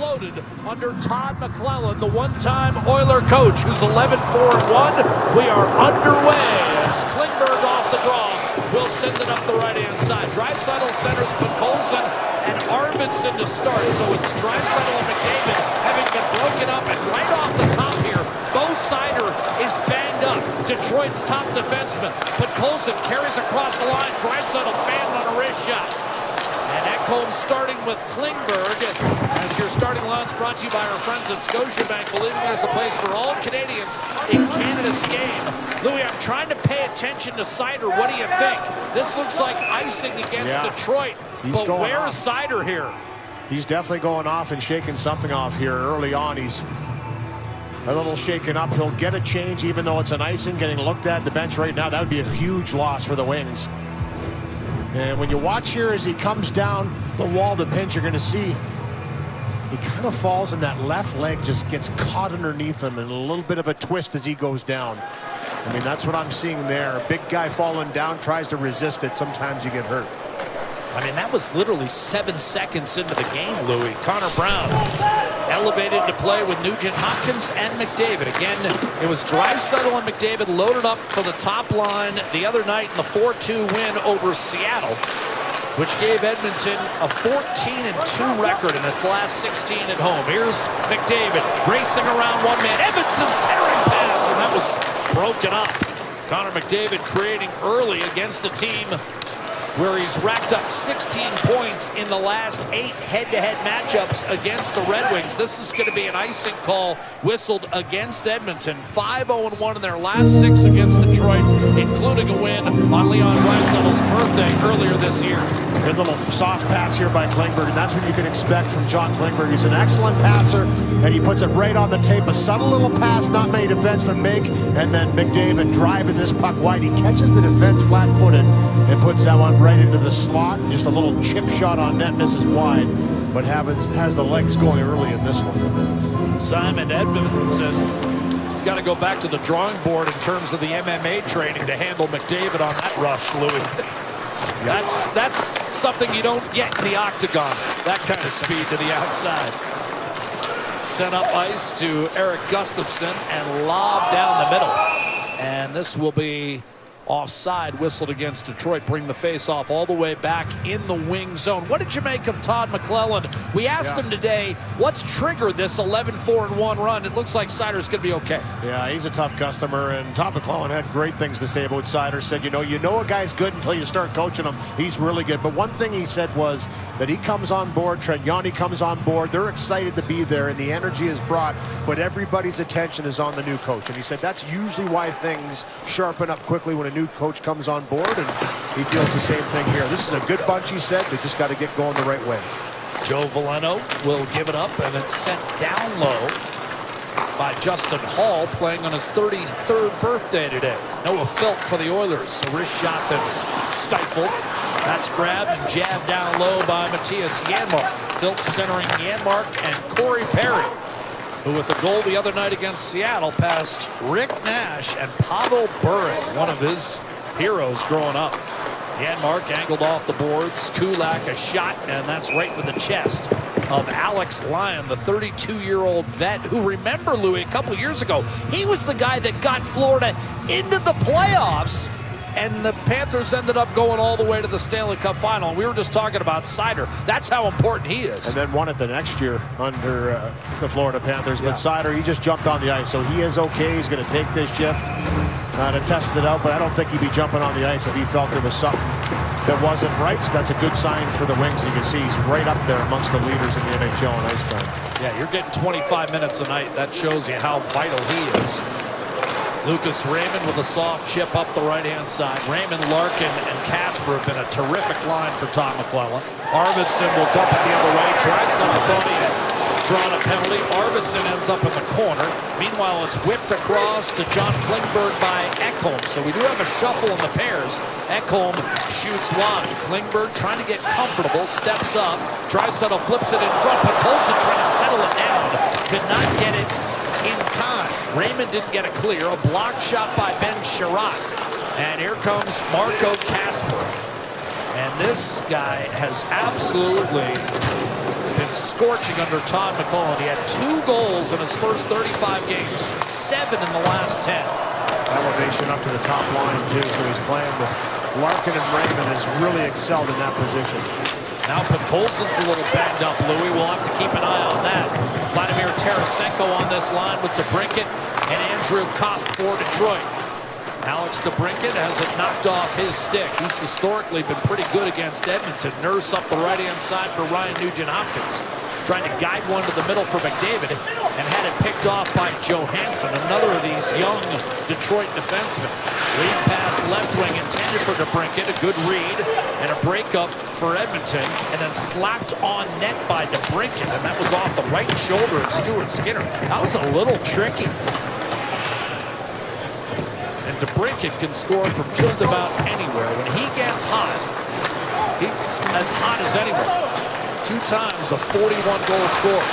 exploded under Todd McClellan, the one-time Oiler coach, who's 11-4-1. We are underway as Klingberg off the draw will send it up the right-hand side. Draisaitl centers, but Colson and Arvidsson to start. So it's Draisaitl and McDavid having been broken up, and right off the top here, Bo Seider is banged up. Detroit's top defenseman, but Colson carries across the line. Draisaitl fanned on a wrist shot. And Ekholm starting with Klingberg. As your starting line's brought to you by our friends at Scotiabank, believing there's a place for all Canadians in Canada's game. Louis, I'm trying to pay attention to Seider. What do you think? This looks like icing against Detroit. But where is Seider here? He's definitely going off and shaking something off here early on. He's a little shaken up. He'll get a change, even though it's an icing. Getting looked at the bench right now, that would be a huge loss for the Wings. And when you watch here as he comes down the wall to pinch, you're going to see he kind of falls and that left leg just gets caught underneath him and a little bit of a twist as he goes down. I mean, that's what I'm seeing there. A big guy falling down, tries to resist it. Sometimes you get hurt. I mean, that was literally 7 seconds into the game, Louis. Connor Brown elevated to play with Nugent Hopkins and McDavid. Again, it was Draisaitl and McDavid loaded up for the top line the other night in the 4-2 win over Seattle, which gave Edmonton a 14-2 record in its last 16 at home. Here's McDavid racing around one man. Edmondson centering pass, and that was broken up. Connor McDavid creating early against a team where he's racked up 16 points in the last 8 head-to-head matchups against the Redwings. This is going to be an icing call whistled against Edmonton. 5-0-1 in their last 6 against Detroit, including a win on Leon Draisaitl's birthday earlier this year. Good little sauce pass here by Klingberg, and that's what you can expect from John Klingberg. He's an excellent passer, and he puts it right on the tape. A subtle little pass not many defensemen make, and then McDavid driving this puck wide. He catches the defense flat-footed and puts that one right into the slot. Just a little chip shot on net, misses wide, but has the legs going early in this one. Simon Edmonton has got to go back to the drawing board in terms of the MMA training to handle McDavid on that rush, Louis. That's something you don't get in the octagon, that kind of speed to the outside. Sent up ice to Eric Gustafsson and lobbed down the middle. And this will be offside, whistled against Detroit, bring the face-off all the way back in the wing zone. What did you make of Todd McClellan? We asked him today, what's triggered this 11-4-1 run? It looks like Seider's going to be okay. Yeah, he's a tough customer, and Todd McClellan had great things to say about Seider. Said, you know a guy's good until you start coaching him. He's really good. But one thing he said was that he comes on board, Trent Yanni comes on board, they're excited to be there, and the energy is brought, but everybody's attention is on the new coach. And he said that's usually why things sharpen up quickly when a new coach comes on board, and he feels the same thing here. This is a good bunch, he said. They just got to get going the right way. Joe Veleno will give it up, and it's sent down low by Justin Hall, playing on his 33rd birthday today. Noah Philp for the Oilers. A wrist shot that's stifled. That's grabbed and jabbed down low by Matthias Janmark. Philp centering Janmark and Corey Perry, who with a goal the other night against Seattle passed Rick Nash and Pavel Bure, one of his heroes growing up. Janmark angled off the boards. Kulak a shot, and that's right with the chest of Alex Lyon, the 32-year-old vet who, remember, Louis, a couple years ago, he was the guy that got Florida into the playoffs, and the Panthers ended up going all the way to the Stanley Cup final. And we were just talking about Seider. That's how important he is. And then won it the next year under the Florida Panthers. But Seider, he just jumped on the ice, so he is okay. He's going to take this shift to test it out, but I don't think he'd be jumping on the ice if he felt there was something that wasn't right. So that's a good sign for the Wings. You can see he's right up there amongst the leaders in the NHL in ice time. Yeah, you're getting 25 minutes a night. That shows you how vital he is. Lucas Raymond with a soft chip up the right-hand side. Raymond, Larkin, and Casper have been a terrific line for Todd McClellan. Arvidsson will dump it the other way. Draisaitl thought he had drawn a penalty. Arvidsson ends up in the corner. Meanwhile, it's whipped across to John Klingberg by Ekholm. So we do have a shuffle in the pairs. Ekholm shoots wide. Klingberg trying to get comfortable, steps up. Draisaitl flips it in front, but Colson trying to settle it down. Could not get it in time. Raymond didn't get a clear. A blocked shot by Ben Sherratt. And here comes Marco Casper. And this guy has absolutely been scorching under Todd McClellan. He had 2 goals in his first 35 games, 7 in the last 10. Elevation up to the top line, too, so he's playing with Larkin and Raymond, has really excelled in that position. Now Podkolzin's a little banged up, Louis. We'll have to keep an eye on that. Vladimir Tarasenko on this line with DeBrincat and Andrew Kopp for Detroit. Alex DeBrincat has it knocked off his stick. He's historically been pretty good against Edmonton. Nurse up the right-hand side for Ryan Nugent-Hopkins. Trying to guide one to the middle for McDavid and had it picked off by Johansson, another of these young Detroit defensemen. Lead pass left wing intended for DeBrincat, a good read and a breakup for Edmonton, and then slapped on net by DeBrincat, and that was off the right shoulder of Stuart Skinner. That was a little tricky. And DeBrincat can score from just about anywhere. When he gets hot, he's as hot as anyone. 2 times a 41-goal score.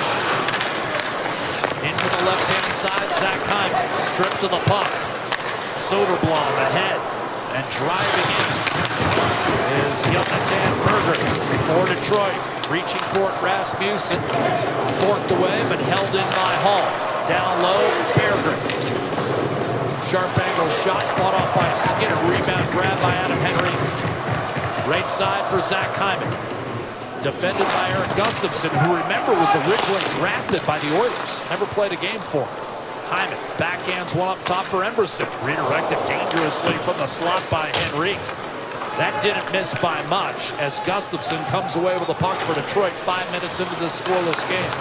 Into the left-hand side, Zach Hyman stripped to the puck. Soderblom ahead and driving in is Jonathan Berger for Detroit. Reaching for it, Rasmussen. Forked away, but held in by Hall. Down low, Berger. Sharp angle shot, fought off by Skinner. Rebound grab by Adam Henry. Right side for Zach Hyman. Defended by Eric Gustafsson, who, remember, was originally drafted by the Oilers. Never played a game for him. Hyman backhands one up top for Emerson. Redirected dangerously from the slot by Henry. That didn't miss by much as Gustafsson comes away with the puck for Detroit 5 minutes into this scoreless game.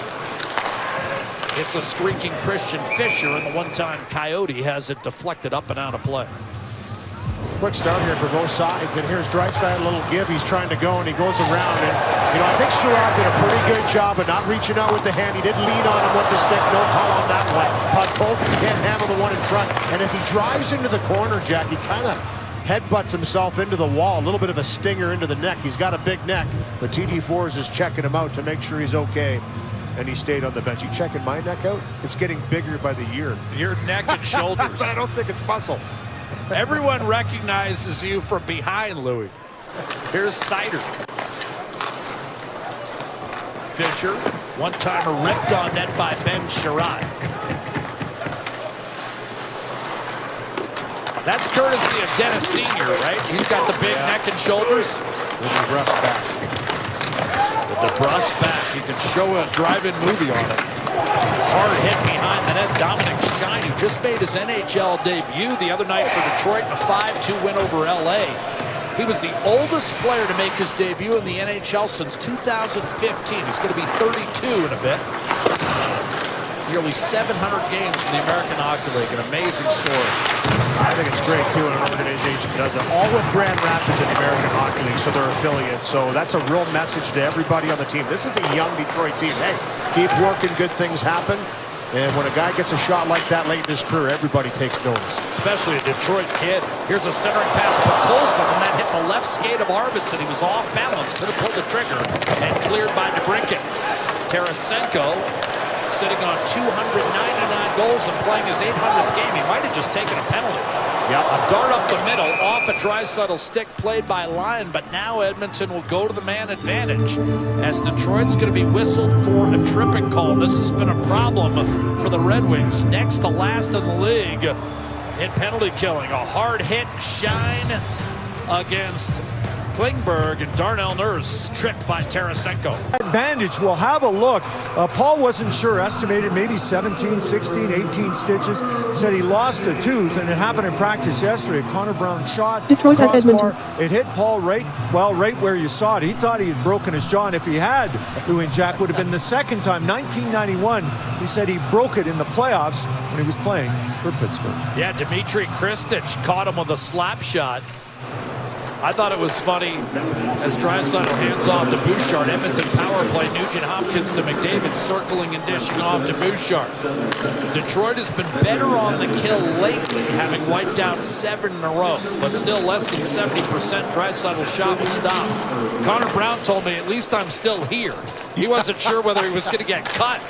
It's a streaking Christian Fischer, and the one-time Coyote has it deflected up and out of play. Quick start here for both sides, and here's Draisaitl, a little give. He's trying to go, and he goes around. And, you know, I think Sherrod did a pretty good job of not reaching out with the hand. He did lean on him with the stick. No call on that one. Podkolzin can't handle the one in front. And as he drives into the corner, Jack, he kind of headbutts himself into the wall. A little bit of a stinger into the neck. He's got a big neck, but TD Fours is checking him out to make sure he's okay. And he stayed on the bench. You checking my neck out? It's getting bigger by the year. Your neck and shoulders. But I don't think it's muscle. Everyone recognizes you from behind, Louis. Here's Sider. Fischer, one-timer ripped on net by Ben Sherrod. That's courtesy of Dennis Sr., right? He's got the big neck and shoulders. With the DeBrusk back. With DeBrusk back, you can show a drive-in movie on it. Hard hit behind the net. Dominic Shine, who just made his NHL debut the other night for Detroit in a 5-2 win over LA. He was the oldest player to make his debut in the NHL since 2015. He's going to be 32 in a bit. Nearly 700 games in the American Hockey League. An amazing story. I think it's great, too, when an organization does it. All with Grand Rapids in the American Hockey League, so they're affiliates. So that's a real message to everybody on the team. This is a young Detroit team. Hey, keep working, good things happen. And when a guy gets a shot like that late in his career, everybody takes notice. Especially a Detroit kid. Here's a centering pass for Colson, and that hit the left skate of Arvidsson. He was off balance, could have pulled the trigger, and cleared by DeBrincat. Tarasenko sitting on 299 goals and playing his 800th game. He might have just taken a penalty. Yep. A dart up the middle, off a Draisaitl stick played by Lyon, but now Edmonton will go to the man advantage as Detroit's going to be whistled for a tripping call. This has been a problem for the Red Wings. Next to last in the league in penalty killing. A hard hit, Shine against Klingberg, and Darnell Nurse tripped by Tarasenko. Advantage, we'll have a look. Paul wasn't sure, estimated maybe 17, 16, 18 stitches. Said he lost a tooth, and it happened in practice yesterday. Connor Brown shot. Detroit at Edmonton. It hit Paul right where you saw it. He thought he had broken his jaw, and if he had, Louis and Jack, would have been the second time. 1991, he said he broke it in the playoffs when he was playing for Pittsburgh. Yeah, Dmitry Kristich caught him with a slap shot. I thought it was funny as Draisaitl hands off to Bouchard. Edmonton power play. Nugent-Hopkins to McDavid, circling and dishing off to Bouchard. Detroit has been better on the kill lately, having wiped out 7 in a row, but still less than 70%. Draisaitl's shot was stopped. Connor Brown told me, at least I'm still here. He wasn't sure whether he was going to get cut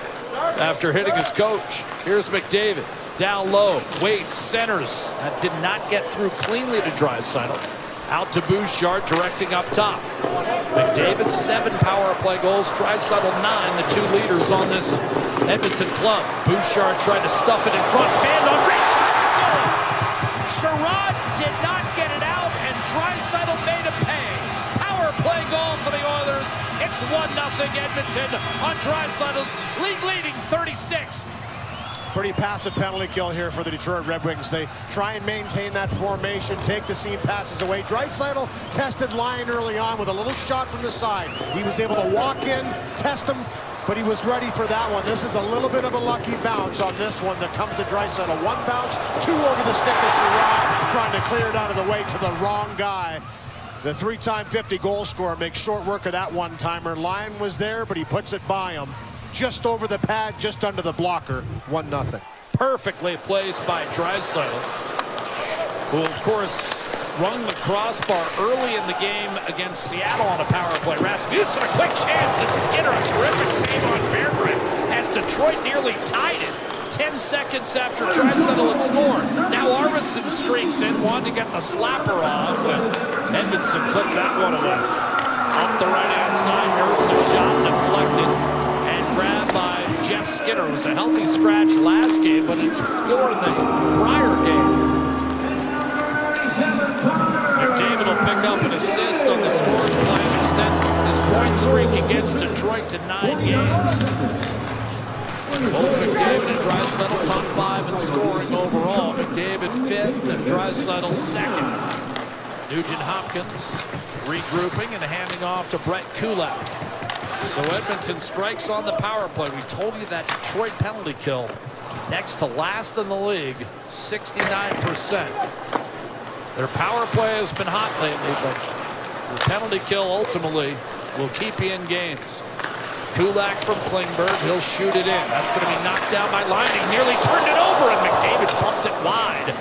after hitting his coach. Here's McDavid. Down low. Wade centers. That did not get through cleanly to Draisaitl. Out to Bouchard, directing up top. McDavid, 7 power play goals. Draisaitl, 9, the 2 leaders on this Edmonton club. Bouchard tried to stuff it in front. Fanned on Ray, shot, score! Sherrod did not get it out, and Draisaitl made him pay. Power play goal for the Oilers. It's 1-0 Edmonton on Draisaitl's league-leading 36th. Pretty passive penalty kill here for the Detroit Red Wings. They try and maintain that formation, take the seam passes away. Draisaitl tested Lyon early on with a little shot from the side. He was able to walk in, test him, but he was ready for that one. This is a little bit of a lucky bounce on this one that comes to Draisaitl. 1 bounce, 2 over the stick of Sherrod, trying to clear it out of the way to the wrong guy. The 3-time 50-goal scorer makes short work of that one-timer. Lyon was there, but he puts it by him. Just over the pad, just under the blocker, 1-0. Perfectly placed by Draisaitl, who of course rung the crossbar early in the game against Seattle on a power play. Rasmussen, a quick chance, and Skinner, a terrific save on Bearbrick as Detroit nearly tied it 10 seconds after Draisaitl had scored. Now Arvidsson streaks in, wanted to get the slapper off, and Edmonton took that one away. Up the right-hand side, Nurse's shot deflected. Grabbed by Jeff Skinner. It was a healthy scratch last game, but it's scored in the prior game. McDavid will pick up an assist on the scoring play and extend his point streak against Detroit to 9 games. Both McDavid and Draisaitl top 5 in scoring overall. McDavid 5th and Draisaitl 2nd. Nugent Hopkins regrouping and handing off to Brett Kulak. So Edmonton strikes on the power play. We told you that Detroit penalty kill, next to last in the league, 69%. Their power play has been hot lately, but the penalty kill ultimately will keep you in games. Kulak from Klingberg, he'll shoot it in. That's going to be knocked down by Lyon. He nearly turned it over, and McDavid bumped it wide.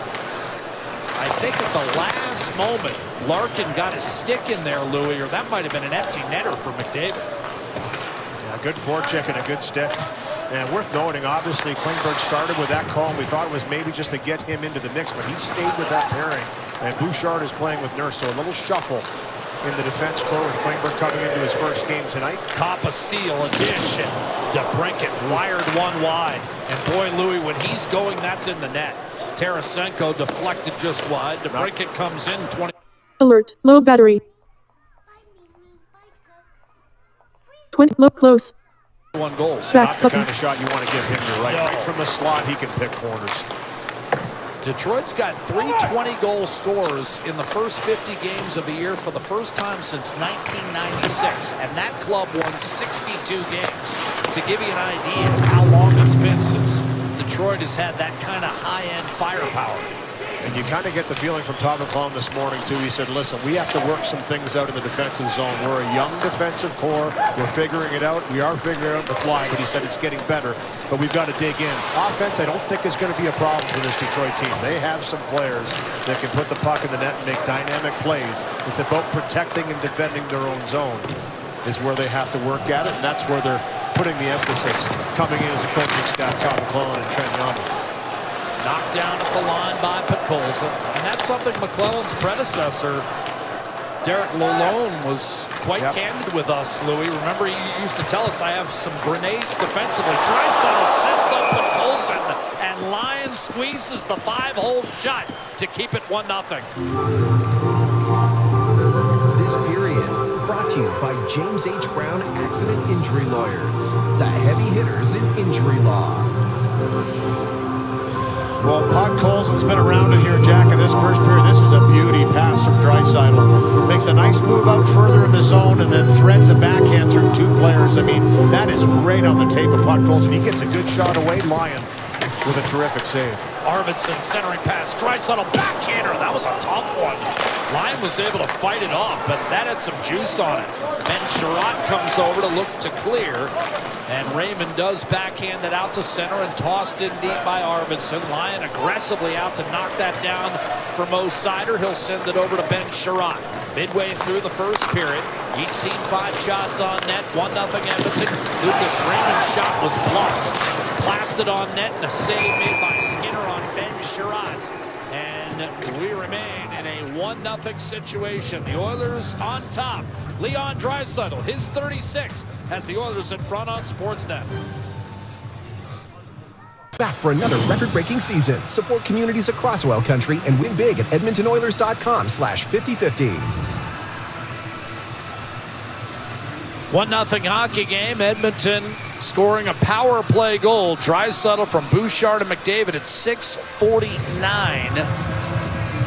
I think at the last moment, Larkin got a stick in there, Louis, or that might have been an empty netter for McDavid. A good forecheck and a good stick. And worth noting, obviously, Klingberg started with that call, and we thought it was maybe just to get him into the mix, but he stayed with that pairing. And Bouchard is playing with Nurse, so a little shuffle in the defense core with Klingberg coming into his first game tonight. Cop a steal, a dish, and DeBrincat wired one wide. And boy, Louis, when he's going, that's in the net. Tarasenko deflected just wide. DeBrincat comes in 20. Alert, low battery. 20, low, close. 1 goals. Not the kind of shot you want to give him, you're right. No. From the slot, he can pick corners. Detroit's got 3 20-goal scorers in the first 50 games of the year for the first time since 1996, and that club won 62 games. To give you an idea of how long it's been since Detroit has had that kind of high-end firepower. And you kind of get the feeling from Todd McLellan this morning, too. He said, listen, we have to work some things out in the defensive zone. We're a young defensive core. We're figuring it out. We are figuring it out on the fly, but he said it's getting better. But we've got to dig in. Offense, I don't think is going to be a problem for this Detroit team. They have some players that can put the puck in the net and make dynamic plays. It's about protecting and defending their own zone is where they have to work at it, and that's where they're putting the emphasis coming in as a coaching staff, Todd McLellan and Trent Yami. Knocked down at the line by Podkolzin. And that's something McClellan's predecessor, Derek Lalonde, was quite candid with us, Louis. Remember, he used to tell us, I have some grenades defensively. Draisaitl sets up Podkolzin, and Lyon squeezes the 5-hole shot to keep it 1-0. This period brought to you by James H. Brown Accident Injury Lawyers, the heavy hitters in injury law. Well, Podkolzin's been around it here, Jack, in this first period. This is a beauty pass from Draisaitl. Makes a nice move out further in the zone and then threads a backhand through 2 players. I mean, that is great on the tape of Podkolzin. He gets a good shot away. Lyon with a terrific save. Arvidsson centering pass. Draisaitl backhander. That was a tough one. Lyon was able to fight it off, but that had some juice on it. Ben Sherrod comes over to look to clear. And Raymond does backhand it out to center and tossed in deep by Arvidsson. Lyon aggressively out to knock that down for Mo Seider. He'll send it over to Ben Sherrod. Midway through the first period, each team 5 shots on net, 1-0 Edmonton. Lucas Raymond's shot was blocked. Blasted on net and a save made by Skinner on Ben Sherrod. And we remain in a 1-0 situation. The Oilers on top. Leon Draisaitl, his 36th, has the Oilers in front on Sportsnet. Back for another record-breaking season. Support communities across oil country and win big at edmontonoilers.com/50/50. 1-0 hockey game. Edmonton scoring a power play goal. Draisaitl from Bouchard and McDavid at 6:49.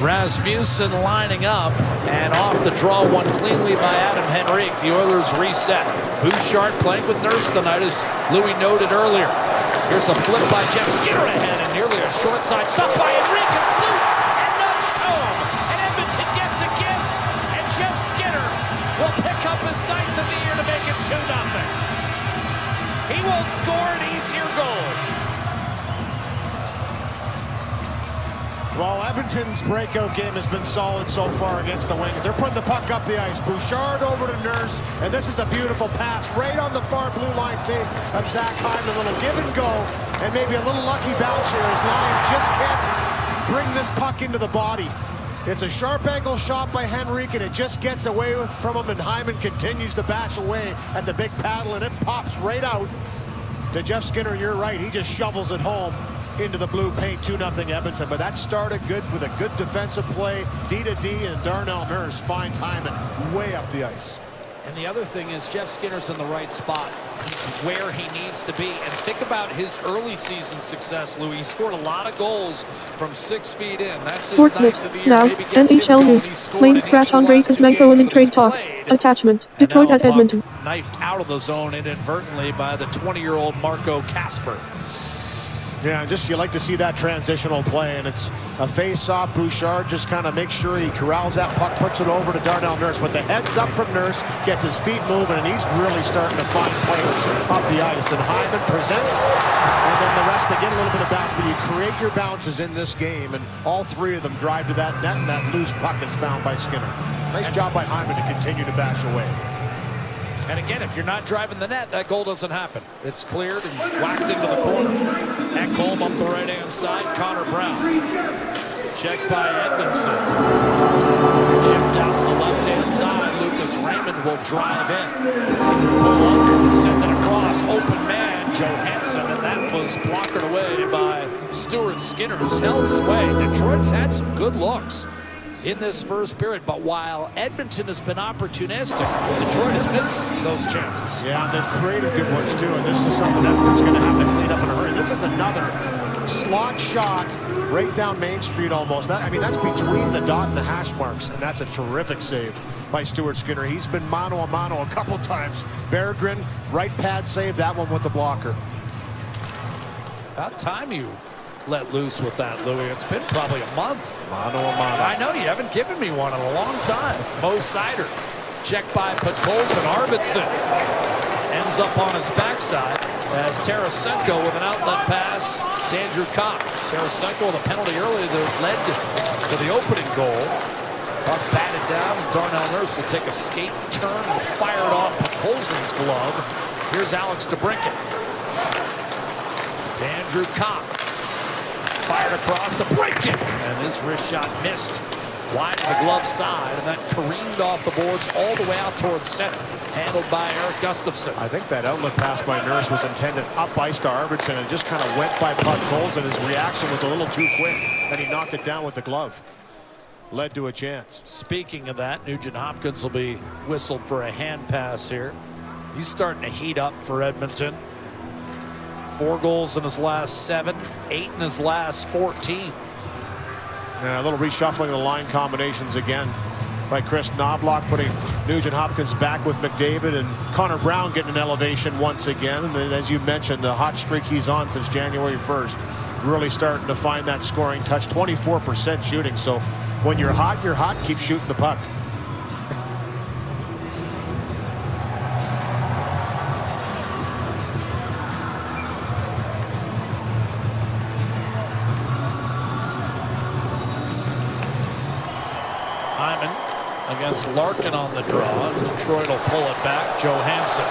Rasmussen lining up, and off the draw, one cleanly by Adam Henrique. The Oilers reset. Bouchard playing with Nurse tonight, as Louis noted earlier. Here's a flip by Jeff Skinner ahead, and nearly a short side stuff by Henrique. It's loose and nudged home, and Edmonton gets a gift, and Jeff Skinner will pick up his 9th of the year to make it 2-0. He won't score an easier goal. Well, Edmonton's breakout game has been solid so far against the Wings. They're putting the puck up the ice. Bouchard over to Nurse, and this is a beautiful pass right on the far blue line team of Zach Hyman. A little give and go, and maybe a little lucky bounce here as Lyon just can't bring this puck into the body. It's a sharp angle shot by Henrique, and it just gets away from him, and Hyman continues to bash away at the big paddle, and it pops right out to Jeff Skinner. You're right, he just shovels it home into the blue paint. 2-0 Edmonton, but that started good with a good defensive play, D to D, and Darnell Nurse finds Hyman way up the ice. And the other thing is Jeff Skinner's in the right spot. He's where he needs to be. And think about his early season success, Louis. He scored a lot of goals from 6 feet in. That's his 9th of the year. Now, Maybe gets NHL news. Flames scratch Andrei Kuzmenko in trade talks. Attachment. Detroit at Edmonton. Knifed out of the zone inadvertently by the 20-year-old Marco Kasper. Yeah, just you like to see that transitional play, and it's a face-off. Bouchard just kind of makes sure he corrals that puck, puts it over to Darnell Nurse, but the heads up from Nurse gets his feet moving, and he's really starting to find players up the ice. And Hyman presents, and then the rest, they get a little bit of bounce, but you create your bounces in this game, and all 3 of them drive to that net, and that loose puck is found by Skinner. Nice job by Hyman to continue to bash away. And again, if you're not driving the net, that goal doesn't happen. It's cleared and whacked into the corner. Ekholm up the right-hand side. Connor Brown. Checked by Edmondson. Chipped out on the left-hand side. Lucas Raymond will drive in. Pull up, send it across. Open man, Johansson, and that was blocked away by Stuart Skinner, who's held sway. Detroit's had some good looks in this first period, but while Edmonton has been opportunistic, Detroit has missed those chances. Yeah, and they've created good ones too, and this is something Edmonton's going to have to clean up in a hurry. This is another slot shot right down Main Street almost. That, I mean, that's between the dot and the hash marks, and that's a terrific save by Stuart Skinner. He's been mano-a-mano a couple times. Berggren, right pad save, that one with the blocker. About time you let loose with that, Louis. It's been probably a month. Mano-a-mano. I know, you haven't given me one in a long time. Mo Seider, checked by Podkolzin. Arvidsson ends up on his backside as Tarasenko with an outlet pass to Andrew Copp. Tarasenko with a penalty earlier that led to the opening goal. Puck batted down. Darnell Nurse will take a skate turn and fire it off Podkolzin's glove. Here's Alex DeBrincat. To Andrew Copp. Fired across to break it, and this wrist shot missed wide of the glove side, and that careened off the boards all the way out towards center, handled by Eric Gustafsson. I think that outlet pass by Nurse was intended up ice to Arvidsson and just kind of went by Podkolzin, and his reaction was a little too quick, and he knocked it down with the glove. Led to a chance. Speaking of that, Nugent Hopkins will be whistled for a hand pass here. He's starting to heat up for Edmonton. 4 goals in his last 7, 8 in his last 14. And a little reshuffling of the line combinations again by Chris Knobloch, putting Nugent Hopkins back with McDavid, and Connor Brown getting an elevation once again. And then, as you mentioned, the hot streak he's on since January 1st, really starting to find that scoring touch. 24% shooting. So when you're hot, keep shooting the puck. Hyman against Larkin on the draw. Detroit will pull it back. Johansson.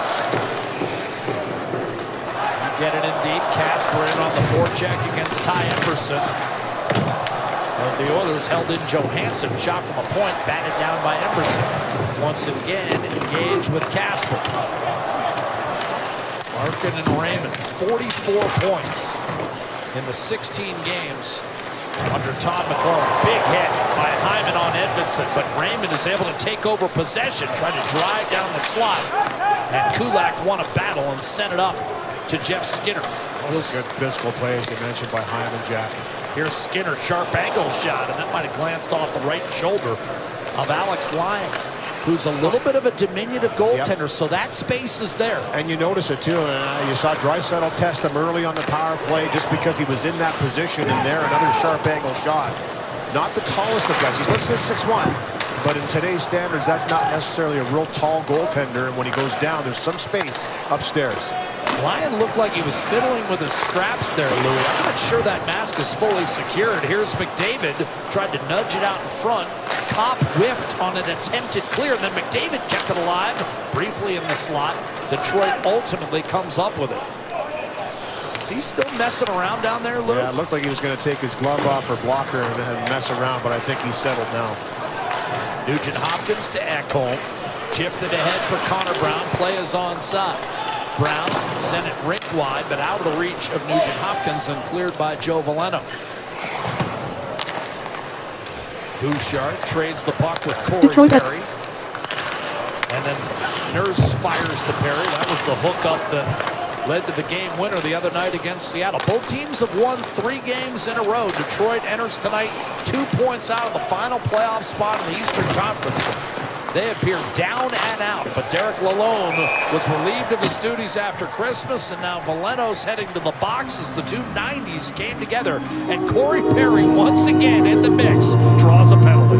Get it in deep. Kasper in on the forecheck against Ty Emberson. The Oilers held in Johansson. Shot from a point, batted down by Emerson. Once again, engaged with Casper. Larkin and Raymond, 44 points in the 16 games under Todd McLellan. Big hit by Hyman on Edmonton, but Raymond is able to take over possession, trying to drive down the slot. And Kulak won a battle and sent it up to Jeff Skinner. Good physical play, as you mentioned, by Hyman, Jack. Here's Skinner, sharp angle shot, and that might have glanced off the right shoulder of Alex Lyon, who's a little bit of a diminutive goaltender, so that space is there. And you notice it too, and you saw Draisaitl test him early on the power play just because he was in that position, and there another sharp angle shot. Not the tallest of guys, he's listed at 6'1", but in today's standards, that's not necessarily a real tall goaltender, and when he goes down, there's some space upstairs. Lyon looked like he was fiddling with his straps there, Louis. I'm not sure that mask is fully secured. Here's McDavid, tried to nudge it out in front. Kopp whiffed on an attempted clear, and then McDavid kept it alive briefly in the slot. Detroit ultimately comes up with it. Is he still messing around down there, Lou? Yeah, it looked like he was going to take his glove off or blocker and mess around, but I think he's settled now. Nugent Hopkins to Ekholm. Chipped it ahead for Connor Brown. Play is onside. Brown sent it rink wide, but out of the reach of Nugent Hopkins and cleared by Joe Veleno. Bouchard trades the puck with Corey Detroit. Perry. And then Nurse fires to Perry. That was the hookup that led to the game winner the other night against Seattle. Both teams have won 3 games in a row. Detroit enters tonight 2 points out of the final playoff spot in the Eastern Conference. They appear down and out, but Derek Lalonde was relieved of his duties after Christmas, and now Veleno's heading to the box as the two 90s came together, and Corey Perry once again in the mix draws a penalty.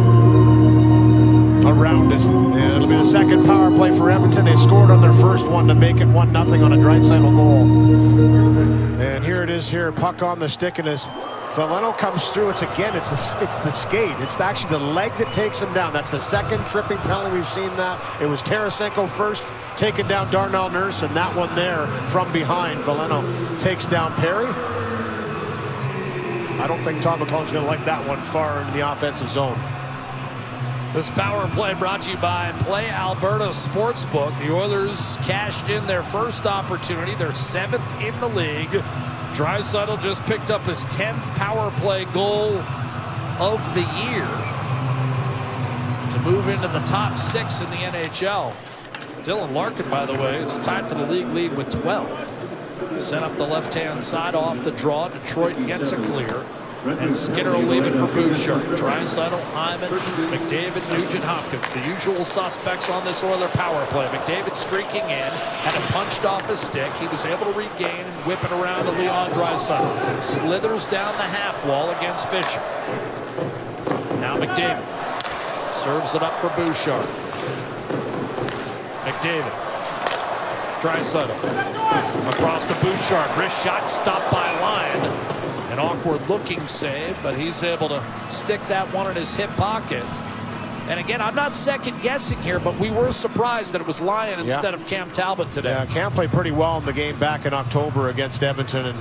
Around it, and it'll be the second power play for Edmonton. They scored on their first one to make it 1-0 on a Draisaitl goal. And here it is here, puck on the stick, and as Veleno comes through, it's the skate. It's actually the leg that takes him down. That's the second tripping penalty we've seen that. It was Tarasenko first, taking down Darnell Nurse, and that one there from behind. Veleno takes down Perry. I don't think Todd McLellan's going to like that one far into the offensive zone. This power play brought to you by Play Alberta Sportsbook. The Oilers cashed in their first opportunity. They're 7th in the league. Draisaitl just picked up his 10th power play goal of the year to move into the top 6 in the NHL. Dylan Larkin, by the way, is tied for the league lead with 12. Sent up the left-hand side off the draw. Detroit gets a clear. And Skinner will leave it for Bouchard. Draisaitl, Hyman, McDavid, Nugent Hopkins. The usual suspects on this Oiler power play. McDavid streaking in, had it punched off his stick. He was able to regain and whip it around to Leon Draisaitl. Slithers down the half wall against Fisher. Now McDavid serves it up for Bouchard. McDavid. Draisaitl across to Bouchard. Wrist shot stopped by Lyon. An awkward looking save, but he's able to stick that one in his hip pocket. And again, I'm not second guessing here, but we were surprised that it was Lyon instead of Cam Talbot today. Yeah, Cam played pretty well in the game back in October against Edmonton, and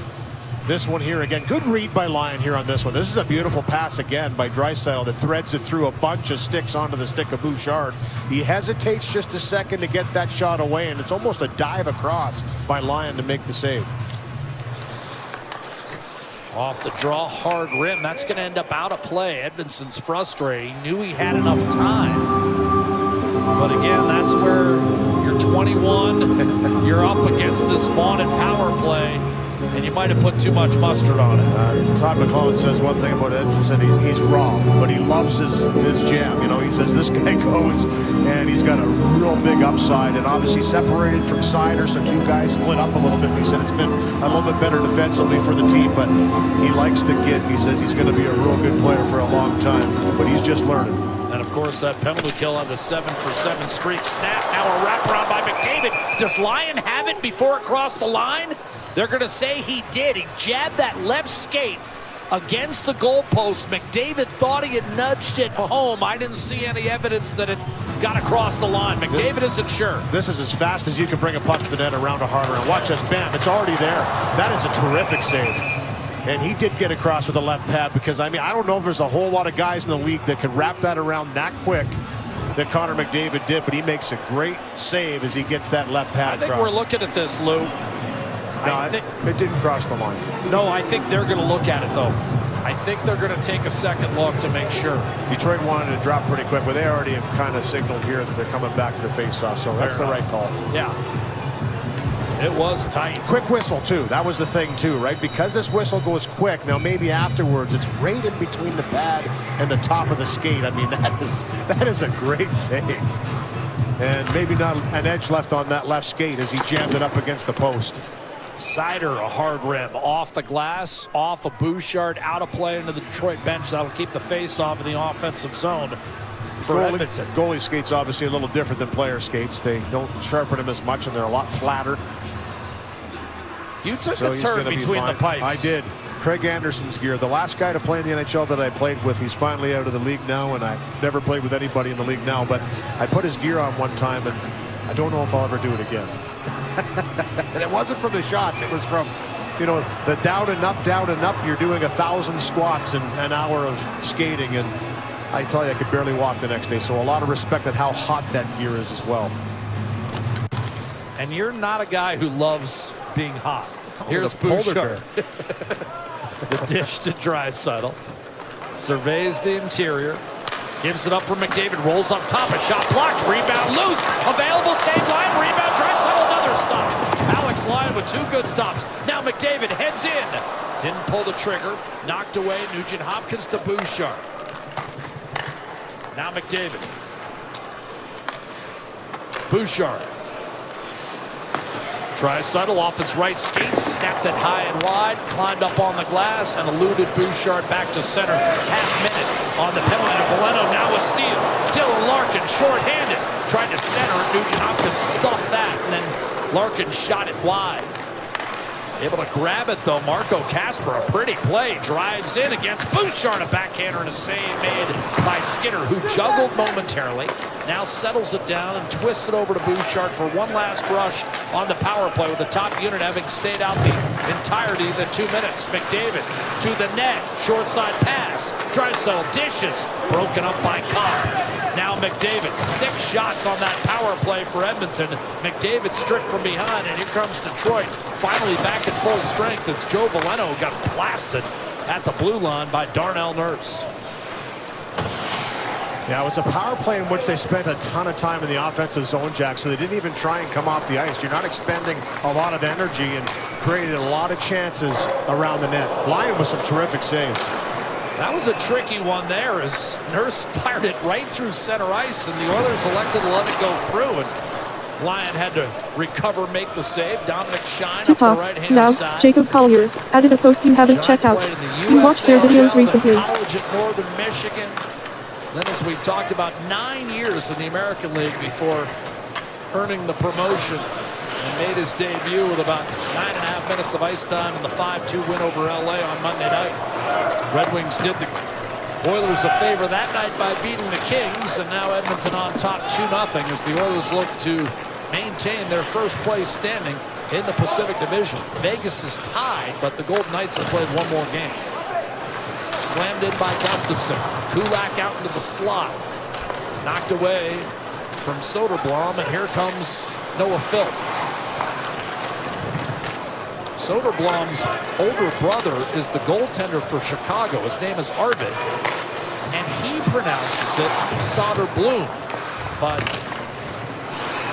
this one here again, good read by Lyon here on this one. This is a beautiful pass again by Draisaitl that threads it through a bunch of sticks onto the stick of Bouchard. He hesitates just a second to get that shot away, and it's almost a dive across by Lyon to make the save. Off the draw, hard rim. That's going to end up out of play. Edmonton's frustrated. He knew he had enough time. But again, that's where you're 21. You're up against this vaunted power play, and you might have put too much mustard on it. Todd McLellan says one thing about Edmonton. He's raw, but he loves his jam. You know, he says this guy goes, and he's got a real big upside, and obviously separated from Sider, so two guys split up a little bit. He said it's been a little bit better defensively for the team, but he likes the kid. He says he's going to be a real good player for a long time, but he's just learning. And of course, that penalty kill on the 7-for-7 streak. Snap, now a wraparound by McDavid. Does Lyon have it before it crossed the line? They're going to say he did. He jabbed that left skate against the goalpost. McDavid thought he had nudged it home. I didn't see any evidence that it got across the line. McDavid isn't sure. This is as fast as you can bring a puck to the net around a harder. And watch this, bam, it's already there. That is a terrific save. And he did get across with the left pad because, I mean, I don't know if there's a whole lot of guys in the league that can wrap that around that quick that Connor McDavid did, but he makes a great save as he gets that left pad I think across. we're looking at this, Lou. No, it didn't cross the line. No, I think they're going to look at it, though. I think they're going to take a second look to make sure. Detroit wanted to drop pretty quick, but they already have kind of signaled here that they're coming back to the faceoff, so that's the right call. Yeah. It was tight. Quick whistle, too. That was the thing, too, right? Because this whistle goes quick, now maybe afterwards it's right in between the pad and the top of the skate. I mean, that is a great save. And maybe not an edge left on that left skate as he jammed it up against the post. Sider, a hard rim, off the glass, off a Bouchard, out of play into the Detroit bench. That'll keep the face off in the offensive zone for Edmonton. Goalie skates obviously a little different than player skates. They don't sharpen them as much and they're a lot flatter. You took the turn between the pipes. I did. Craig Anderson's gear. The last guy to play in the NHL that I played with, he's finally out of the league now, and I never played with anybody in the league now, but I put his gear on one time, and I don't know if I'll ever do it again. And it wasn't from the shots. It was from, you know, the down and up. You're doing 1,000 squats in an hour of skating, and I tell you, I could barely walk the next day. So a lot of respect at how hot that gear is as well. And you're not a guy who loves being hot. Here's Bouchard. The dish to Draisaitl. Surveys the interior. Gives it up for McDavid. Rolls up top. A shot blocked. Rebound loose. Available save line. Rebound. Draisaitl. Another stop. Alex Lyon with 2 good stops. Now McDavid heads in. Didn't pull the trigger. Knocked away. Nugent Hopkins to Bouchard. Now McDavid. Bouchard. Draisaitl off his right skate, snapped it high and wide, climbed up on the glass, and eluded Bouchard back to center. Half-minute on the penalty to Veleno. Now a steal. Dylan Larkin, short-handed, tried to center it. Nugent Hopkins stuffed that, and then Larkin shot it wide. Able to grab it, though. Marco Kasper, a pretty play, drives in against Bouchard. A backhander and a save made by Skinner, who juggled momentarily. Now settles it down and twists it over to Bouchard for one last rush on the power play, with the top unit having stayed out the entirety of the 2 minutes. McDavid to the net, short side pass. Draisaitl dishes, broken up by Connor. Now McDavid, 6 shots on that power play for Edmonton. McDavid stripped from behind, and here comes Detroit. Finally back at full strength as Joe Veleno got blasted at the blue line by Darnell Nurse. Yeah, it was a power play in which they spent a ton of time in the offensive zone, Jack, so they didn't even try and come off the ice. You're not expending a lot of energy and created a lot of chances around the net. Lyon with some terrific saves. That was a tricky one there as Nurse fired it right through center ice, and the Oilers elected to let it go through, and Lyon had to recover, make the save. Dominic Shine up the right-hand side. Jacob Collier added a post you haven't checked out. You watched their videos recently. College at Northern Michigan. Then, as we talked about, 9 years in the American League before earning the promotion, and made his debut with about 9.5 minutes of ice time in the 5-2 win over LA on Monday night. Redwings did the Oilers a favor that night by beating the Kings, and now Edmonton on top 2-0 as the Oilers look to maintain their first place standing in the Pacific Division. Vegas is tied, but the Golden Knights have played one more game. Slammed in by Gustafsson. Kulak out into the slot. Knocked away from Soderblom, and here comes Noah Philp. Soderblom's older brother is the goaltender for Chicago. His name is Arvid, and he pronounces it Soderblom, but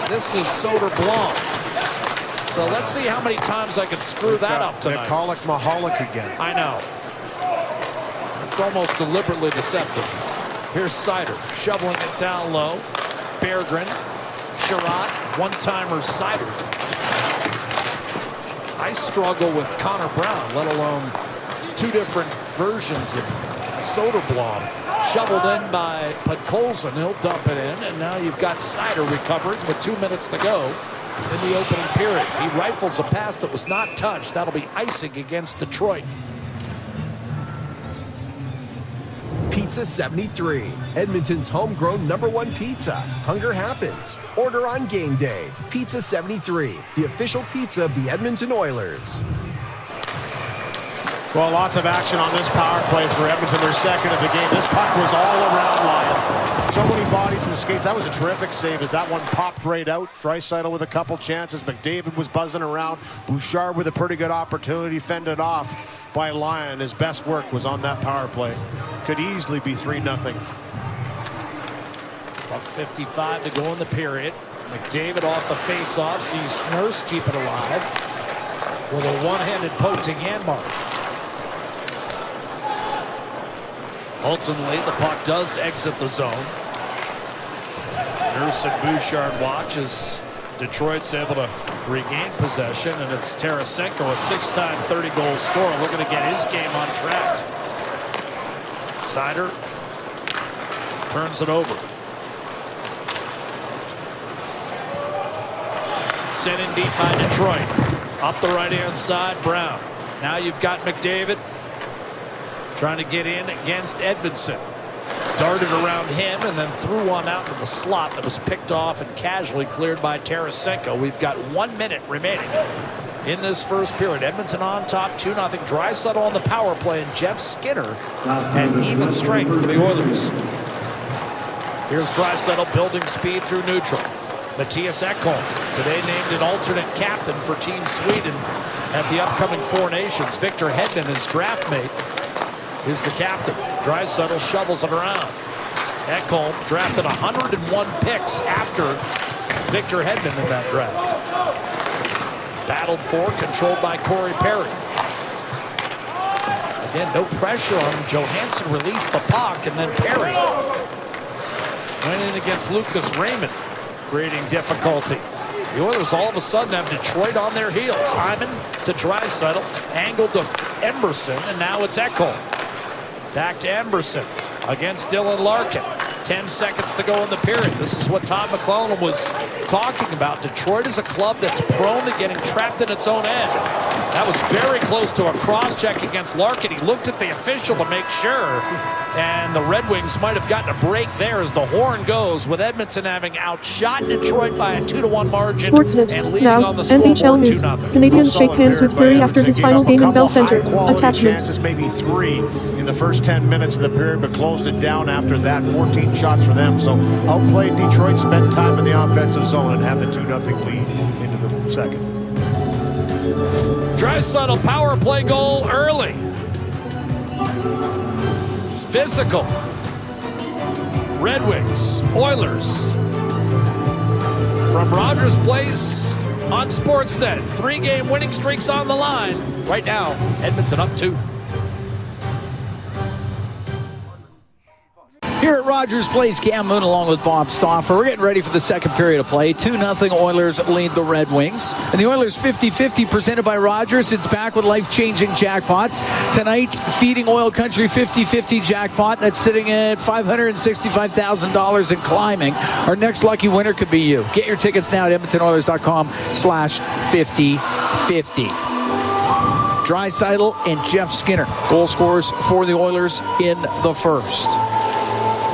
this is Soderblom. So let's see how many times I can screw that up tonight. Nikolic Mahalik again. I know. It's almost deliberately deceptive. Here's Sider shoveling it down low. Berggren, Sherratt, one-timer Sider. I struggle with Connor Brown, let alone 2 different versions of Soderblom. Shoveled in by Podkolzin. He'll dump it in, and now you've got Sider recovering with 2 minutes to go in the opening period. He rifles a pass that was not touched. That'll be icing against Detroit. Pizza 73, Edmonton's homegrown #1 pizza. Hunger happens. Order on game day. Pizza 73, the official pizza of the Edmonton Oilers. Well, lots of action on this power play for Edmonton. Their second of the game. This puck was all around Lyon. So many bodies and skates. That was a terrific save as that one popped right out. Draisaitl with a couple chances. McDavid was buzzing around. Bouchard with a pretty good opportunity. Fended off by Lyon. His best work was on that power play. Could easily be 3-0. Buck 55 to go in the period. McDavid off the face-off. Sees Nurse keep it alive with a one-handed poke to Janmark. Ultimately, the puck does exit the zone. Nurse and Bouchard watch as Detroit's able to regain possession, and it's Tarasenko, a 6-time 30-goal scorer, looking to get his game on track. Seider turns it over. Sent in deep by Detroit. Up the right-hand side, Brown. Now you've got McDavid trying to get in against Edmondson. Darted around him and then threw one out into the slot that was picked off and casually cleared by Tarasenko. We've got 1 minute remaining in this first period. Edmonton on top, 2-0. Draisaitl on the power play, and Jeff Skinner at even strength for the Oilers. Here's Draisaitl building speed through neutral. Mattias Ekholm, today named an alternate captain for Team Sweden at the upcoming Four Nations. Victor Hedman, his draft mate, is the captain. Draisaitl shovels it around. Ekholm drafted 101 picks after Victor Hedman in that draft. Battled for, controlled by Corey Perry. Again, no pressure on him. Johansson released the puck, and then Perry went in against Lucas Raymond, creating difficulty. The Oilers all of a sudden have Detroit on their heels. Hyman to Draisaitl, angled to Emberson, and now it's Ekholm. Back to Emberson against Dylan Larkin. 10 seconds to go in the period. This is what Todd McClellan was talking about. Detroit is a club that's prone to getting trapped in its own end. That was very close to a cross-check against Larkin. He looked at the official to make sure, and the Red Wings might have gotten a break there as the horn goes, with Edmonton having outshot Detroit by a 2-1 margin. Sportsnet. And leading Now, on the scoreboard NHL news. 2-0. Canadians shake hands with Fleury after his final game in Bell Center. Attachment. Chances, maybe 3 in the first 10 minutes of the period, but closed it down after that. 14 shots for them. So outplayed Detroit, spent time in the offensive zone, and have the 2-0 lead into the second. Draisaitl power play goal early. It's physical. Red Wings, Oilers. From Rogers Place on Sportsnet. 3-game winning streaks on the line. Right now, Edmonton up 2. Here at Rogers Place, Cam Moon along with Bob Stauffer. We're getting ready for the second period of play. 2-0 Oilers lead the Red Wings. And the Oilers 50-50 presented by Rogers. It's back with life-changing jackpots. Tonight's Feeding Oil Country 50-50 jackpot that's sitting at $565,000 and climbing. Our next lucky winner could be you. Get your tickets now at EdmontonOilers.com/50-50. Draisaitl and Jeff Skinner, goal scorers for the Oilers in the first.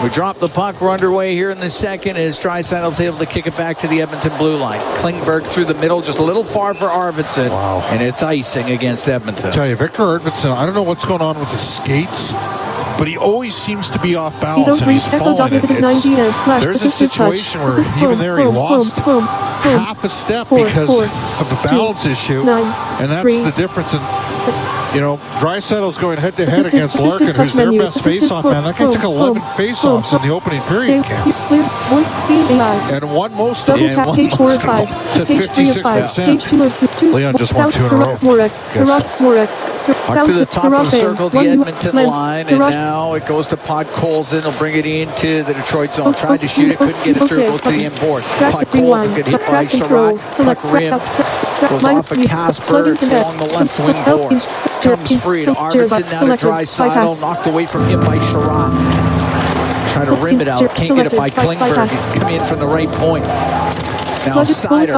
We drop the puck. We're underway here in the second as Draisaitl's able to kick it back to the Edmonton blue line. Klingberg through the middle, just a little far for Arvidsson. Wow. And it's icing against Edmonton. I tell you, Victor Arvidsson, I don't know what's going on with his skates, but he always seems to be off balance and he's falling. There's a situation where even there he lost half a step because of a balance issue, and that's the difference in, you know, Draisaitl's going head-to-head against Larkin, who's their best face-off man. That guy took 11 face-offs in the opening period, Cam. And won most of them. Yeah, won most of them. At 56%. Leon just won 2 in a row. Up to the top of the circle, the Edmonton line, and now it goes to Podkolzin. He'll bring it into the Detroit zone. Tried to shoot it, couldn't get it through. Goes to the inboard. Podkolzin get hit by Sherratt. Puck rim goes off of Casper. It's along the left wing boards. Comes free to Arvidsson, now to Draisaitl. Knocked away from him by Sherratt. Trying to rim it out. Can't get it by Klingberg. Coming in from the right point. Now Seider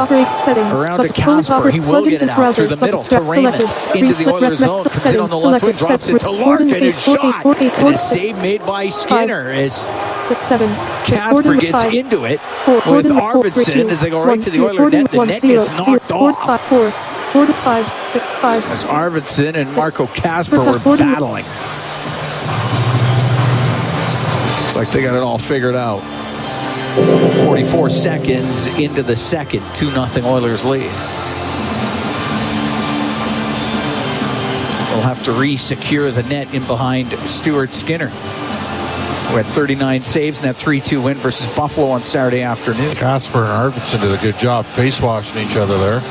around to Casper. He will get it out through the middle to Raymond. Into the Oilers zone. Comes in on the left wing. Drops it to Larkin. And shot. And a save made by Skinner as Casper gets into it with Arvidsson as they go right to the Oilers net. The net gets knocked off. 4-5, 6-5. As Arvidsson and Marco Kasper were battling. Looks like they got it all figured out. 44 seconds into the second, 2-0 Oilers lead. They'll have to re-secure the net in behind Stuart Skinner, who had 39 saves in that 3-2 win versus Buffalo on Saturday afternoon. Kasper and Arvidsson did a good job face-washing each other there.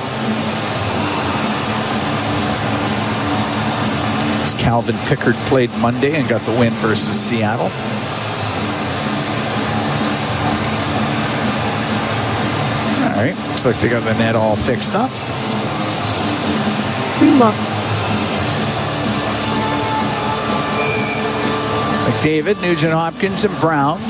Calvin Pickard played Monday and got the win versus Seattle. All right, looks like they got the net all fixed up. Streamlock. McDavid, Nugent Hopkins, and Brown.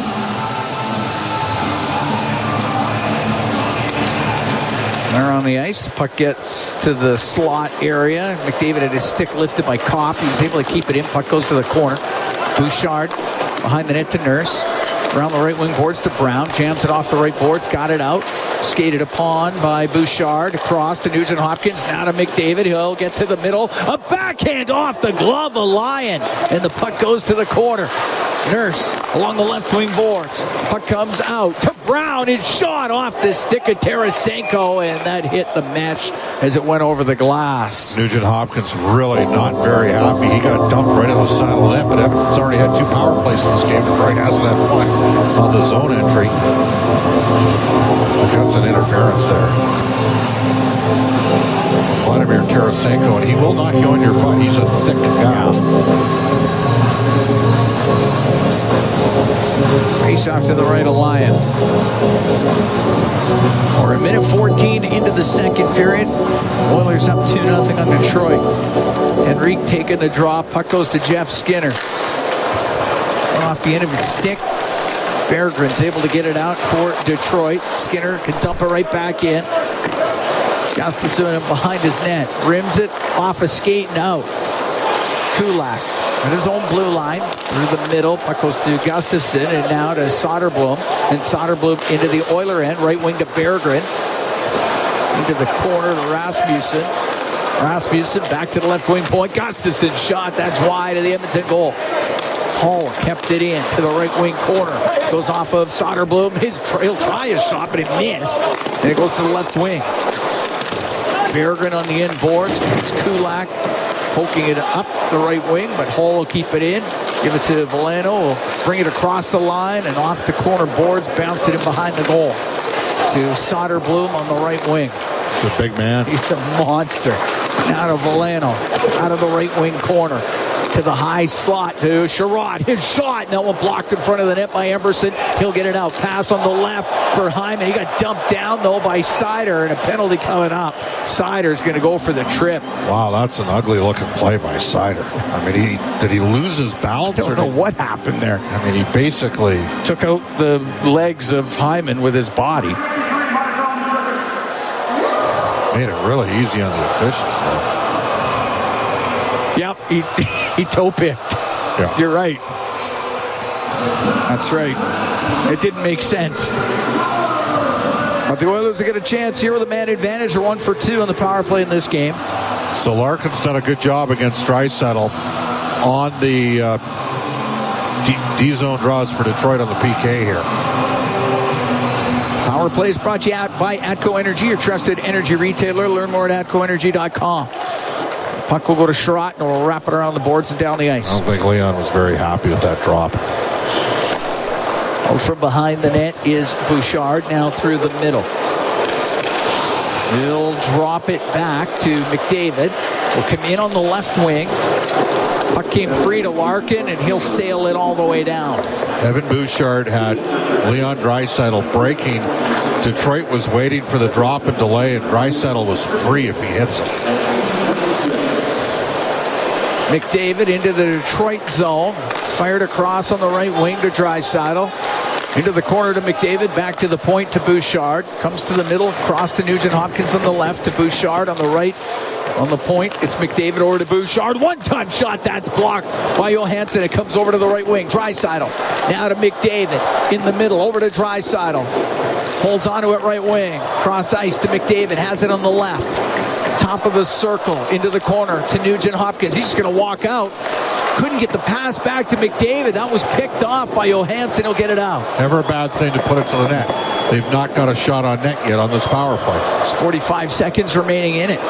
They're on the ice. The puck gets to the slot area. McDavid had his stick lifted by Kopp. He was able to keep it in. Puck goes to the corner. Bouchard behind the net to Nurse. Around the right wing boards to Brown. Jams it off the right boards. Got it out. Skated upon by Bouchard. Across to Nugent Hopkins. Now to McDavid. He'll get to the middle. A backhand off the glove of Lyon. And the puck goes to the corner. Nurse along the left wing boards. Puck comes out to Brown. His shot off the stick of Tarasenko, and that hit the mesh as it went over the glass. Nugent Hopkins really not very happy. He got dumped right on the side of the net, but Edmonton's already had 2 power plays in this game. Detroit hasn't had one on the zone entry. That's an interference there. Vladimir Tarasenko, and he will knock you on your butt. He's a thick guy. Face off to the right of Lyon. We're a minute 14 into the second period. Oilers up 2-0 on Detroit. Henrique taking the draw. Puck goes to Jeff Skinner. Off the end of his stick. Berggren's able to get it out for Detroit. Skinner can dump it right back in. Gustafsson behind his net. Rims it off a skate and out. Kulak at his own blue line through the middle. Puck goes to Gustafsson and now to Soderblom. And Soderblom into the Oiler end. Right wing to Berggren. Into the corner to Rasmussen. Rasmussen back to the left wing point. Gustafsson shot. That's wide of the Edmonton goal. Hall kept it in to the right wing corner. Goes off of Soderblom. He'll try his shot, but it missed. And it goes to the left wing. Berggren on the end boards. It's Kulak poking it up the right wing, but Hall will keep it in. Give it to Veleno. Will bring it across the line and off the corner boards. Bounced it in behind the goal. To Soderblom on the right wing. He's a big man. He's a monster. Now to Veleno. Out of the right wing corner. To the high slot to Sherrod. His shot. That one blocked in front of the net by Emberson. He'll get it out. Pass on the left for Hyman. He got dumped down, though, by Seider, and a penalty coming up. Seider's going to go for the trip. Wow, that's an ugly-looking play by Seider. I mean, did he lose his balance? I don't know what happened there. I mean, he basically took out the legs of Hyman with his body. Made it really easy on the officials, though. Yep, he toe picked. Yeah. You're right. That's right. It didn't make sense. But the Oilers will get a chance here with a man advantage. They're 1 for 2 on the power play in this game. So Larkin's done a good job against Draisaitl on the D-zone draws for Detroit on the PK here. Power play is brought to you out by Atco Energy, your trusted energy retailer. Learn more at atcoenergy.com. Puck will go to Sherratt, and we'll wrap it around the boards and down the ice. I don't think Leon was very happy with that drop. Out from behind the net is Bouchard, now through the middle. He'll drop it back to McDavid. Will come in on the left wing. Puck came free to Larkin, and he'll sail it all the way down. Evan Bouchard had Leon Draisaitl breaking. Detroit was waiting for the drop and delay, and Draisaitl was free if he hits it. McDavid into the Detroit zone. Fired across on the right wing to Draisaitl. Into the corner to McDavid. Back to the point to Bouchard. Comes to the middle. Cross to Nugent Hopkins on the left to Bouchard on the right. On the point, it's McDavid over to Bouchard. One-time shot. That's blocked by Johansson. It comes over to the right wing. Draisaitl. Now to McDavid. In the middle. Over to Draisaitl. Holds onto it right wing. Cross ice to McDavid. Has it on the left. Top of the circle, into the corner to Nugent Hopkins. He's just going to walk out. Couldn't get the pass back to McDavid. That was picked off by Johansson. He'll get it out. Never a bad thing to put it to the net. They've not got a shot on net yet on this power play. There's 45 seconds remaining in it.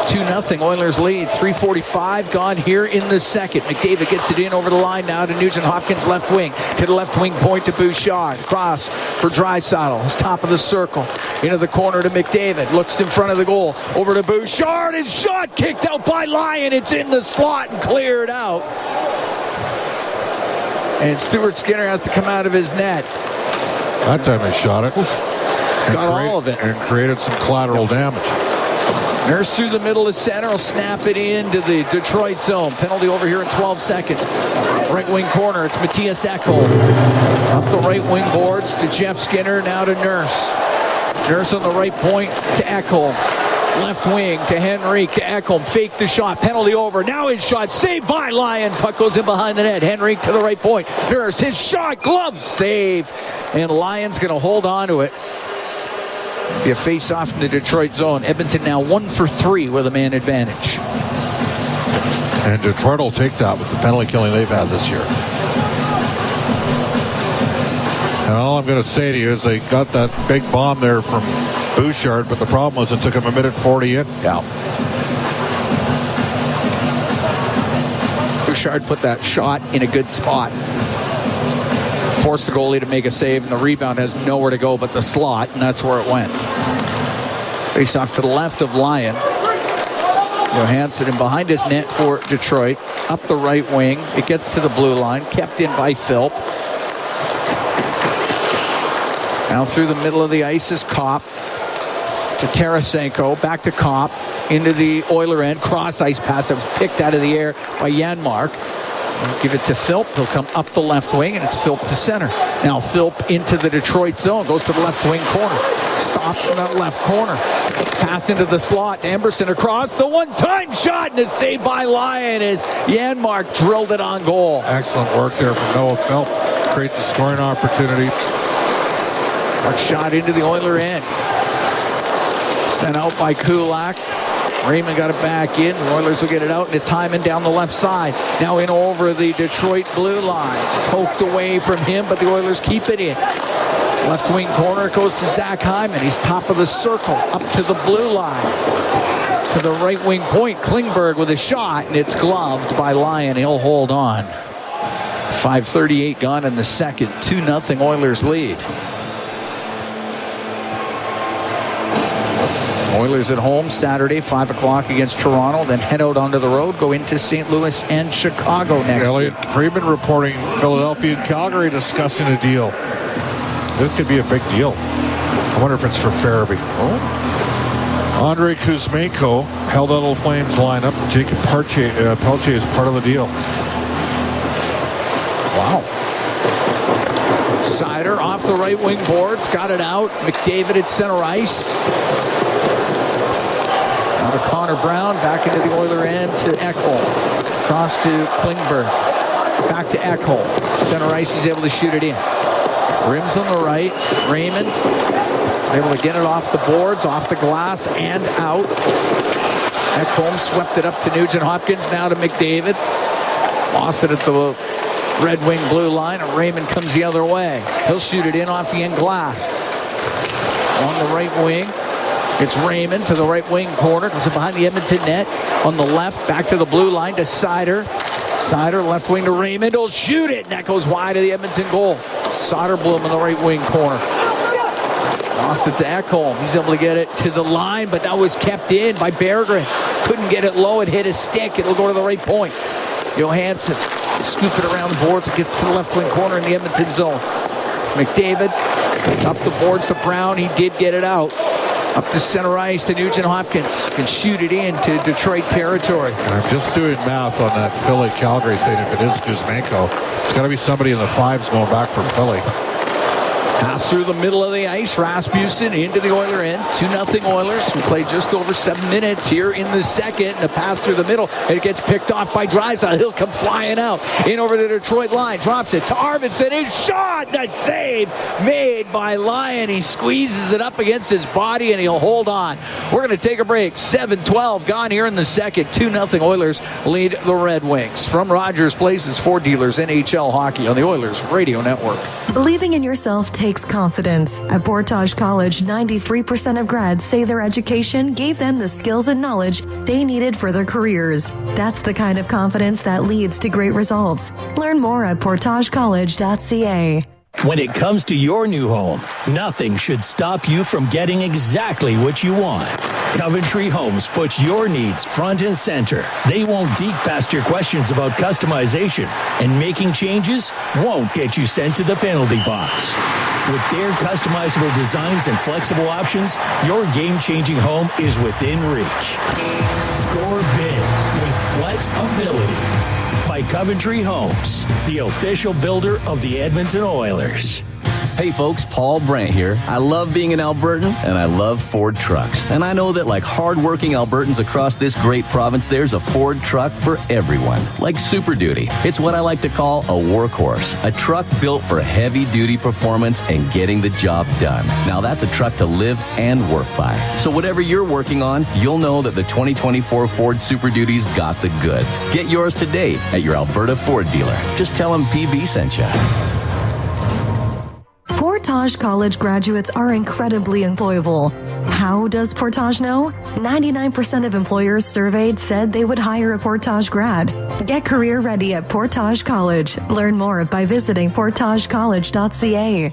2-0 Oilers lead. 3:45 gone here in the second. McDavid gets it in over the line now to Nugent Hopkins, left wing. To the left wing point to Bouchard. Cross for Draisaitl. He's top of the circle. Into the corner to McDavid. Looks in front of the goal. Over to Bouchard. And shot kicked out by Lyon. It's in the slot and cleared out. And Stuart Skinner has to come out of his net. That time he shot it. Got all of it. And created some collateral damage. Nurse through the middle of center will snap it into the Detroit zone. Penalty over here in 12 seconds. Right wing corner, it's Matthias Ekholm. Up the right wing boards to Jeff Skinner, now to Nurse. Nurse on the right point to Ekholm. Left wing to Henrique to Ekholm. Fake the shot. Penalty over. Now his shot. Saved by Lyon. Puck goes in behind the net. Henrique to the right point. Nurse, his shot. Glove save. And Lyon's going to hold on to it. Be a face-off in the Detroit zone. Edmonton now 1 for 3 with a man advantage. And Detroit will take that with the penalty killing they've had this year. And all I'm going to say to you is they got that big bomb there from Bouchard, but the problem was it took him 1:40 in. Yeah. Bouchard put that shot in a good spot. Forced the goalie to make a save, and the rebound has nowhere to go but the slot, and that's where it went. Face off to the left of Lyon. Johansson in behind his net for Detroit. Up the right wing. It gets to the blue line. Kept in by Philp. Now through the middle of the ice is Kopp. To Tarasenko. Back to Kopp. Into the Oiler end. Cross ice pass that was picked out of the air by Janmark. Give it to Philp. He'll come up the left wing, and it's Philp to center. Now Philp into the Detroit zone. Goes to the left wing corner. Stops in that left corner. Pass into the slot to Emberson across. The one-time shot, and it's saved by Lyon as Janmark drilled it on goal. Excellent work there from Noah Philp. Creates a scoring opportunity. Mark shot into the Oiler end. Sent out by Kulak. Raymond got it back in. The Oilers will get it out, and it's Hyman down the left side. Now in over the Detroit blue line. Poked away from him, but the Oilers keep it in. Left wing corner goes to Zach Hyman. He's top of the circle, up to the blue line. To the right wing point, Klingberg with a shot, and it's gloved by Lyon. He'll hold on. 5:38 gone in the second. 2-0 Oilers lead. Oilers at home Saturday, 5 o'clock against Toronto, then head out onto the road, go into St. Louis and Chicago next Elliot week. Friedman reporting Philadelphia and Calgary discussing a deal. This could be a big deal. I wonder if it's for Farabee. Oh. Andrei Kuzmenko held out of the Flames lineup. Jacob Pelche is part of the deal. Wow. Sider off the right wing boards, got it out. McDavid at center ice. Now to Connor Brown, back into the Oiler end to Ekholm. Cross to Klingberg. Back to Ekholm. Center ice, he's able to shoot it in. Rims on the right. Raymond is able to get it off the boards, off the glass, and out. Ekholm swept it up to Nugent Hopkins, now to McDavid. Lost it at the Red Wing blue line, and Raymond comes the other way. He'll shoot it in off the end glass. On the right wing, it's Raymond to the right wing corner. Goes behind the Edmonton net. On the left, back to the blue line to Sider. Sider, left wing to Raymond. He'll shoot it, and that goes wide of the Edmonton goal. Soderblom in the right wing corner. Lost it to Ekholm. He's able to get it to the line, but that was kept in by Berggren. Couldn't get it low. It hit his stick. It'll go to the right point. Johansson scoop it around the boards. It gets to the left wing corner in the Edmonton zone. McDavid up the boards to Brown. He did get it out. Up to center ice to Nugent Hopkins. Can shoot it into Detroit territory. And I'm just doing math on that Philly-Calgary thing. If it is Kuzmenko, it's got to be somebody in the fives going back for Philly. Pass through the middle of the ice. Rasmussen into the Oiler end. 2-0 Oilers. We played just over 7 minutes here in the second. And a pass through the middle. And it gets picked off by Draisaitl. He'll come flying out. In over the Detroit line. Drops it to Arvidsson. His shot. The save made by Lyon. He squeezes it up against his body and he'll hold on. We're going to take a break. 7:12 gone here in the second. 2-0 Oilers lead the Red Wings. From Rogers Place's Ford Dealers NHL Hockey on the Oilers Radio Network. Believing in yourself takes confidence. At Portage College, 93% of grads say their education gave them the skills and knowledge they needed for their careers. That's the kind of confidence that leads to great results. Learn more at portagecollege.ca. When it comes to your new home, nothing should stop you from getting exactly what you want. Coventry Homes puts your needs front and center. They won't dig past your questions about customization, and making changes won't get you sent to the penalty box. With their customizable designs and flexible options, your game-changing home is within reach. Score big with flexibility. By Coventry Homes, the official builder of the Edmonton Oilers. Hey folks, Paul Brandt here. I love being an Albertan and I love Ford trucks. And I know that like hard-working Albertans across this great province, there's a Ford truck for everyone. Like Super Duty. It's what I like to call a workhorse. A truck built for heavy-duty performance and getting the job done. Now that's a truck to live and work by. So whatever you're working on, you'll know that the 2024 Ford Super Duty's got the goods. Get yours today at your Alberta Ford dealer. Just tell them PB sent you. Portage College graduates are incredibly employable. How does Portage know? 99% of employers surveyed said they would hire a Portage grad. Get career ready at Portage College. Learn more by visiting portagecollege.ca.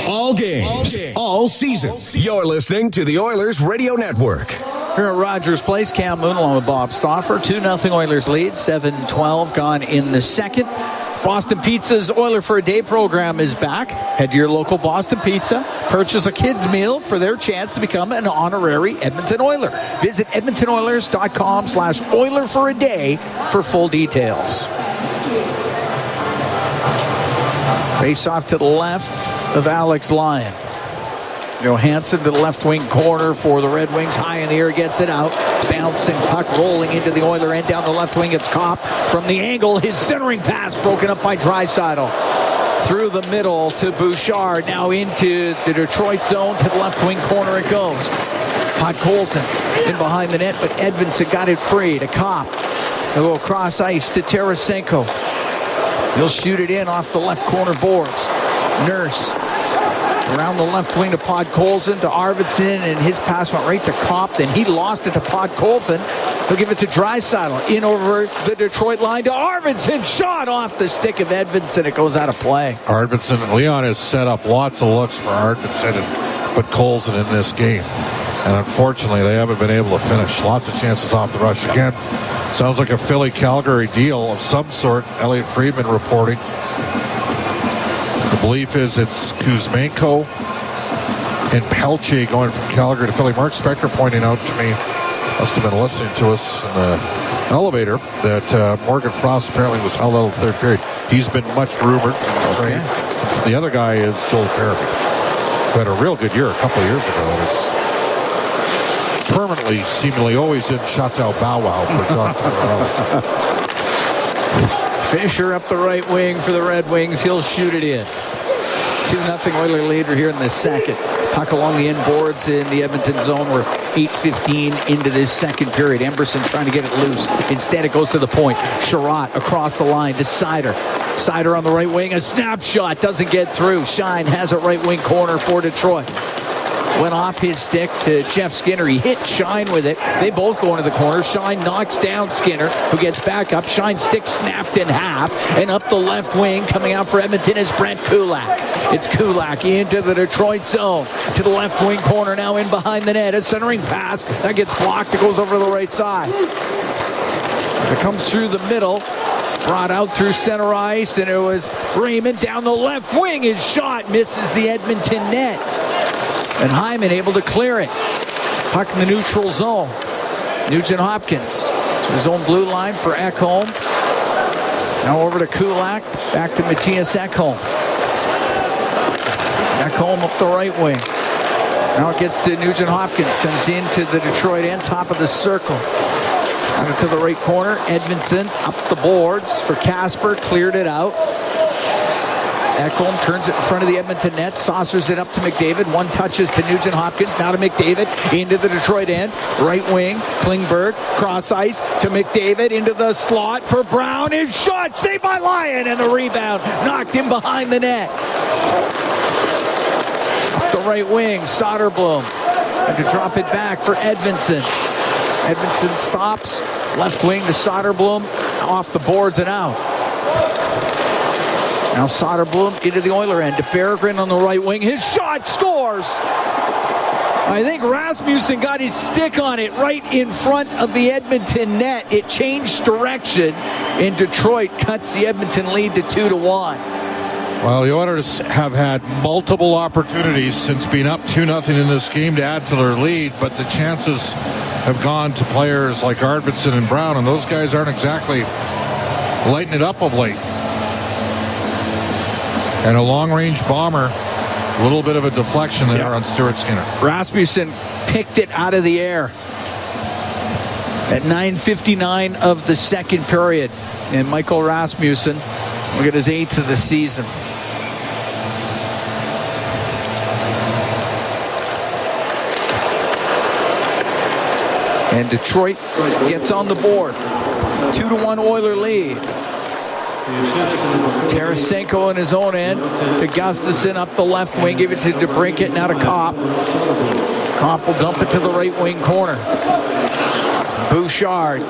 All games, all season. You're listening to the Oilers Radio Network. Here at Rogers Place, Cam Moon along with Bob Stauffer. 2-0 Oilers lead. 7:12 gone in the second. Boston Pizza's Oiler for a Day program is back. Head to your local Boston Pizza. Purchase a kid's meal for their chance to become an honorary Edmonton Oiler. Visit edmontonoilers.com/Oiler for a Day for full details. Face off to the left of Alex Lyon. Johansson to the left wing corner for the Red Wings. High in the air, gets it out. Bouncing puck rolling into the Oiler end down the left wing. It's Kopp from the angle. His centering pass broken up by Draisaitl. Through the middle to Bouchard. Now into the Detroit zone. To the left wing corner it goes. Podkolzin in behind the net, but Edvinsson got it free to Kopp. He'll go across ice to Tarasenko. He'll shoot it in off the left corner boards. Nurse around the left wing to Podkolzin, to Arvidsson, and his pass went right to Kopp. Then he lost it to Podkolzin. He'll give it to Draisaitl. In over the Detroit line to Arvidsson. Shot off the stick of Edvinsson. It goes out of play. Arvidsson, Leon has set up lots of looks for Arvidsson and Podkolzin in this game. And unfortunately, they haven't been able to finish. Lots of chances off the rush. Again, sounds like a Philly-Calgary deal of some sort. Elliot Friedman reporting. The belief is it's Kuzmenko and Pelche going from Calgary to Philly. Mark Spector pointing out to me, must have been listening to us in the elevator, that Morgan Frost apparently was held out of the third period. He's been much rumored. Okay. The other guy is Joel Farabee, who had a real good year a couple of years ago. It was permanently, seemingly always in shutout bow wow for John Tortorella. Fisher up the right wing for the Red Wings. He'll shoot it in. 2-0 Oiler leader here in the second. Puck along the end boards in the Edmonton zone. We're 8:15 into this second period. Emberson trying to get it loose. Instead, it goes to the point. Sherratt across the line to Sider. Sider on the right wing. A snapshot doesn't get through. Shine has it right wing corner for Detroit. Went off his stick to Jeff Skinner. He hit Shine with it. They both go into the corner. Shine knocks down Skinner, who gets back up. Shine's stick snapped in half. And up the left wing, coming out for Edmonton, is Brent Kulak. It's Kulak into the Detroit zone. To the left wing corner, now in behind the net. A centering pass. That gets blocked. It goes over to the right side. As it comes through the middle, brought out through center ice, and it was Raymond down the left wing. His shot misses the Edmonton net. And Hyman able to clear it. Puck in the neutral zone. Nugent Hopkins to his own blue line for Ekholm. Now over to Kulak. Back to Matthias Ekholm. Ekholm up the right wing. Now it gets to Nugent Hopkins. Comes into the Detroit end, top of the circle. Out to the right corner. Edmondson up the boards for Casper. Cleared it out. Ekholm turns it in front of the Edmonton net. Saucers it up to McDavid. One touches to Nugent Hopkins. Now to McDavid. Into the Detroit end. Right wing. Klingberg. Cross ice to McDavid. Into the slot for Brown. His shot. Saved by Lyon. And the rebound. Knocked him behind the net. Up the right wing. Soderblom. And to drop it back for Edmondson. Edmondson stops. Left wing to Soderblom. Off the boards and out. Now Soderblom into the Oiler end to Berggren on the right wing. His shot scores. I think Rasmussen got his stick on it right in front of the Edmonton net. It changed direction, and Detroit cuts the Edmonton lead to 2-1. Well, the Oilers have had multiple opportunities since being up 2-0 in this game to add to their lead, but the chances have gone to players like Arvidsson and Brown, and those guys aren't exactly lighting it up of late. And a long-range bomber, a little bit of a deflection there on Stuart Skinner. Rasmussen picked it out of the air at 9:59 of the second period. And Michael Rasmussen, look at his 8th of the season. And Detroit gets on the board. 2-1 Oiler lead. Tarasenko on his own end to Gustafsson up the left wing. Give it to DeBrincat. Now to Kopp. Kopp will dump it to the right wing corner. Bouchard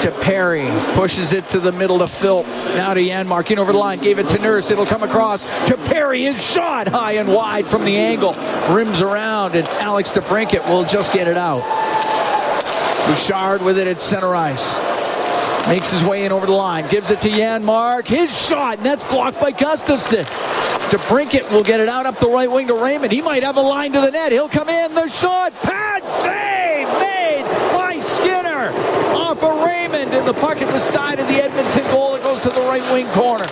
to Perry. Pushes it to the middle to Phil. Now to Janmark. In over the line. Gave it to Nurse. It'll come across to Perry. His shot high and wide from the angle. Rims around, and Alex DeBrincat will just get it out. Bouchard with it at center ice. Makes his way in over the line. Gives it to Janmark. His shot, and that's blocked by Gustafsson. DeBrincat will get it out up the right wing to Raymond. He might have a line to the net. He'll come in. The shot. Pad save made by Skinner. Off of Raymond. And the puck at the side of the Edmonton goal. It goes to the right wing corner.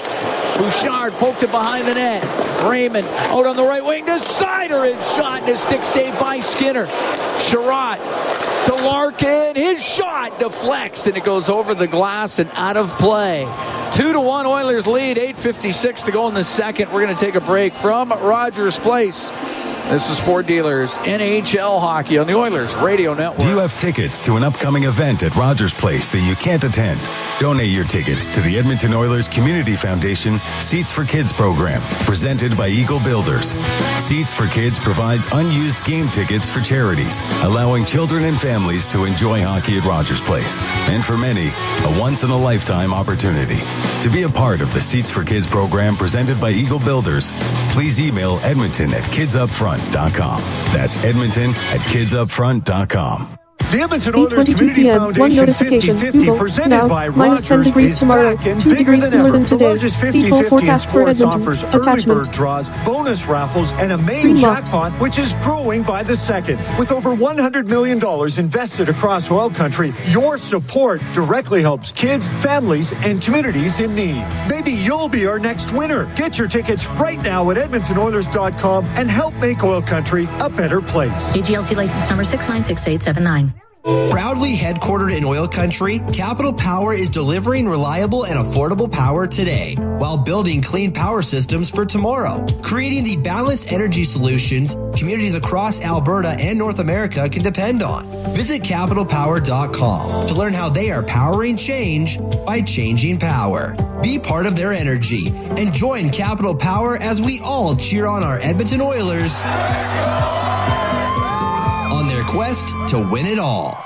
Bouchard poked it behind the net. Raymond out on the right wing. The Sider is shot, and his stick saved by Skinner. Sherratt to Larkin. His shot deflects, and it goes over the glass and out of play. 2-1 Oilers lead. 8:56 to go in the second. We're going to take a break from Rogers Place. This is Ford Dealers NHL Hockey on the Oilers Radio Network. Do you have tickets to an upcoming event at Rogers Place that you can't attend? Donate your tickets to the Edmonton Oilers Community Foundation Seats for Kids program, presented by Eagle Builders. Seats for Kids provides unused game tickets for charities, allowing children and families to enjoy hockey at Rogers Place. And for many, a once-in-a-lifetime opportunity. To be a part of the Seats for Kids program presented by Eagle Builders, please email edmonton@kidsupfront.com. That's edmonton@kidsupfront.com. The Edmonton Oilers Community Foundation 50-50 presented by Rogers is back and bigger than ever. The largest 50-50 in sports offers early bird draws, bonus raffles, and a main jackpot, which is growing by the second. With over $100 million invested across oil country, your support directly helps kids, families, and communities in need. Maybe you'll be our next winner. Get your tickets right now at EdmontonOilers.com and help make oil country a better place. AGLC license number 696879. Proudly headquartered in oil country, Capital Power is delivering reliable and affordable power today while building clean power systems for tomorrow, creating the balanced energy solutions communities across Alberta and North America can depend on. Visit capitalpower.com to learn how they are powering change by changing power. Be part of their energy and join Capital Power as we all cheer on our Edmonton Oilers on their quest to win it all.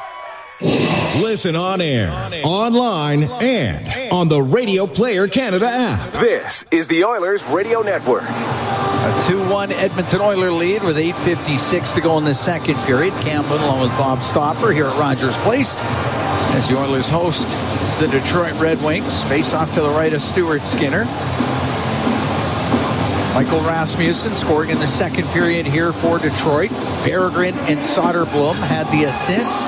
Listen on air, online, and on the Radio Player Canada app. This is the Oilers Radio Network. A 2-1 Edmonton Oiler lead with 8:56 to go in the second period. Cam Little along with Bob Stopper here at Rogers Place as the Oilers host the Detroit Red Wings. Face off to the right of Stuart Skinner. Michael Rasmussen scoring in the second period here for Detroit. Berggren and Soderblom had the assists.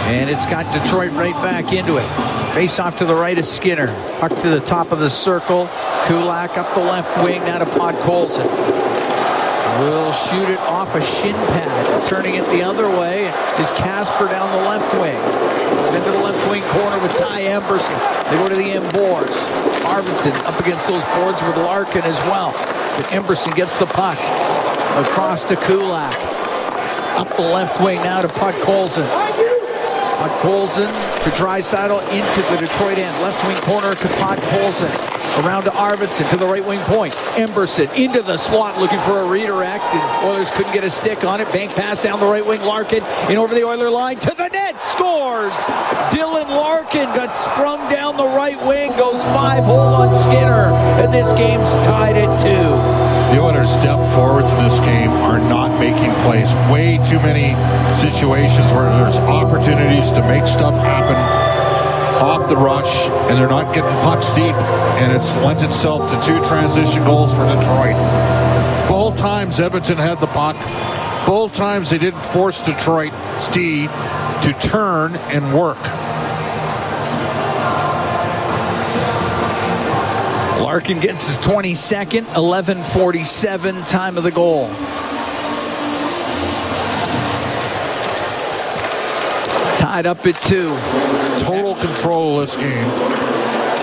And it's got Detroit right back into it. Face off to the right of Skinner. Puck to the top of the circle. Kulak up the left wing, now to Podkolzin. Will shoot it off a shin pad. Turning it the other way is Casper down the left wing. Goes into the left wing corner with Ty Emberson. They go to the end boards. Arvidsson up against those boards with Larkin as well. But Emberson gets the puck. Across to Kulak. Up the left wing now to Podkolzin. Podkolzin to Draisaitl into the Detroit end. Left wing corner to Podkolzin. Around to Arvidsson to the right wing point. Emberson into the slot looking for a redirect. And Oilers couldn't get a stick on it. Bank pass down the right wing. Larkin in over the Oiler line to the net. Scores! Dylan Larkin got sprung down the right wing. Goes 5-hole on Skinner. And this game's tied at 2. The Oilers' depth forwards in this game are not making plays. Way too many situations where there's opportunities to make stuff happen off the rush, and they're not getting pucks deep, and it's lent itself to 2 transition goals for Detroit. Both times Edmonton had the puck. Both times they didn't force Detroit's D to turn and work. Larkin gets his 22nd, 11:47 time of the goal. Tied up at 2. Total control of this game.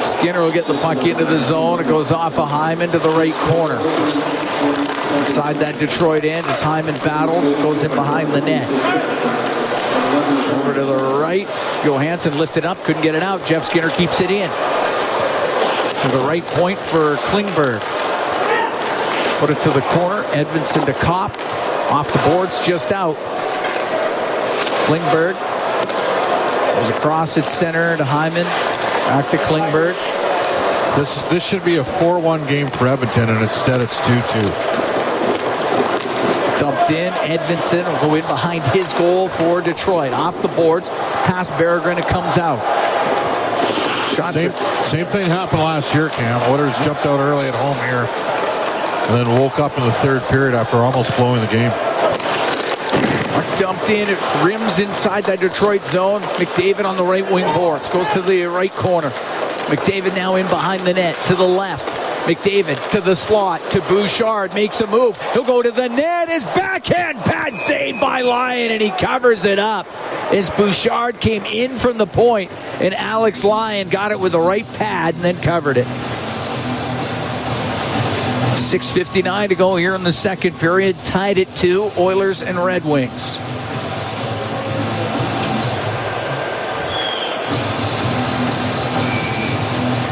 Skinner will get the puck into the zone. It goes off of Hyman to the right corner. Inside that Detroit end as Hyman battles. Goes in behind the net. Over to the right. Johansson lifted up. Couldn't get it out. Jeff Skinner keeps it in. To the right point for Klingberg. Put it to the corner. Edmondson to Kopp. Off the boards, just out. Klingberg. Goes across at center to Hyman. Back to Klingberg. This should be a 4-1 game for Edmonton, and instead it's 2-2. It's dumped in. Edmondson will go in behind his goal for Detroit. Off the boards. Past Berggren. It comes out. Same thing happened last year, Cam. Oilers jumped out early at home here and then woke up in the third period after almost blowing the game. Dumped in. It rims inside that Detroit zone. McDavid on the right wing boards. Goes to the right corner. McDavid now in behind the net. To the left. McDavid to the slot. To Bouchard. Makes a move. He'll go to the net. His backhand pad saved by Lyon, and he covers it up. As Bouchard came in from the point, and Alex Lyon got it with the right pad and then covered it. 6:59 to go here in the second period. Tied at 2, Oilers and Red Wings.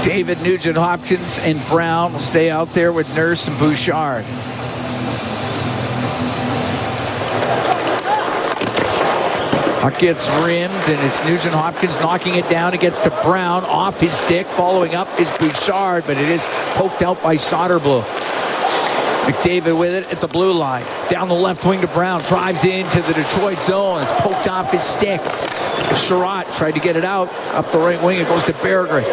David, Nugent Hopkins, and Brown will stay out there with Nurse and Bouchard. Puck gets rimmed, and it's Nugent Hopkins knocking it down. It gets to Brown off his stick. Following up is Bouchard, but it is poked out by Soderblom. McDavid with it at the blue line. Down the left wing to Brown. Drives into the Detroit zone. It's poked off his stick. Sherratt tried to get it out. Up the right wing. It goes to Berggren.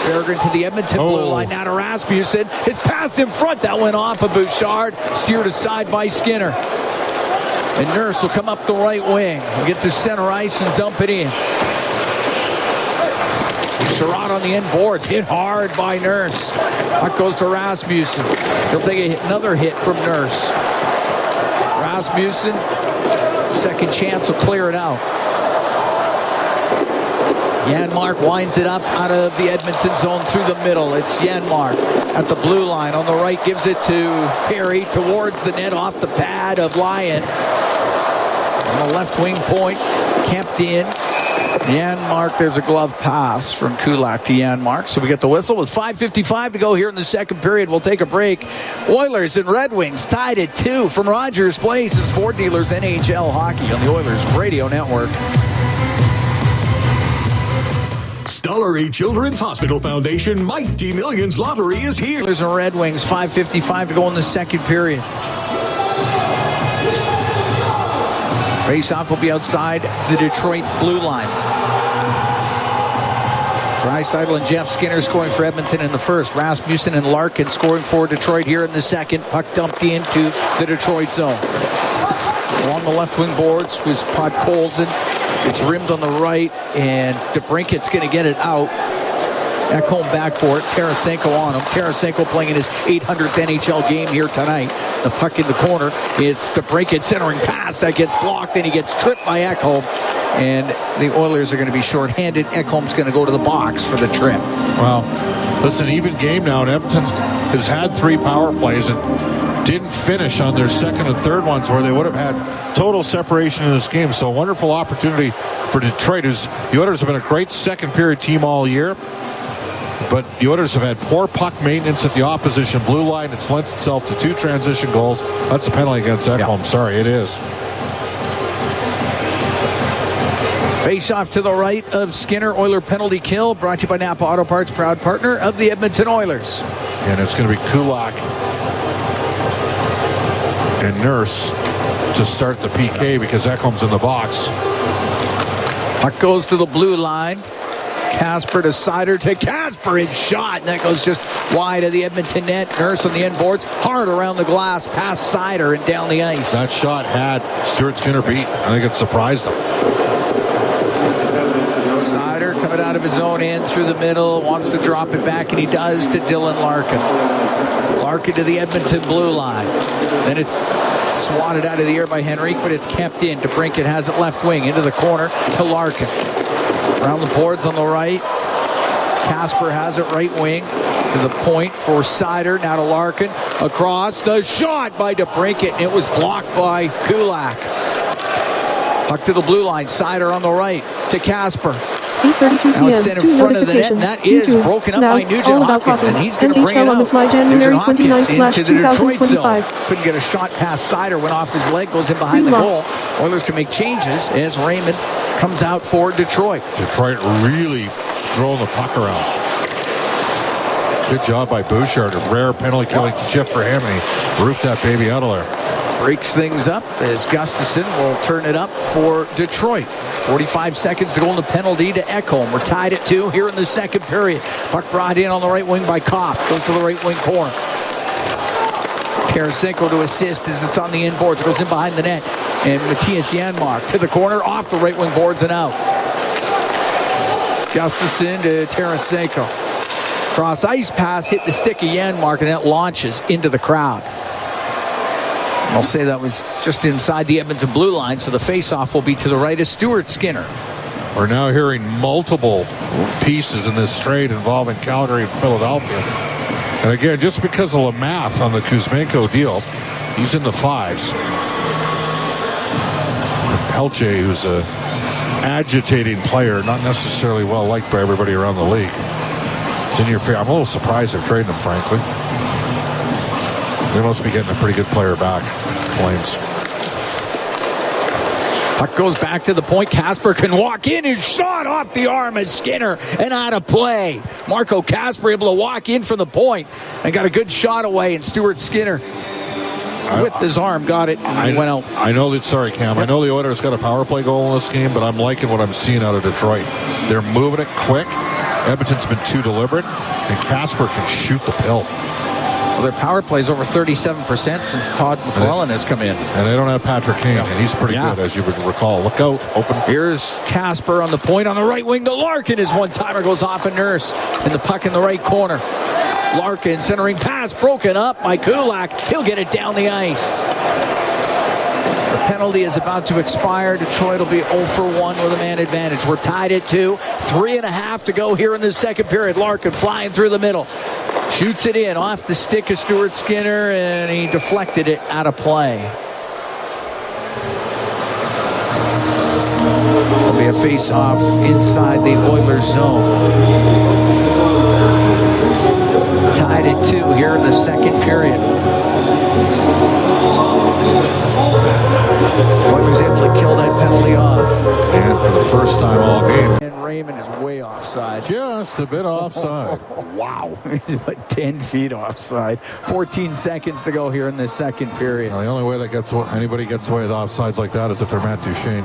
Berggren to the Edmonton blue line. Now to Rasmussen. His pass in front. That went off of Bouchard. Steered aside by Skinner. And Nurse will come up the right wing. He'll get to center ice and dump it in. Sherratt on the end boards. Hit hard by Nurse. Puck goes to Rasmussen. He'll take another hit from Nurse. Rasmussen, second chance, will clear it out. Janmark winds it up out of the Edmonton zone through the middle. It's Janmark at the blue line. On the right, gives it to Perry towards the net off the pad of Lyon. On the left wing point, kept in. Janmark, there's a glove pass from Kulak to Janmark. So we get the whistle with 5:55 to go here in the second period. We'll take a break. Oilers and Red Wings tied at 2 from Rogers Place. It's Ford Dealers NHL Hockey on the Oilers Radio Network. Stollery Children's Hospital Foundation Mike D. Millions Lottery is here. Oilers and Red Wings, 5:55 to go in the second period. Face-off will be outside the Detroit blue line. Draisaitl and Jeff Skinner scoring for Edmonton in the first. Rasmussen and Larkin scoring for Detroit here in the second. Puck dumped into the Detroit zone. Along the left wing boards was Podkolzin. It's rimmed on the right, and DeBrincat's going to get it out. Ekholm back for it. Tarasenko on him. Tarasenko playing in his 800th NHL game here tonight. The puck in the corner. It's DeBrincat centering pass that gets blocked, and he gets tripped by Ekholm. And the Oilers are going to be shorthanded. Ekholm's going to go to the box for the trip. Well, listen, even game now, and Edmonton has had 3 power plays and didn't finish on their second and third ones where they would have had total separation in this game. So a wonderful opportunity for Detroit. The Oilers have been a great second period team all year. But the Oilers have had poor puck maintenance at the opposition blue line. It's lent itself to 2 transition goals. That's a penalty against Ekholm. Yeah. Sorry, it is. Face off to the right of Skinner. Oiler penalty kill brought to you by Napa Auto Parts, proud partner of the Edmonton Oilers. And it's going to be Kulak and Nurse to start the PK because Ekholm's in the box. Puck goes to the blue line. Casper to Seider to Casper. It's shot, and that goes just wide of the Edmonton net. Nurse on the end boards. Hard around the glass. Past Seider and down the ice. That shot had Stuart Skinner beat. I think it surprised him. Seider coming out of his own end through the middle. Wants to drop it back, and he does to Dylan Larkin. Larkin to the Edmonton blue line. Then it's swatted out of the air by Henrique, but it's kept in. DeBrincat has it left wing into the corner to Larkin. Around the boards on the right. Casper has it right wing to the point for Seider. Now to Larkin. Across. The shot by DeBrincat, and it was blocked by Kulak. Puck to the blue line. Seider on the right to Casper. Now it's sent in front of the net, and that is broken up by Nugent Hopkins, and he's going to bring it out. Nugent Hopkins into the Detroit zone. Couldn't get a shot past Seider, went off his leg, goes in behind the goal. Oilers can make changes as Raymond comes out for Detroit. Detroit really throwing the puck around. Good job by Bouchard. A rare penalty killing chip for him, and he roofed that baby out of there. Breaks things up as Gustafsson will turn it up for Detroit. 45 seconds to go in the penalty to Ekholm. We're tied at 2 here in the second period. Puck brought in on the right wing by Kopp. Goes to the right wing corner. Tarasenko to assist as it's on the inboards. It goes in behind the net. And Matthias Janmark to the corner, off the right wing boards and out. Gustafsson to Tarasenko. Cross ice pass hit the stick of Janmark, and that launches into the crowd. I'll say that was just inside the Edmonton blue line, so the face-off will be to the right of Stuart Skinner. We're now hearing multiple pieces in this trade involving Calgary and Philadelphia. And again, just because of the math on the Kuzmenko deal, he's in the 5s. Pelche, who's a agitating player, not necessarily well liked by everybody around the league. It's in your favor. I'm a little surprised they're trading him, frankly. They must be getting a pretty good player back, Flames. Puck goes back to the point. Casper can walk in. His shot off the arm of Skinner and out of play. Marco Casper able to walk in from the point and got a good shot away. And Stuart Skinner with his arm got it and went out. I know that. Sorry, Cam. I know the Oilers got a power play goal in this game, but I'm liking what I'm seeing out of Detroit. They're moving it quick. Edmonton's been too deliberate, and Casper can shoot the pill. Well, their power play is over 37% since Todd McClellan has come in. And they don't have Patrick Kane, and he's pretty good, as you would recall. Look out, open. Here's Casper on the point on the right wing to Larkin. His one-timer goes off a Nurse, and the puck in the right corner. Larkin centering pass broken up by Kulak. He'll get it down the ice. The penalty is about to expire. Detroit will be 0 for 1 with a man advantage. We're tied at 2. 3.5 to go here in the second period. Larkin flying through the middle. Shoots it in off the stick of Stuart Skinner, and he deflected it out of play. There'll be a face-off inside the Oilers zone. Tied at 2 here in the second period. Oilers able to kill that penalty off. And for the first time all game. And Raymond is way offside. Just a bit offside. Wow. He's like 10 feet offside. 14 seconds to go here in the second period. Now, the only way that anybody gets away with offsides like that is if they're Matt Duchene.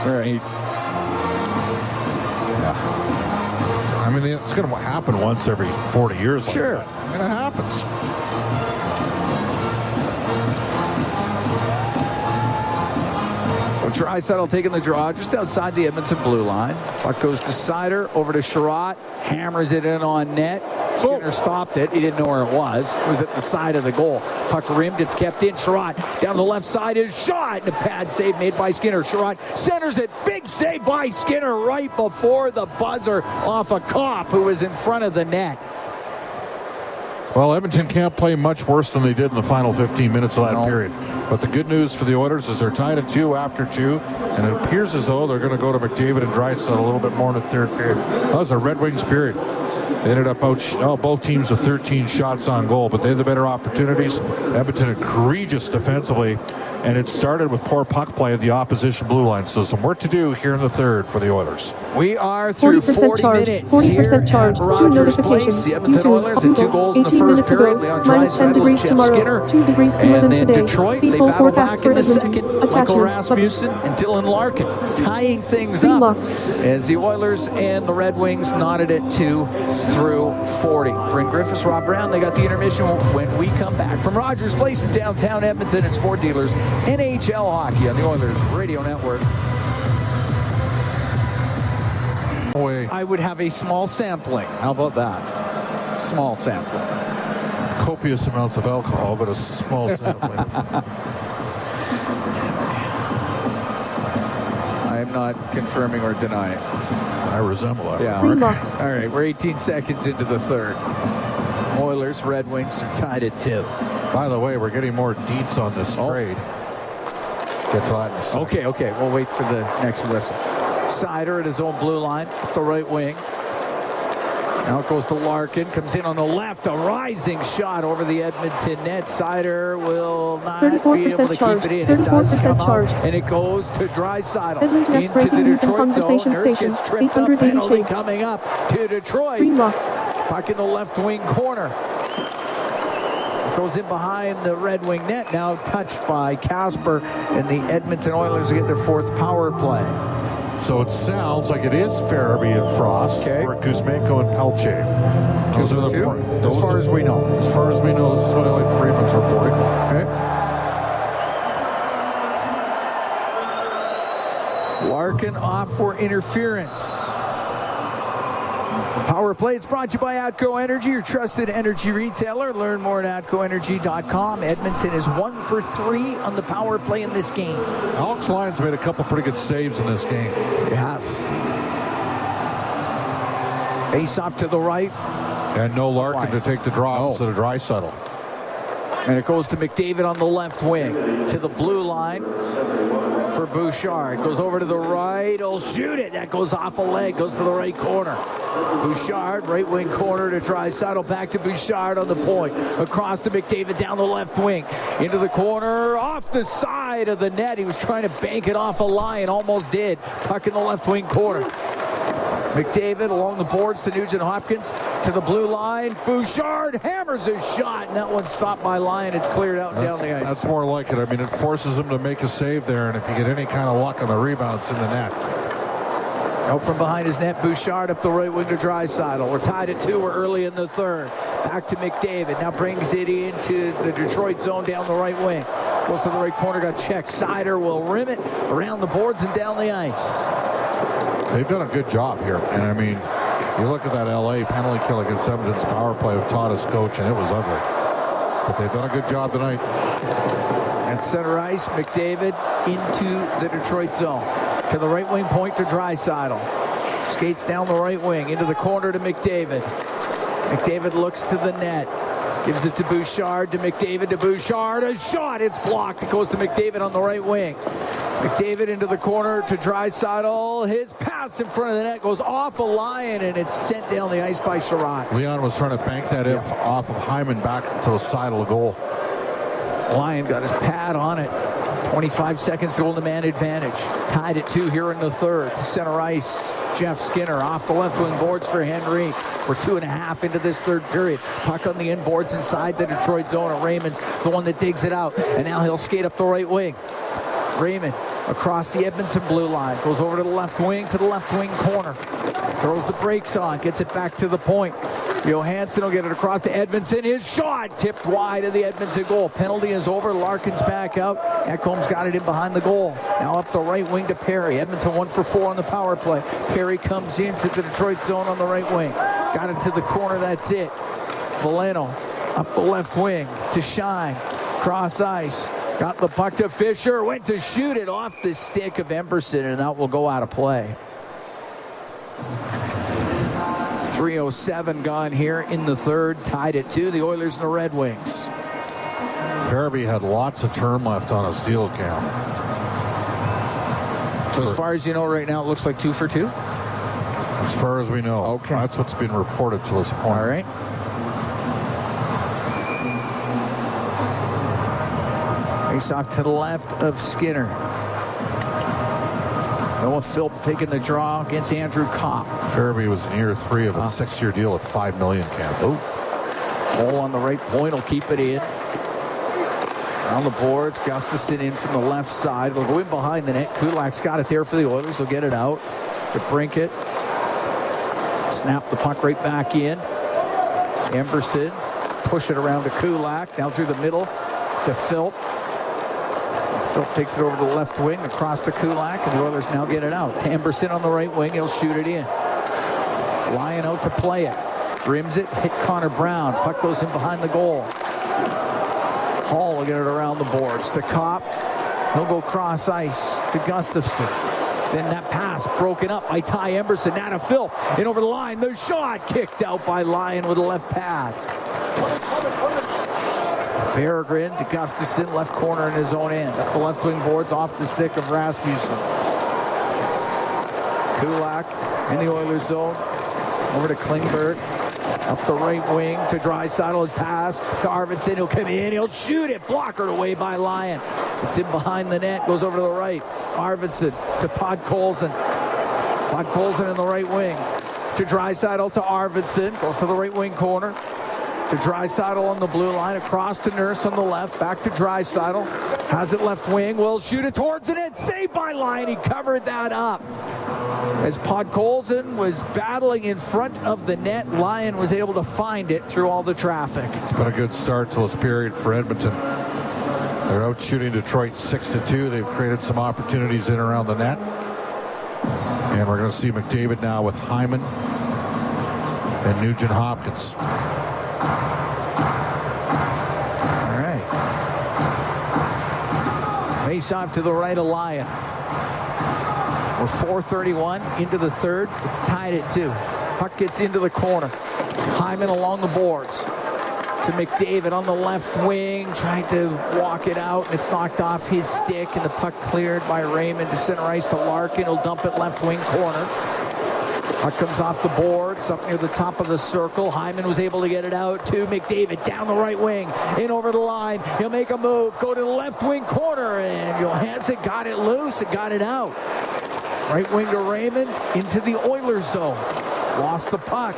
Right. Yeah. I mean, it's going to happen once every 40 years. Sure. Like that. And it happens. Draisaitl taking the draw just outside the Edmonton blue line. Puck goes to Seider, over to Sherratt, hammers it in on net. Skinner stopped it. He didn't know where it was. It was at the side of the goal. Puck rimmed. It's kept in. Sherratt down the left side is shot. And a pad save made by Skinner. Sherratt centers it. Big save by Skinner right before the buzzer off a Kopp who was in front of the net. Well, Edmonton can't play much worse than they did in the final 15 minutes of that period. But the good news for the Oilers is they're tied at 2 after 2, and it appears as though they're going to go to McDavid and Draisaitl a little bit more in the third period. That was a Red Wings period. They ended up both teams with 13 shots on goal, but they had the better opportunities. Edmonton egregious defensively, and it started with poor puck play at the opposition blue line. So some work to do here in the third for the Oilers. We are through 40 minutes 40% charge. here at Rogers Place. The Edmonton Oilers had 2 goals in the first period. Leon Draisaitl and Jeff Skinner. 2 degrees cooler And than then today. Detroit, See they full battle forecast back for in the Edmonton. second. Michael Rasmussen and Dylan Larkin tying things up as the Oilers and the Red Wings knotted at 2 through 40. Bryn Griffiths, Rob Brown, they got the intermission when we come back. From Rogers Place in downtown Edmonton, it's Ford Dealers NHL Hockey on the Oilers Radio Network. I would have a small sampling. How about that? Small sampling. Copious amounts of alcohol, but a small sampling. I am not confirming or denying. I resemble that. Yeah. All right, we're 18 seconds into the third. Oilers, Red Wings are tied at 2. By the way, we're getting more deets on this trade. Get to that in a second. Okay. We'll wait for the next whistle. Seider at his own blue line, the right wing. Now it goes to Larkin, comes in on the left, a rising shot over the Edmonton net. Seider will not be able to keep it in. It does come out, and it goes to Draisaitl into the Detroit zone. Nurse gets tripped up, penalty coming up to Detroit. Puck in the left wing corner. It goes in behind the Red Wing net, now touched by Casper, and the Edmonton Oilers get their 4th power play. So it sounds like it is Farabee and Frost for Kuzmenko and Pelche. Those are the as far as we know. As far as we know, this is what Elliot Friedman's reporting. Larkin off for interference. Power play is brought to you by ATCO Energy, your trusted energy retailer. Learn more at atcoenergy.com. Edmonton is 1 for 3 on the power play in this game. Alex Lyons made a couple pretty good saves in this game. He has. Face off to the right. And no Larkin to take the draw instead of Draisaitl. And it goes to McDavid on the left wing. To the blue line for Bouchard. Goes over to the right. He'll shoot it. That goes off a leg. Goes to the right corner. Bouchard, right wing corner to Draisaitl. Back to Bouchard on the point. Across to McDavid down the left wing. Into the corner. Off the side of the net. He was trying to bank it off a line. Almost did. Puck in the left wing corner. McDavid along the boards to Nugent-Hopkins to the blue line. Bouchard hammers his shot, and that one's stopped by Lyon. It's cleared out and down the ice. That's more like it. I mean, it forces him to make a save there, and if you get any kind of luck on the rebound, it's in the net. Out from behind his net, Bouchard up the right wing to Draisaitl. We're tied at 2. We're early in the third. Back to McDavid. Now brings it into the Detroit zone down the right wing. Goes to the right corner, got checked. Seider will rim it around the boards and down the ice. They've done a good job here. And, I mean, you look at that L.A. penalty kill against Edmonton's power play with Todd as coach, and it was ugly. But they've done a good job tonight. At center ice, McDavid into the Detroit zone. To the right wing point to Draisaitl. Skates down the right wing into the corner to McDavid. McDavid looks to the net. Gives it to Bouchard, to McDavid, to Bouchard. A shot, it's blocked. It goes to McDavid on the right wing. McDavid into the corner to Draisaitl. His pass in front of the net goes off a Lyon, and it's sent down the ice by Sherratt. Leon was trying to bank that off of Hyman back to the side of the goal. Lyon got his pad on it. 25 seconds to goal to man advantage. Tied at 2 here in the third. To center ice, Jeff Skinner off the left wing boards for Henry. We're 2.5 into this third period. Puck on the inboards inside the Detroit zone. And Raymond's the one that digs it out. And now he'll skate up the right wing. Raymond across the Edmonton blue line. Goes over to the left wing corner. Throws the brakes on, gets it back to the point. Johansson will get it across to Edmonton. His shot tipped wide of the Edmonton goal. Penalty is over. Larkin's back out. Ekholm's got it in behind the goal. Now up the right wing to Perry. Edmonton 1 for 4 on the power play. Perry comes into the Detroit zone on the right wing. Got it to the corner. That's it. Veleno up the left wing to Shine. Cross ice. Got the puck to Fisher. Went to shoot it off the stick of Emberson, and that will go out of play. 3:07 gone here in the third. Tied at 2. The Oilers and the Red Wings. Farabee had lots of term left on his deal account. So as far as you know right now, it looks like 2 for 2? As far as we know. Okay. That's what's been reported to this point. All right. Face off to the left of Skinner. Noah Philp taking the draw against Andrew Kopp. Farabee was in year 3 of a 6-year deal of $5 million, Camp. Hole on the right point will keep it in. On the boards, Gustafsson in from the left side. They'll go in behind the net. Kulak's got it there for the Oilers. They'll get it out to Brinkett. Snap the puck right back in. Emberson push it around to Kulak. Down through the middle to Philp. Philp takes it over to the left wing, across to Kulak, and the Oilers now get it out. To Emberson on the right wing. He'll shoot it in. Lyon out to play it. Rims it, hit Connor Brown. Puck goes in behind the goal. Hall will get it around the boards to Kopp. He'll go cross ice to Gustafsson. Then that pass broken up by Ty Emberson. Now to Philp. In over the line. The shot kicked out by Lyon with a left pad. Peregrine to Gustafsson, left corner in his own end. Up the left wing boards off the stick of Rasmussen. Kulak in the Oilers zone. Over to Klingberg. Up the right wing to Draisaitl. Pass to Arvidsson. He'll come in. He'll shoot it. Blockered away by Lyon. It's in behind the net. Goes over to the right. Arvidsson to Podkolzin. Podkolzin in the right wing. To Draisaitl to Arvidsson. Goes to the right wing corner. To Draisaitl on the blue line. Across to Nurse on the left. Back to Draisaitl. Has it left wing. Will shoot it towards the net. Saved by Lyon. He covered that up. As Podkolzin was battling in front of the net, Lyon was able to find it through all the traffic. It's been a good start to this period for Edmonton. They're out shooting Detroit 6-2. They've created some opportunities in around the net. And we're going to see McDavid now with Hyman and Nugent Hopkins. All right. Face off to the right of Lyon. We're 4:31 into the third. It's tied at 2. Puck gets into the corner. Hyman along the boards to McDavid on the left wing, trying to walk it out, and it's knocked off his stick, and the puck cleared by Raymond to center ice to Larkin. He'll dump it left wing corner. Puck comes off the boards, up near the top of the circle. Hyman was able to get it out to McDavid down the right wing, in over the line. He'll make a move, go to the left wing corner, and Johansson got it loose and got it out. Right winger Raymond into the Oilers zone. Lost the puck.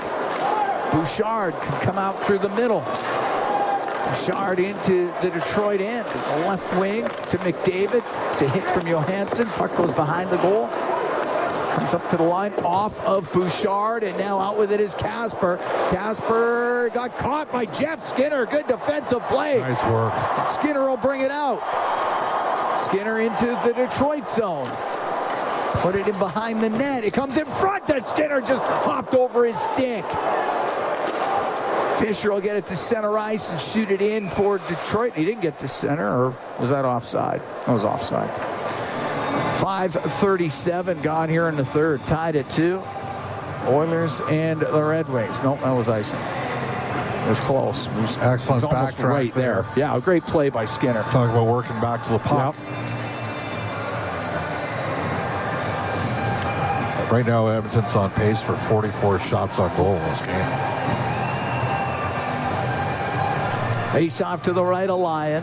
Bouchard can come out through the middle. Bouchard into the Detroit end. The left wing to McDavid. It's a hit from Johansson. Puck goes behind the goal. Comes up to the line off of Bouchard, and now out with it is Kasper. Kasper got caught by Jeff Skinner. Good defensive play. Nice work. Skinner will bring it out. Skinner into the Detroit zone. Put it in behind the net. It comes in front. That Skinner just hopped over his stick. Fisher will get it to center ice and shoot it in for Detroit. He didn't get to center, or was that offside? That was offside. 5:37 gone here in the third. Tied at 2. Oilers and the Red Wings. Nope, that was icing. It was close. Excellent backtrack right there. Yeah, a great play by Skinner. Talking about working back to the puck. Yep. Right now, Edmonton's on pace for 44 shots on goal in this game. Face off to the right of Lyon.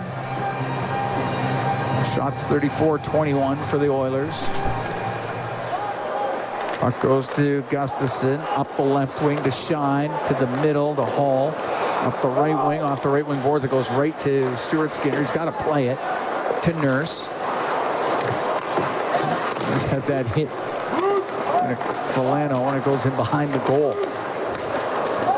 Shots 34-21 for the Oilers. Puck goes to Gustafsson. Up the left wing to Shine. To the middle to Hall. Up the right wing, off the right wing boards. It goes right to Stuart Skinner. He's got to play it to Nurse. had that hit. Valeno, when it goes in behind the goal.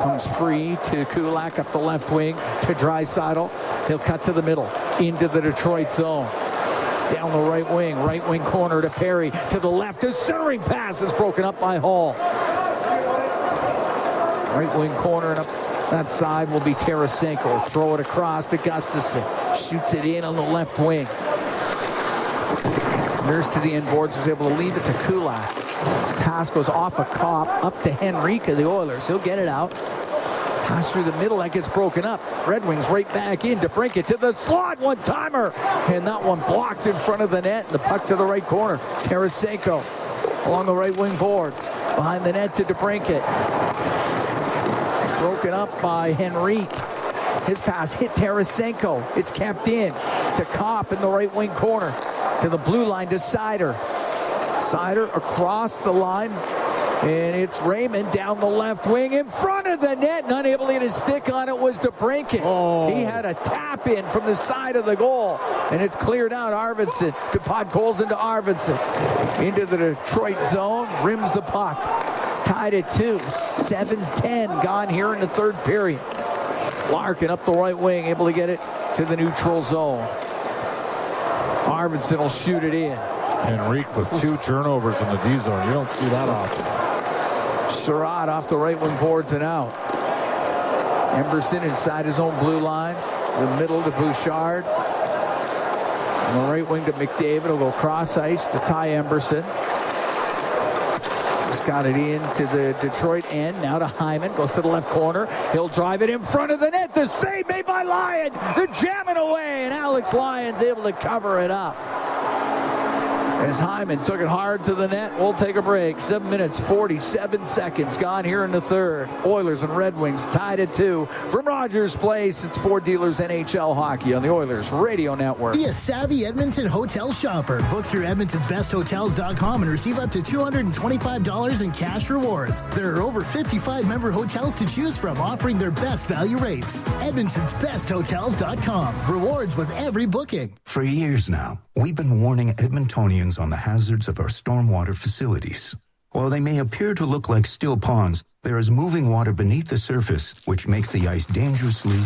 Comes free to Kulak up the left wing to Draisaitl. He'll cut to the middle into the Detroit zone. Down the right wing corner to Perry. To the left, his centering pass is broken up by Hall. Right wing corner and up that side will be Tarasenko. Throw it across to Gustafsson. Shoots it in on the left wing. Nurse to the end boards, was able to leave it to Kulak. Pass goes off a cop up to Henrique of the Oilers. He'll get it out. Pass through the middle, that gets broken up. Red Wings right back in to bring it to the slot. One-timer. And that one blocked in front of the net. The puck to the right corner. Tarasenko along the right wing boards. Behind the net to DeBrincat. Broken up by Henrique. His pass hit Tarasenko. It's kept in to Kopp in the right wing corner. To the blue line to Seider. Seider across the line. And it's Raymond down the left wing in front of the net. And unable to get his stick on it was DeBrincat. Oh. He had a tap in from the side of the goal. And it's cleared out. Arvidsson to Podkolzin into Arvidsson. Into the Detroit zone. Rims the puck. Tied at 2. 7-10 gone here in the third period. Larkin up the right wing. Able to get it to the neutral zone. Arvidsson will shoot it in. Henrique with 2 turnovers in the D zone. You don't see that often. Surratt off the right wing boards and out. Emberson inside his own blue line. The middle to Bouchard. On the right wing to McDavid. Will go cross ice to Ty Emberson. Just got it into the Detroit end. Now to Hyman. Goes to the left corner. He'll drive it in front of the net. The save made by Lyon. They're jamming away. And Alex Lyon's able to cover it up. As Hyman took it hard to the net. We'll take a break. 7 minutes, 47 seconds gone here in the third. Oilers and Red Wings tied at 2. From Rogers Place, it's Ford Dealers NHL Hockey on the Oilers Radio Network. Be a savvy Edmonton hotel shopper. Book through Edmonton'sBestHotels.com and receive up to $225 in cash rewards. There are over 55 member hotels to choose from, offering their best value rates. Edmonton'sBestHotels.com. Rewards with every booking. For years now, we've been warning Edmontonians on the hazards of our stormwater facilities. While they may appear to look like still ponds, there is moving water beneath the surface, which makes the ice dangerously...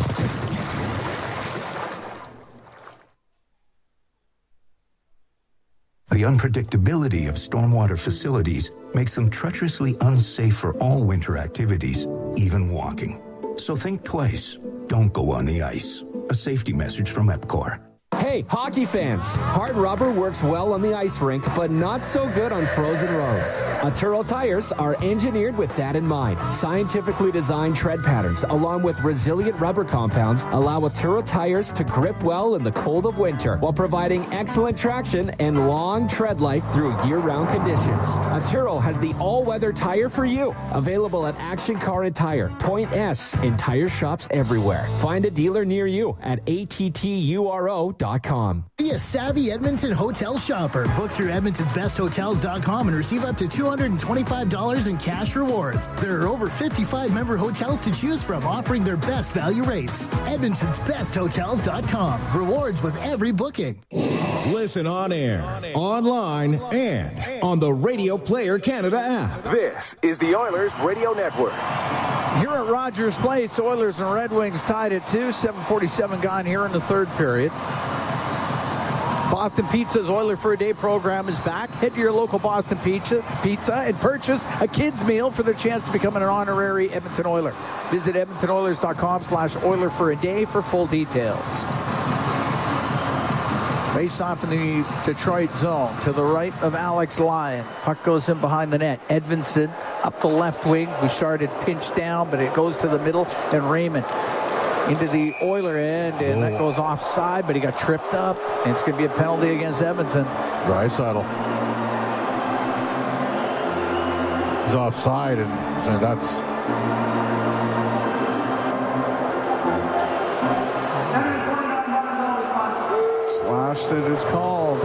The unpredictability of stormwater facilities makes them treacherously unsafe for all winter activities, even walking. So think twice. Don't go on the ice. A safety message from EPCOR. Hey, hockey fans! Hard rubber works well on the ice rink, but not so good on frozen roads. Atturo tires are engineered with that in mind. Scientifically designed tread patterns, along with resilient rubber compounds, allow Atturo tires to grip well in the cold of winter, while providing excellent traction and long tread life through year-round conditions. Atturo has the all-weather tire for you. Available at Action Car and Tire, Point S, and tire shops everywhere. Find a dealer near you at atturo.com. Be a savvy Edmonton hotel shopper. Book through Edmonton'sBestHotels.com and receive up to $225 in cash rewards. There are over 55 member hotels to choose from, offering their best value rates. Edmonton'sBestHotels.com. Rewards with every booking. Listen on air, online, and on the Radio Player Canada app. This is the Oilers Radio Network. Here at Rogers Place, Oilers and Red Wings tied at 2. 7:47 gone here in the third period. Boston Pizza's Oiler for a Day program is back. Head to your local Boston Pizza and purchase a kid's meal for the chance to become an honorary Edmonton Oiler. Visit EdmontonOilers.com/Oiler for a Day for full details. Face off in the Detroit zone to the right of Alex Lyon. Puck goes in behind the net. Edvinsson up the left wing. Bouchard had pinched down, but it goes to the middle, and Raymond into the Oiler end, and that goes offside, but he got tripped up, and it's going to be a penalty against Edmonton. Draisaitl. He's offside, and so that's... Slash that is called.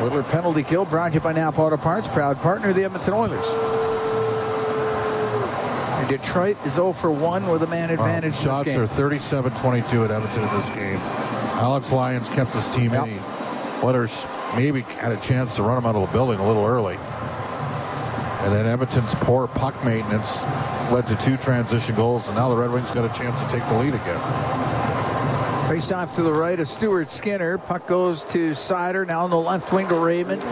Oiler penalty kill brought to you by Napa Auto Parts, proud partner of the Edmonton Oilers. Detroit is 0 for 1 with a man advantage. Shots are 37-22 at Edmonton in this game. Alex Lyons kept his team in. Oilers maybe had a chance to run him out of the building a little early. And then Edmonton's poor puck maintenance led to 2 transition goals, and now the Red Wings got a chance to take the lead again. Face off to the right of Stuart Skinner. Puck goes to Sider. Now on the left wing to Raymond.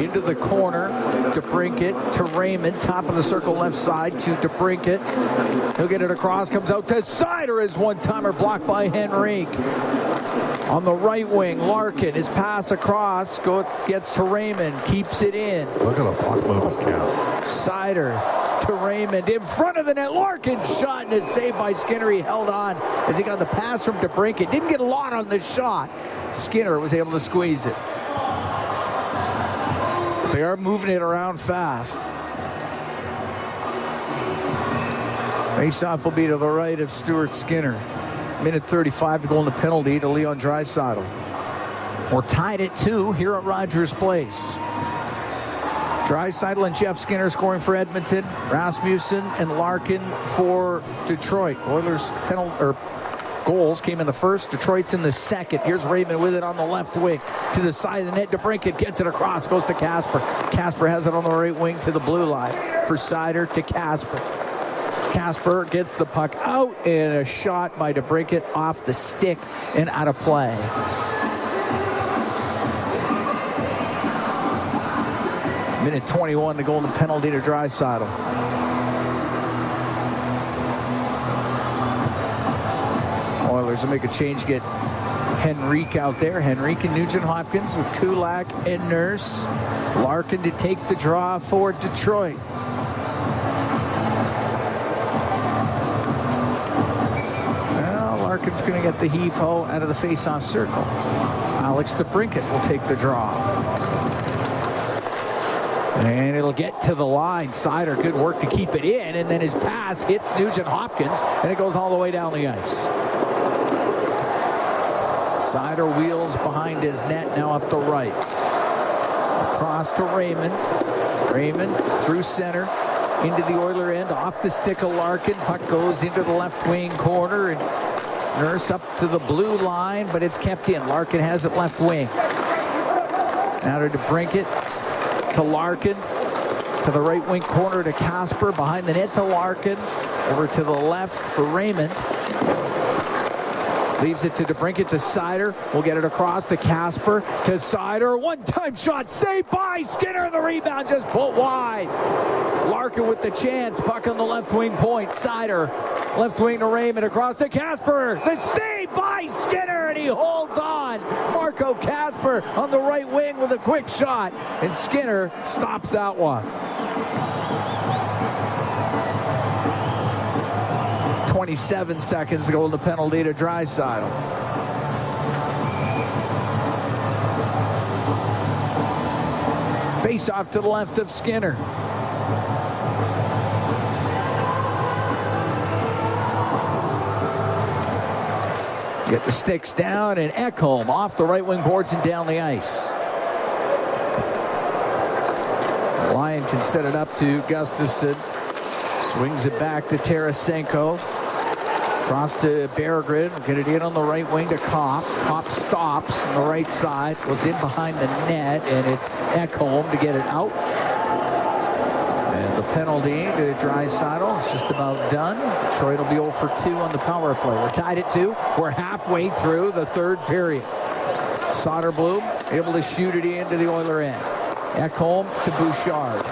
Into the corner to Brinkett to Raymond. Top of the circle left side to DeBrincat. He'll get it across. Comes out to Sider as one-timer blocked by Henrique. On the right wing, Larkin. His pass across. Gets to Raymond. Keeps it in. Look at the puck movement count. Sider to Raymond in front of the net. Larkin shot and it's saved by Skinner. He held on as he got the pass from DeBrincat. Didn't get a lot on the shot. Skinner was able to squeeze it. They are moving it around fast. Face-off will be to the right of Stuart Skinner. Minute 35 to go in the penalty to Leon Draisaitl. We're tied at 2 here at Rogers Place. Draisaitl and Jeff Skinner scoring for Edmonton. Rasmussen and Larkin for Detroit. Oilers goals came in the first. Detroit's in the second. Here's Raymond with it on the left wing to the side of the net. DeBrincat gets it across. Goes to Kasper. Kasper has it on the right wing to the blue line. For Sider to Kasper. Kasper gets the puck out, and a shot by DeBrincat off the stick and out of play. Minute 21 to go in the penalty to Draisaitl. Oilers will make a change, get Henrique out there. Henrique and Nugent-Hopkins with Kulak and Nurse. Larkin to take the draw for Detroit. Well, Larkin's going to get the heave-ho out of the face-off circle. Alex DeBrincat will take the draw. And it'll get to the line. Sider, good work to keep it in. And then his pass hits Nugent-Hopkins, and it goes all the way down the ice. Sider wheels behind his net, now up the right. Across to Raymond. Raymond through center, into the Oiler end, off the stick of Larkin. Puck goes into the left wing corner, and Nurse up to the blue line, but it's kept in. Larkin has it left wing. Now to DeBrincat. To Larkin, to the right wing corner to Kasper, behind the net to Larkin, over to the left for Raymond. Leaves it to DeBrincat to Sider. We'll get it across to Kasper, to Sider. One-time shot saved by Skinner. The rebound just put wide. Larkin with the chance. Puck on the left wing point. Sider, left wing to Raymond, across to Kasper. The save by Skinner, and he holds on. Marco Kasper on the right wing with a quick shot, and Skinner stops that one. 27 seconds to go in the penalty to Draisaitl. Face off to the left of Skinner. Get the sticks down, and Ekholm off the right wing boards and down the ice. Lyon can set it up to Gustafsson. Swings it back to Tarasenko. Cross to Berggren. Get it in on the right wing to Kopp. Kopp stops on the right side. Goes in behind the net, and it's Ekholm to get it out. And the penalty to Draisaitl is just about done. Detroit will be 0 for 2 on the power play. We're tied at 2. We're halfway through the third period. Soderblom able to shoot it into the Oiler end. Ekholm to Bouchard.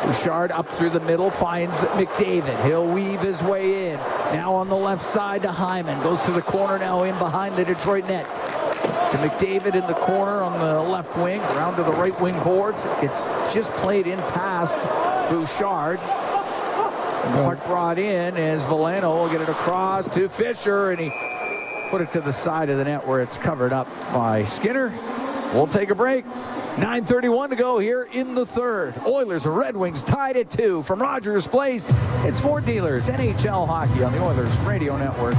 Bouchard up through the middle, finds McDavid. He'll weave his way in. Now on the left side to Hyman. Goes to the corner now in behind the Detroit net. To McDavid in the corner on the left wing. Around to the right wing boards. It's just played in past Bouchard. And the puck brought in as Veleno will get it across to Fisher, and he put it to the side of the net where it's covered up by Skinner. We'll take a break. 9:31 to go here in the third. Oilers and Red Wings tied at 2 from Rogers Place. It's Ford Dealers NHL Hockey on the Oilers Radio Network.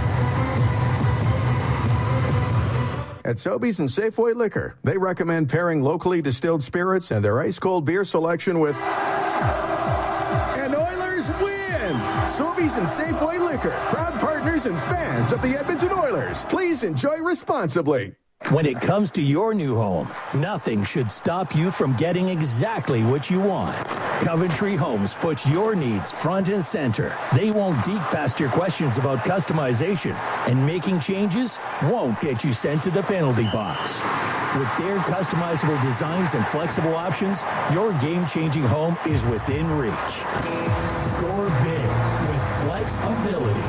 At Sobeys and Safeway Liquor, they recommend pairing locally distilled spirits and their ice-cold beer selection with... And Oilers win! Sobeys and Safeway Liquor, proud partners and fans of the Edmonton Oilers. Please enjoy responsibly. When it comes to your new home, nothing should stop you from getting exactly what you want. Coventry Homes puts your needs front and center. They won't deke past your questions about customization, and making changes won't get you sent to the penalty box. With their customizable designs and flexible options, your game-changing home is within reach. Score big with flexibility.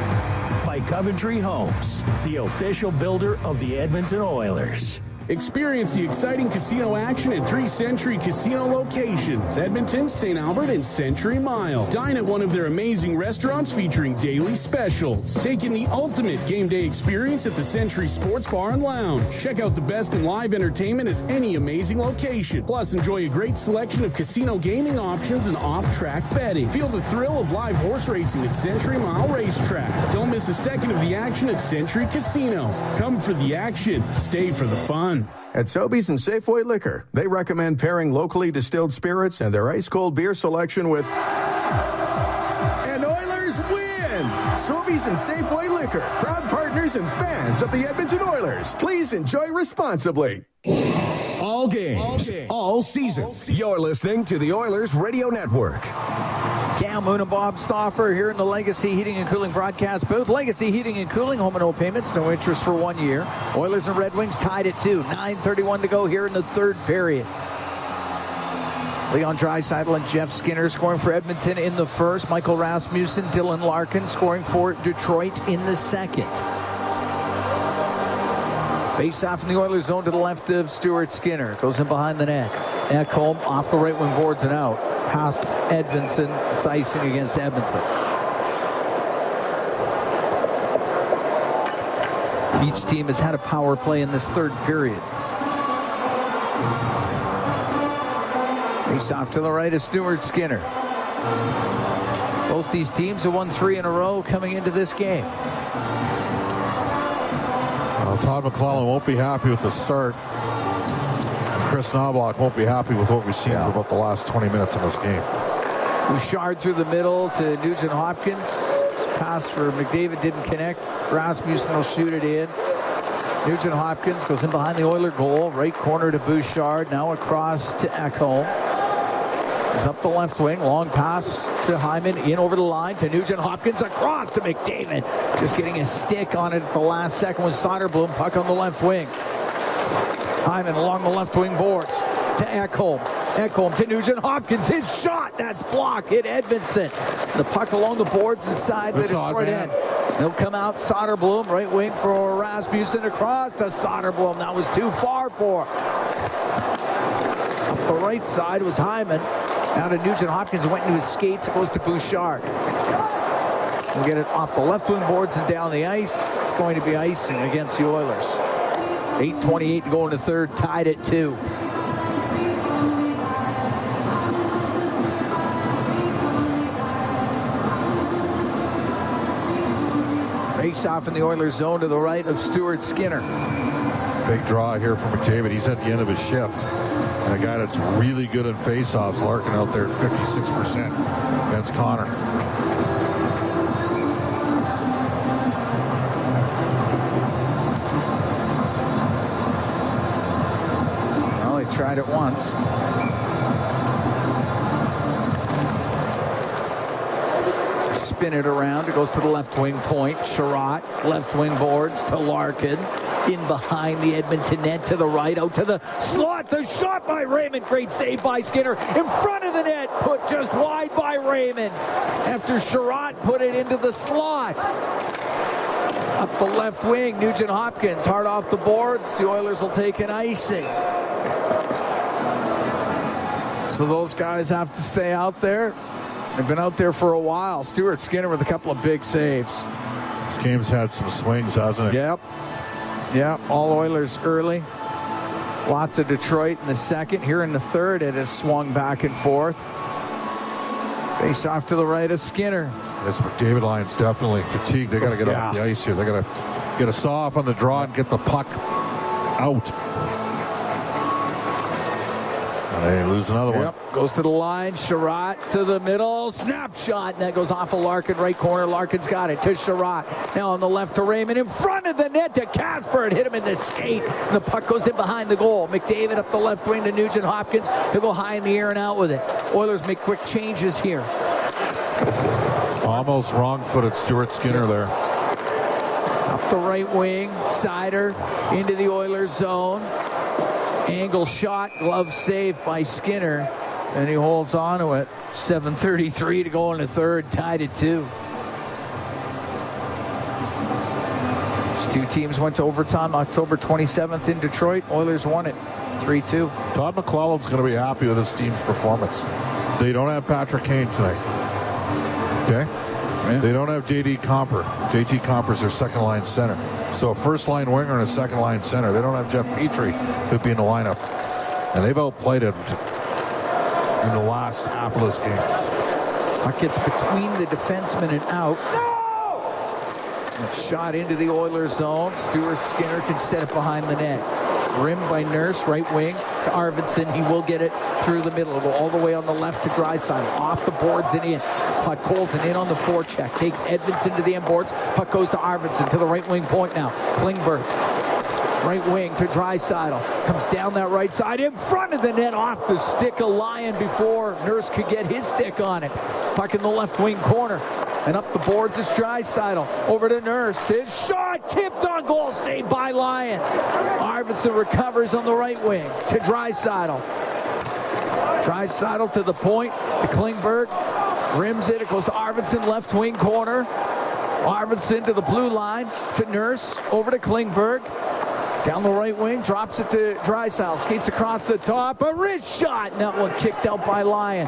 By Coventry Homes, the official builder of the Edmonton Oilers. Experience the exciting casino action at 3 Century Casino locations, Edmonton, St. Albert, and Century Mile. Dine at one of their amazing restaurants featuring daily specials. Take in the ultimate game day experience at the Century Sports Bar and Lounge. Check out the best in live entertainment at any amazing location. Plus, enjoy a great selection of casino gaming options and off-track betting. Feel the thrill of live horse racing at Century Mile Racetrack. Don't miss a second of the action at Century Casino. Come for the action. Stay for the fun. At Sobeys and Safeway Liquor, they recommend pairing locally distilled spirits and their ice-cold beer selection with... And Oilers win! Sobeys and Safeway Liquor, proud partners and fans of the Edmonton Oilers. Please enjoy responsibly. All games, all season. You're listening to the Oilers Radio Network. Cam Moon and Bob Stauffer here in the Legacy Heating and Cooling broadcast booth. Legacy Heating and Cooling, home and no payments, no interest for 1 year. Oilers and Redwings tied at 2. 9:31 to go here in the third period. Leon Draisaitl and Jeff Skinner scoring for Edmonton in the first. Michael Rasmussen, Dylan Larkin scoring for Detroit in the second. Face off in the Oilers zone to the left of Stuart Skinner. Goes in behind the net. Ekholm off the right wing boards and out. Past Edvinson. It's icing against Edmonton. Each team has had a power play in this third period. Face off to the right of Stuart Skinner. Both these teams have won 3 in a row coming into this game. Todd McClellan won't be happy with the start. Chris Knobloch won't be happy with what we've seen for about the last 20 minutes in this game. Bouchard through the middle to Nugent Hopkins. Pass for McDavid didn't connect. Rasmussen will shoot it in. Nugent Hopkins goes in behind the Oiler goal. Right corner to Bouchard. Now across to Ekholm. He's up the left wing. Long pass to Hyman. In over the line to Nugent Hopkins. Across to McDavid. Just getting a stick on it at the last second with Soderblom. Puck on the left wing. Hyman along the left wing boards to Ekholm. Ekholm to Nugent Hopkins. His shot. That's blocked. Hit Edvinson. The puck along the boards inside the Detroit end. They'll come out. Soderblom. Right wing for Rasmussen. Across to Soderblom. That was too far for. Up the right side was Hyman. Now to Nugent Hopkins. Went into his skates. It goes to Bouchard. We'll get it off the left wing boards and down the ice. It's going to be icing against the Oilers. 8:28 to go in the third, tied at 2. Face off in the Oilers zone to the right of Stuart Skinner. Big draw here from McDavid. He's at the end of his shift. And a guy that's really good in face-offs, Larkin out there at 56% against Connor. Tried it once. Spin it around. It goes to the left wing point. Sherratt, left wing boards to Larkin. In behind the Edmonton net to the right. Out to the slot. The shot by Raymond. Great save by Skinner. In front of the net. Put just wide by Raymond. After Sherratt put it into the slot. Up the left wing. Nugent Hopkins. Hard off the boards. The Oilers will take an icing. So those guys have to stay out there. They've been out there for a while. Stuart Skinner with a couple of big saves. This game's had some swings, hasn't it? Yep. All Oilers early. Lots of Detroit in the second. Here in the third, it has swung back and forth. Face off to the right of Skinner. This McDavid line's definitely fatigued. They got to get off the ice here. They got to get a saw off on the draw and get the puck out. They lose another one. Goes to the line. Sherratt to the middle. Snapshot. And that goes off of Larkin. Right corner. Larkin's got it to Sherratt. Now on the left to Raymond. In front of the net to Casper. It hit him in the skate. And the puck goes in behind the goal. McDavid up the left wing to Nugent Hopkins. He'll go high in the air and out with it. Oilers make quick changes here. Almost wrong-footed Stuart Skinner there. Up the right wing. Sider into the Oilers zone. Angle shot, glove saved by Skinner, and he holds on to it. 7:33 to go in the third, tied at 2. These two teams went to overtime October 27th in Detroit. Oilers won it 3-2. Todd McLellan's going to be happy with his team's performance. They don't have Patrick Kane tonight. Okay? Yeah. They don't have JT Compher. JT Compher's their second-line center. So a first-line winger and a second-line center. They don't have Jeff Petrie who'd be in the lineup. And they've outplayed Edmonton in the last half of this game. Puck gets between the defenseman and out. And shot into the Oilers zone. Stuart Skinner can set it behind the net. Rimmed by Nurse, right wing to Arvidsson. He will get it through the middle. It'll go all the way on the left to Draisaitl. Off the boards and in. Puck Colson in on the forecheck. Takes Edmondson to the end boards. Puck goes to Arvidsson to the right wing point now. Klingberg. Right wing to Draisaitl. Comes down that right side in front of the net off the stick of Lyon before Nurse could get his stick on it. Puck in the left wing corner. And up the boards is Draisaitl. Over to Nurse. His shot tipped on goal. Saved by Lyon. Arvidsson recovers on the right wing to Draisaitl. Draisaitl to the point to Klingberg. Rims it. It goes to Arvidsson, left wing corner. Arvidsson to the blue line to Nurse. Over to Klingberg. Down the right wing. Drops it to Draisaitl. Skates across the top. A wrist shot. And that one kicked out by Lyon.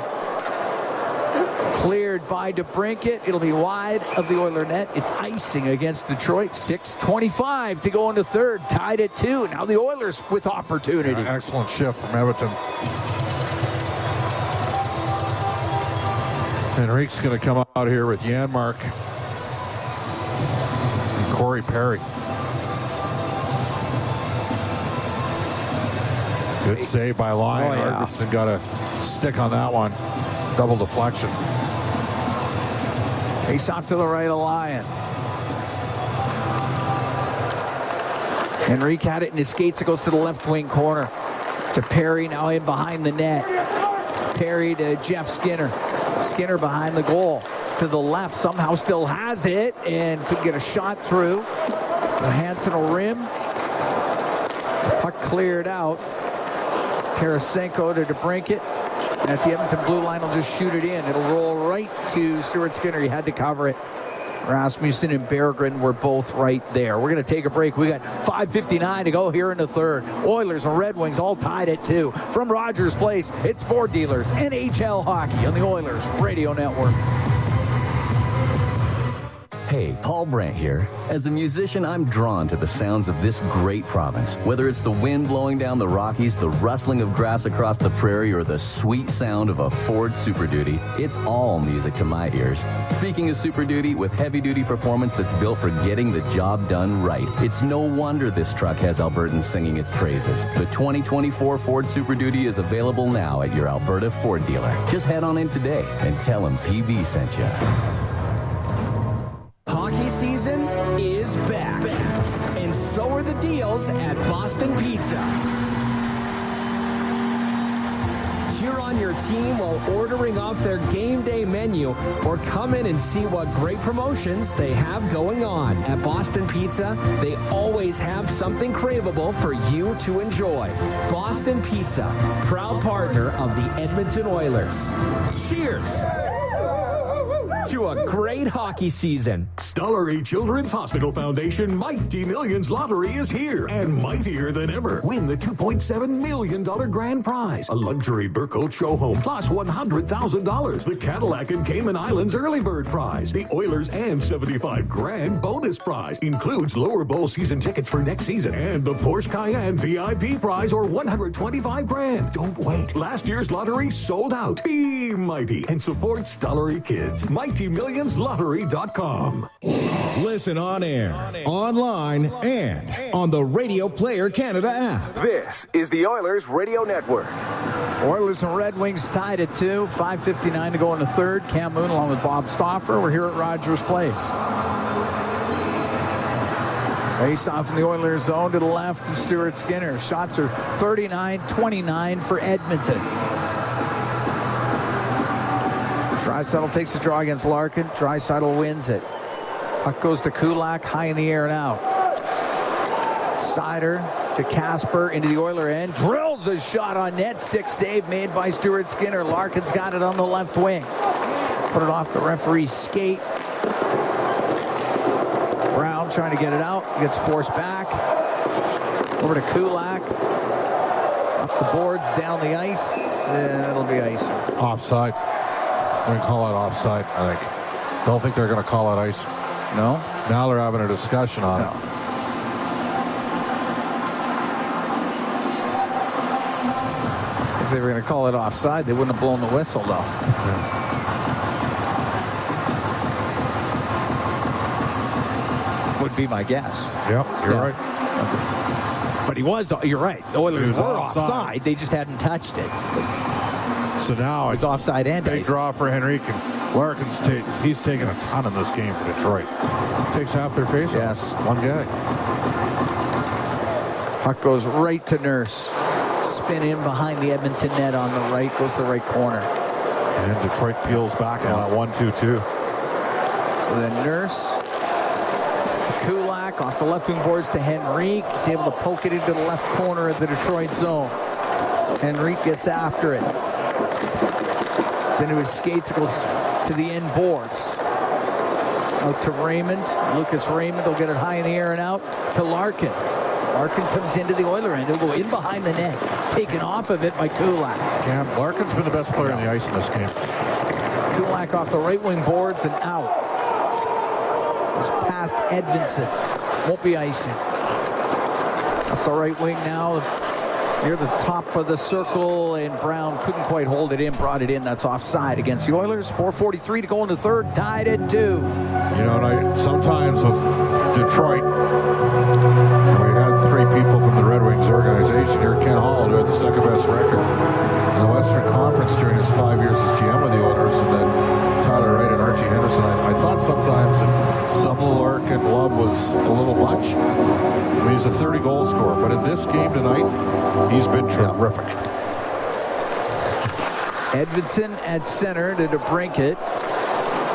Cleared by DeBrincat. It'll be wide of the Oiler net. It's icing against Detroit. 6:25 to go into third. Tied at 2. Now the Oilers with opportunity. Yeah, excellent shift from Edmonton. Enrique's going to come out here with Janmark and Corey Perry. Good save by Lyon. Arvidsson got a stick on that one. Double deflection. Face off to the right of Lyon. Enrique had it in his skates. It goes to the left wing corner. To Perry, now in behind the net. Perry to Jeff Skinner. Skinner behind the goal. To the left, somehow still has it. And could get a shot through. Hansen will rim. Puck cleared out. Tarasenko to DeBrincat. At the Edmonton blue line, will just shoot it in. It'll roll right to Stuart Skinner. He had to cover it. Rasmussen and Berggren were both right there. We're going to take a break. We got 5:59 to go here in the third. Oilers and Red Wings all tied at 2. From Rogers Place, it's Ford Dealers, NHL Hockey on the Oilers Radio Network. Hey, Paul Brandt here. As a musician, I'm drawn to the sounds of this great province. Whether it's the wind blowing down the Rockies, the rustling of grass across the prairie, or the sweet sound of a Ford Super Duty, it's all music to my ears. Speaking of Super Duty, with heavy-duty performance that's built for getting the job done right, it's no wonder this truck has Albertans singing its praises. The 2024 Ford Super Duty is available now at your Alberta Ford dealer. Just head on in today and tell them PB sent you. Hockey season is back. And so are the deals at Boston Pizza. Cheer on your team while ordering off their game day menu, or come in and see what great promotions they have going on. At Boston Pizza, they always have something craveable for you to enjoy. Boston Pizza, proud partner of the Edmonton Oilers. Cheers to a great hockey season. Stollery Children's Hospital Foundation Mighty Millions Lottery is here and mightier than ever. Win the $2.7 million grand prize, a luxury Burkle show home, plus $100,000. The Cadillac and Cayman Islands early bird prize, the Oilers and $75,000 bonus prize, includes lower bowl season tickets for next season, and the Porsche Cayenne VIP prize, or $125,000. Don't wait. Last year's lottery sold out. Be mighty and support Stollery Kids. MightyMillionsLottery.com. Listen on air, online, and on the Radio Player Canada app. This is the Oilers Radio Network. Oilers and Red Wings tied at 2. 5:59 to go in the third. Cam Moon along with Bob Stauffer. We're here at Rogers Place. Face off in the Oilers zone to the left of Stuart Skinner. Shots are 39-29 for Edmonton. Draisaitl takes the draw against Larkin. Draisaitl wins it. Puck goes to Kulak, high in the air and out. Sider to Casper into the Oiler end. Drills a shot on net. Stick save made by Stuart Skinner. Larkin's got it on the left wing. Put it off the referee's skate. Brown trying to get it out. Gets forced back. Over to Kulak. Up the boards, down the ice. And it'll be ice. Offside. We're going to call it offside, I think. Don't think they're going to call it ice. No? Now they're having a discussion on it. If they were going to call it offside, they wouldn't have blown the whistle, though. Would be my guess. Yep, you're right. But you're right. The Oilers were offside. They just hadn't touched it. So now it's offside and big draw for Henrique. Larkin's he's taken a ton in this game for Detroit. Takes half their face off. Yes. One guy. Puck goes right to Nurse. Spin in behind the Edmonton net on the right. Goes to the right corner. And Detroit peels back on that 1-2-2. So then Nurse. Kulak off the left wing boards to Henrique. He's able to poke it into the left corner of the Detroit zone. Henrique gets after it. It's into his skates. It goes to the end boards. Out to Raymond. Lucas Raymond will get it high in the air and out to Larkin. Larkin comes into the Oiler end. He'll go in behind the net. Taken off of it by Kulak. Cam, Larkin's been the best player on the ice in this game. Kulak off the right wing boards and out. Goes past Edvinson. Won't be icing. Up the right wing now. Near the top of the circle, and Brown couldn't quite hold it in, brought it in. That's offside against the Oilers. 4:43 to go in the third, tied at 2. You know, and sometimes with Detroit, we had 3 people from the Red Wings organization here. Ken Hall, who had the second best record in the Western Conference during his 5 years as GM of the Oilers, and then Tyler Wright and Archie Henderson. I thought sometimes that some Larkin love was a little much. I mean, he's a 30-goal scorer, but in this game tonight, he's been terrific. Edvinson at center to DeBrincat.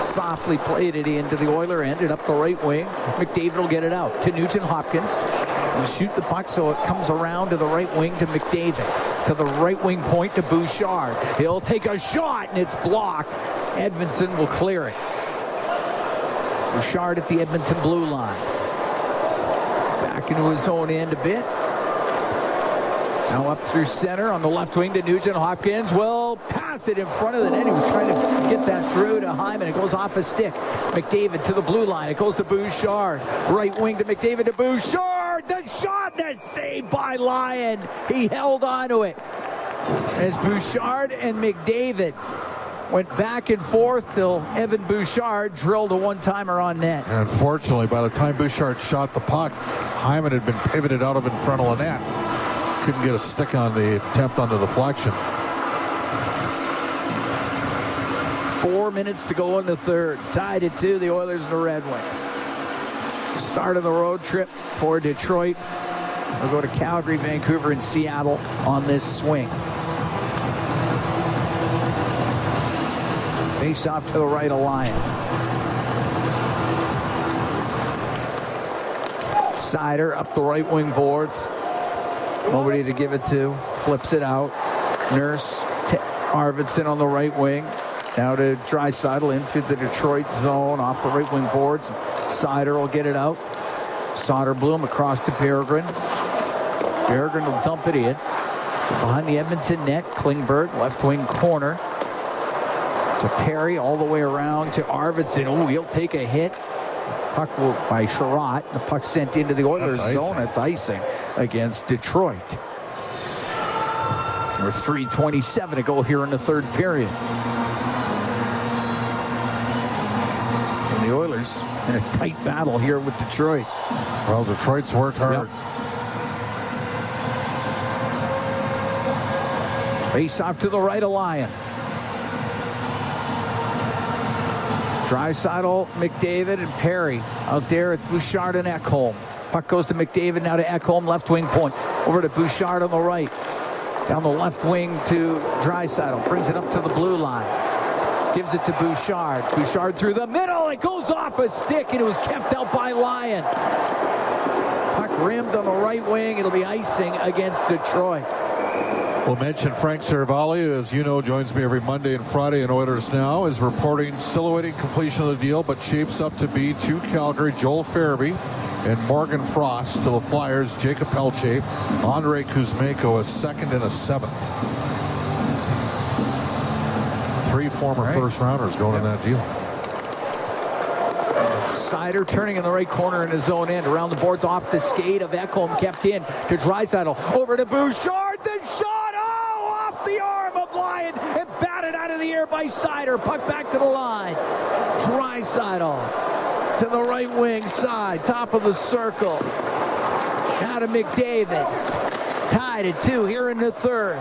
Softly played it into the Oiler end and up the right wing. McDavid will get it out to Nugent Hopkins. And shoot the puck so it comes around to the right wing to McDavid. To the right wing point to Bouchard. He'll take a shot and it's blocked. Edvinson will clear it. Bouchard at the Edmonton blue line. Back into his own end a bit. Now up through center on the left wing to Nugent Hopkins. Will pass it in front of the net. He was trying to get that through to Hyman. It goes off his stick. McDavid to the blue line. It goes to Bouchard. Right wing to McDavid to Bouchard. The shot, the save by Lyon. He held on to it. As Bouchard and McDavid went back and forth till Evan Bouchard drilled a one-timer on net. And unfortunately, by the time Bouchard shot the puck, Hyman had been pivoted out of in front of the net. Couldn't get a stick on the attempt on the deflection. 4 minutes to go in the third. Tied at 2, the Oilers and the Red Wings. So start of the road trip for Detroit. We'll go to Calgary, Vancouver, and Seattle on this swing. Face off to the right of Lyon. Sider up the right wing boards. Nobody to give it to. Flips it out. Nurse to Arvidsson on the right wing. Now to Draisaitl into the Detroit zone off the right wing boards. Sider will get it out. Soderblom across to Berggren. Berggren will dump it in. So behind the Edmonton net, Klingberg, left wing corner. To Perry all the way around to Arvidsson. Oh, he'll take a hit. Puck by Sherratt. The puck sent into the Oilers zone. That's icing against Detroit. With 3:27 to go here in the third period. And the Oilers in a tight battle here with Detroit. Well, Detroit's worked hard. Face off to the right of Lyon. Draisaitl, McDavid, and Perry out there at Bouchard and Ekholm. Puck goes to McDavid, now to Ekholm, left wing point. Over to Bouchard on the right. Down the left wing to Draisaitl. Brings it up to the blue line. Gives it to Bouchard. Bouchard through the middle. It goes off a stick, and it was kept out by Lyon. Puck rimmed on the right wing. It'll be icing against Detroit. We'll mention Frank Saravalli, as you know, joins me every Monday and Friday in Oilers Now, is reporting still awaiting completion of the deal, but shapes up to be to Calgary, Joel Farabee and Morgan Frost, to the Flyers, Jacob Pelche, Andrei Kuzmenko, a second and a seventh. 3 former first-rounders going in that deal. Seider turning in the right corner in his own end. Around the boards, off the skate of Ekholm, kept in to Draisaitl. Over to Bouchard, the shot! Oh, off the arm of Lyon and batted out of the air by Seider. Puck back to the line. Draisaitl to the right wing side, top of the circle. Now to McDavid. Tied at 2 here in the third.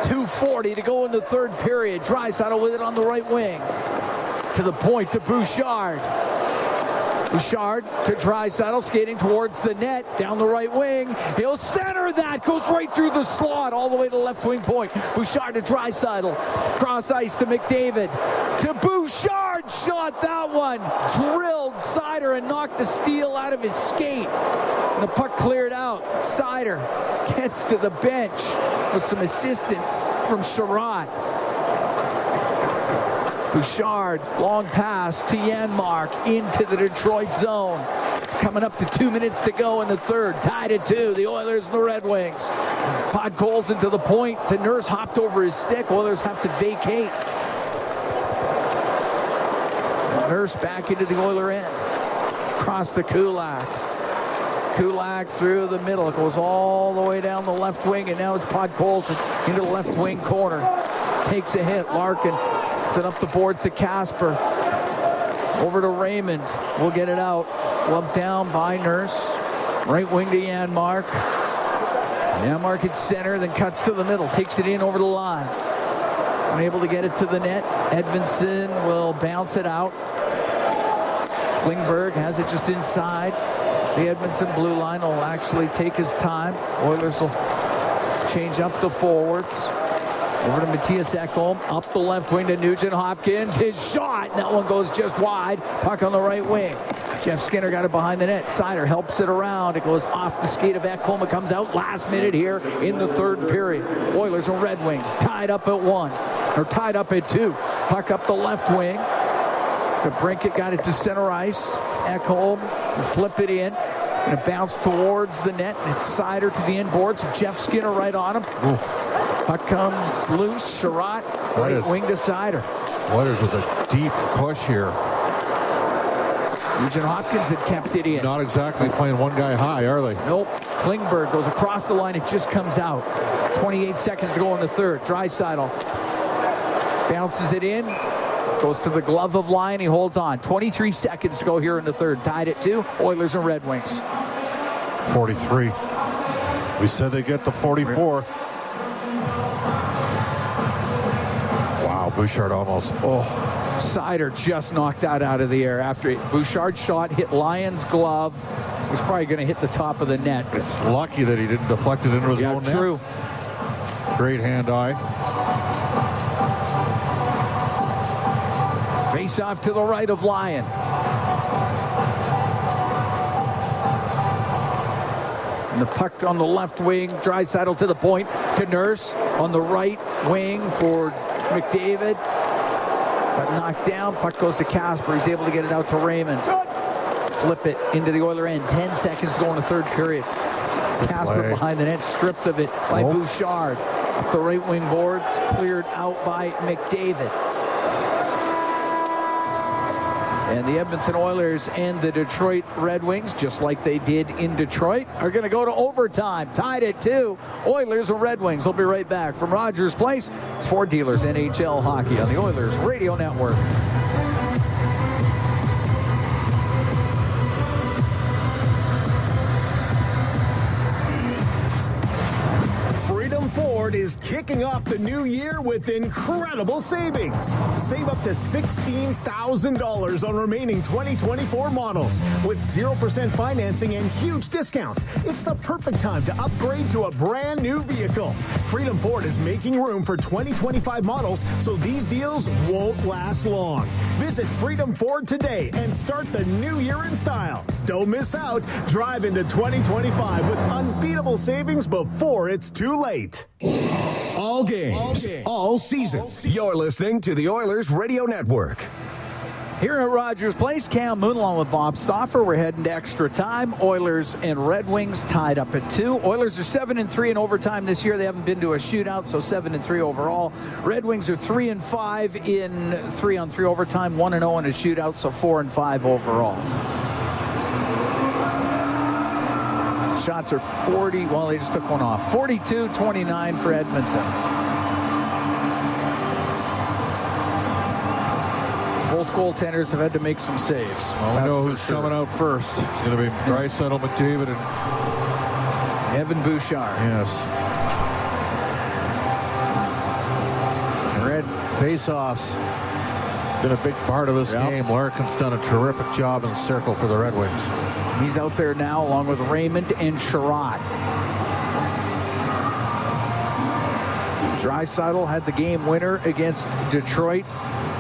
2:40 to go in the third period. Draisaitl with it on the right wing. To the point to Bouchard. Bouchard to Draisaitl, skating towards the net, down the right wing. He'll center that, goes right through the slot, all the way to the left wing point. Bouchard to Draisaitl, cross ice to McDavid, to Bouchard, shot that one. Drilled Seider and knocked the steel out of his skate. And the puck cleared out. Seider gets to the bench with some assistance from Sherratt. Bouchard, long pass to Janmark into the Detroit zone. Coming up to 2 minutes to go in the third. Tied at 2, the Oilers and the Red Wings. Podkolzin to the point. To Nurse, hopped over his stick. Oilers have to vacate. Nurse back into the Oiler end. Across to Kulak. Kulak through the middle. It goes all the way down the left wing, and now it's Podkolzin into the left wing corner. Takes a hit. Larkin set up the boards to Casper. Over to Raymond. We'll get it out. Gloved down by Nurse. Right wing to Janmark. Janmark at center, then cuts to the middle. Takes it in over the line. Unable to get it to the net. Edmondson will bounce it out. Klingberg has it just inside. The Edmonton blue line will actually take his time. Oilers will change up the forwards. Over to Matthias Ekholm, up the left wing to Nugent Hopkins. His shot, and that one goes just wide. Puck on the right wing. Jeff Skinner got it behind the net. Seider helps it around. It goes off the skate of Ekholm. It comes out last minute here in the third period. Oilers and Red Wings tied up at 1, or tied up at 2. Puck up the left wing. DeBrincat got it to center ice. Ekholm will flip it in. And it bounced towards the net. And it's Seider to the inboards. Jeff Skinner right on him. Ooh. Puck comes loose. Sherratt, right wing to Seider. Oilers with a deep push here. Nugent Hopkins had kept it in. Not exactly playing one guy high, are they? Nope. Klingberg goes across the line. It just comes out. 28 seconds to go in the third. Draisaitl bounces it in. Goes to the glove of Lyon. He holds on. 23 seconds to go here in the third. Tied at 2. Oilers and Red Wings. 43. We said they get the 44. Wow, Bouchard almost. Oh, Seider just knocked that out of the air after it. Bouchard's shot hit Lyon's glove. Was probably going to hit the top of the net. It's lucky that he didn't deflect it into his own net. True. Great hand-eye. Face off to the right of Lyon. And the puck on the left wing. Draisaitl to the point to Nurse. On the right wing for McDavid. Got knocked down. Puck goes to Casper. He's able to get it out to Raymond. Flip it into the Oiler end. 10 seconds to go in the third period. Casper behind the net. Stripped of it by Bouchard. Up the right wing boards. Cleared out by McDavid. And the Edmonton Oilers and the Detroit Red Wings, just like they did in Detroit, are going to go to overtime. Tied at 2. Oilers and Red Wings. We'll be right back from Rogers Place. It's Ford Dealers NHL Hockey on the Oilers Radio Network. Freedom 4 Ford is kicking off the new year with incredible savings. Save up to $16,000 on remaining 2024 models with 0% financing and huge discounts. It's the perfect time to upgrade to a brand new vehicle. Freedom Ford is making room for 2025 models, so these deals won't last long. Visit Freedom Ford today and start the new year in style. Don't miss out. Drive into 2025 with unbeatable savings before it's too late. All games, all season. You're listening to the Oilers Radio Network. Here at Rogers Place, Cam Moon along with Bob Stauffer. We're heading to extra time. Oilers and Red Wings tied up at 2. Oilers are 7-3 in overtime this year. They haven't been to a shootout, so 7-3 overall. Red Wings are 3-5 in 3-on-3 overtime, 1-0 in a shootout, so 4-5 overall. Shots are 40. Well, they just took one off. 42-29 for Edmonton. Both goaltenders have had to make some saves. Well, we know who's coming out first. It's going to be Draisaitl, McDavid, and Evan Bouchard. Yes. Red face-offs been a big part of this game. Larkin's done a terrific job in the circle for the Red Wings. He's out there now along with Raymond and Sherratt. Draisaitl had the game winner against Detroit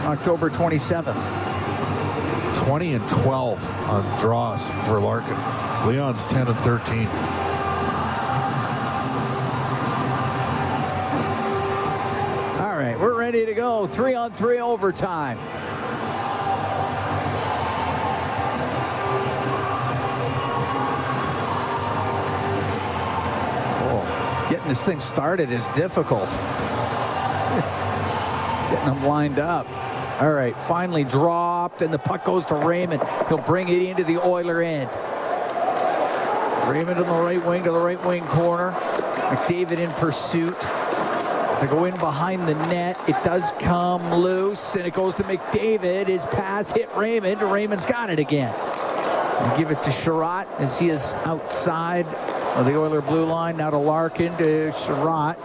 October 27th. 20-12 on draws for Larkin. Leon's 10-13. All right, we're ready to go. 3-on-3 overtime. Getting this thing started is difficult. Getting them lined up. All right, finally dropped, and the puck goes to Raymond. He'll bring it into the Oiler end. Raymond on the right wing to the right wing corner. McDavid in pursuit. They go in behind the net. It does come loose, and it goes to McDavid. His pass hit Raymond. Raymond's got it again. They give it to Sherratt as he is outside of the Oiler blue line. Now to Larkin, to Sherratt.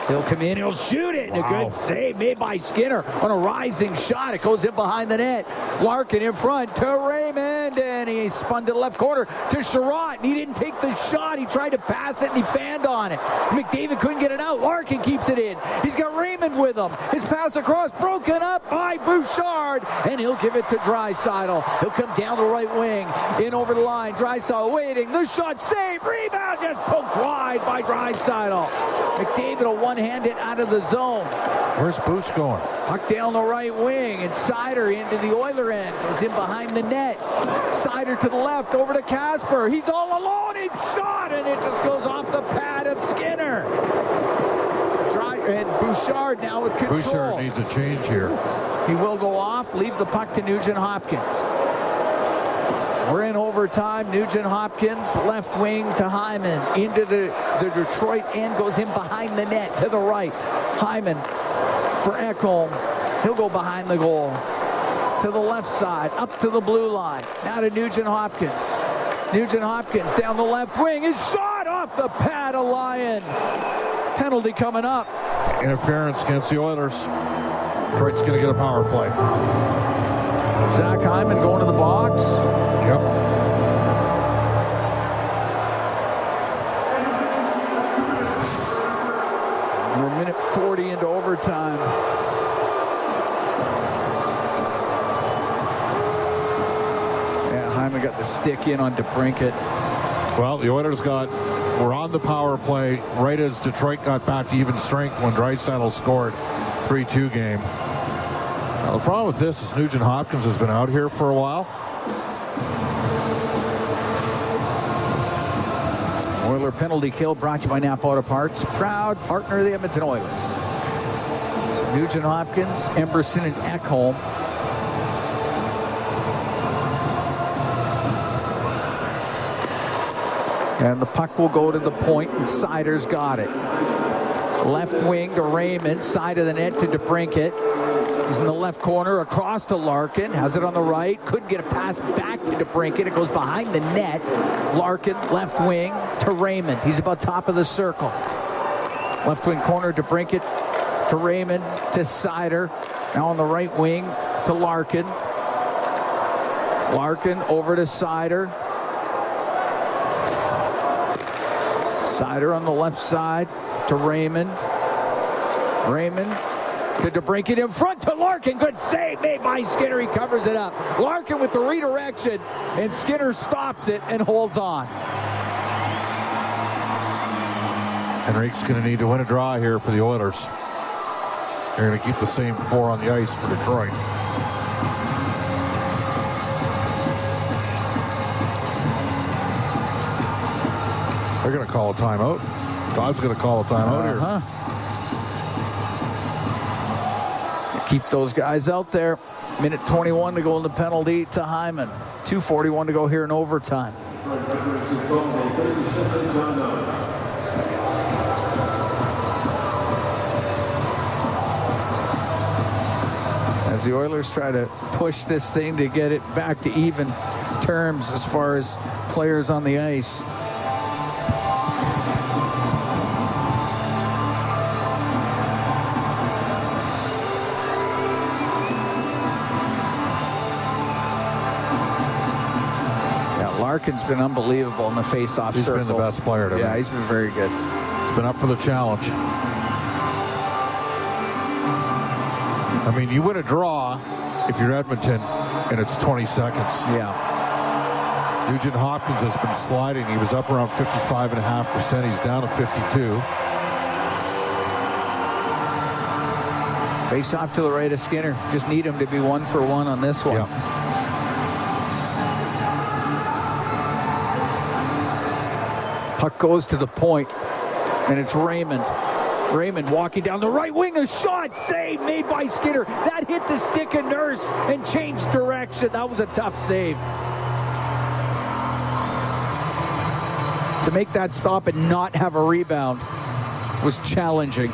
He'll come in, he'll shoot it. Wow. A good save made by Skinner on a rising shot. It goes in behind the net. Larkin in front to Raymond, and he spun to the left corner to Sherratt. He didn't take the shot. He tried to pass it, and he fanned on it. McDavid couldn't get it out. Larkin keeps it in. He's got Raymond with him. His pass across, broken up by Bouchard, and he'll give it to Draisaitl. He'll come down the right wing, in over the line. Draisaitl waiting. The shot, save, rebound, just poked wide by Draisaitl. McDavid will one-hand it out of the zone. Where's Boots going? Puck down the right wing, and Sider into the Oiler end. Goes in behind the net. Sider to the left, over to Kasper. He's all alone, he shot, and it just goes off the pad of Skinner. And Bouchard now with control. Bouchard needs a change here. He will go off, leave the puck to Nugent Hopkins. We're in overtime. Nugent Hopkins, left wing to Hyman. Into the Detroit end, goes in behind the net to the right. Hyman for Ekholm. He'll go behind the goal. To the left side, up to the blue line. Now to Nugent Hopkins. Nugent Hopkins down the left wing. His shot off the pad of Lyon. Penalty coming up. Interference against the Oilers. Detroit's going to get a power play. Zach Hyman going to the box. Yep. We're a minute 40 into overtime. Yeah, Hyman got the stick in on DeBrincat. Well, the Oilers were on the power play right as Detroit got back to even strength when Draisaitl scored. 3-2 game. Now, the problem with this is Nugent Hopkins has been out here for a while. Oiler penalty kill brought to you by Napa Auto Parts, proud partner of the Edmonton Oilers. So Nugent Hopkins, Emberson, and Ekholm. And the puck will go to the point, and Sider's got it. Left wing to Raymond, side of the net to DeBrincat. He's in the left corner, across to Larkin. Has it on the right. Couldn't get a pass back to DeBrincat. It goes behind the net. Larkin, left wing to Raymond. He's about top of the circle. Left wing corner to Brinkett, to Raymond, to Seider. Now on the right wing to Larkin. Larkin over to Seider. Seider on the left side to Raymond. Raymond to DeBrincat in front to Larkin. Good save made by Skinner. He covers it up. Larkin with the redirection, and Skinner stops it and holds on. Henrique's going to need to win a draw here for the Oilers. They're going to keep the same four on the ice for Detroit. They're going to call a timeout. Todd's going to call a timeout here. Keep those guys out there. Minute 21 to go in the penalty to Hyman. 2:41 to go here in overtime. As the Oilers try to push this thing to get it back to even terms as far as players on the ice. Larkin's been unbelievable in the face-off circle. He's been the best player to me. Yeah, he's been very good. He's been up for the challenge. I mean, you win a draw if you're Edmonton, and it's 20 seconds. Yeah. Nugent Hopkins has been sliding. He was up around 55.5%. He's down to 52. Face-off to the right of Skinner. Just need him to be 1-for-1 on this one. Yeah. Puck goes to the point, and it's Raymond. Raymond walking down the right wing. A shot save made by Skinner. That hit the stick of Nurse and changed direction. That was a tough save. To make that stop and not have a rebound was challenging.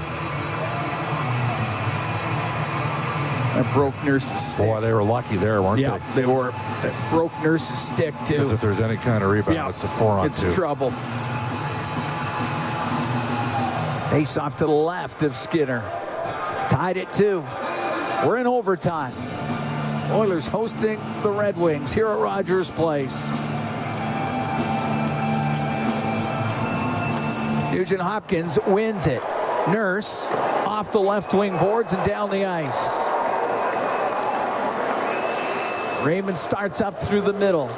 That broke Nurse's stick. Boy, they were lucky there, weren't they? Yeah, they were. That broke Nurse's stick, too. Because if there's any kind of rebound, it's a 4-on-2. It's trouble. Face off to the left of Skinner. Tied at 2. We're in overtime. Oilers hosting the Red Wings here at Rogers Place. Nugent Hopkins wins it. Nurse off the left wing boards and down the ice. Raymond starts up through the middle.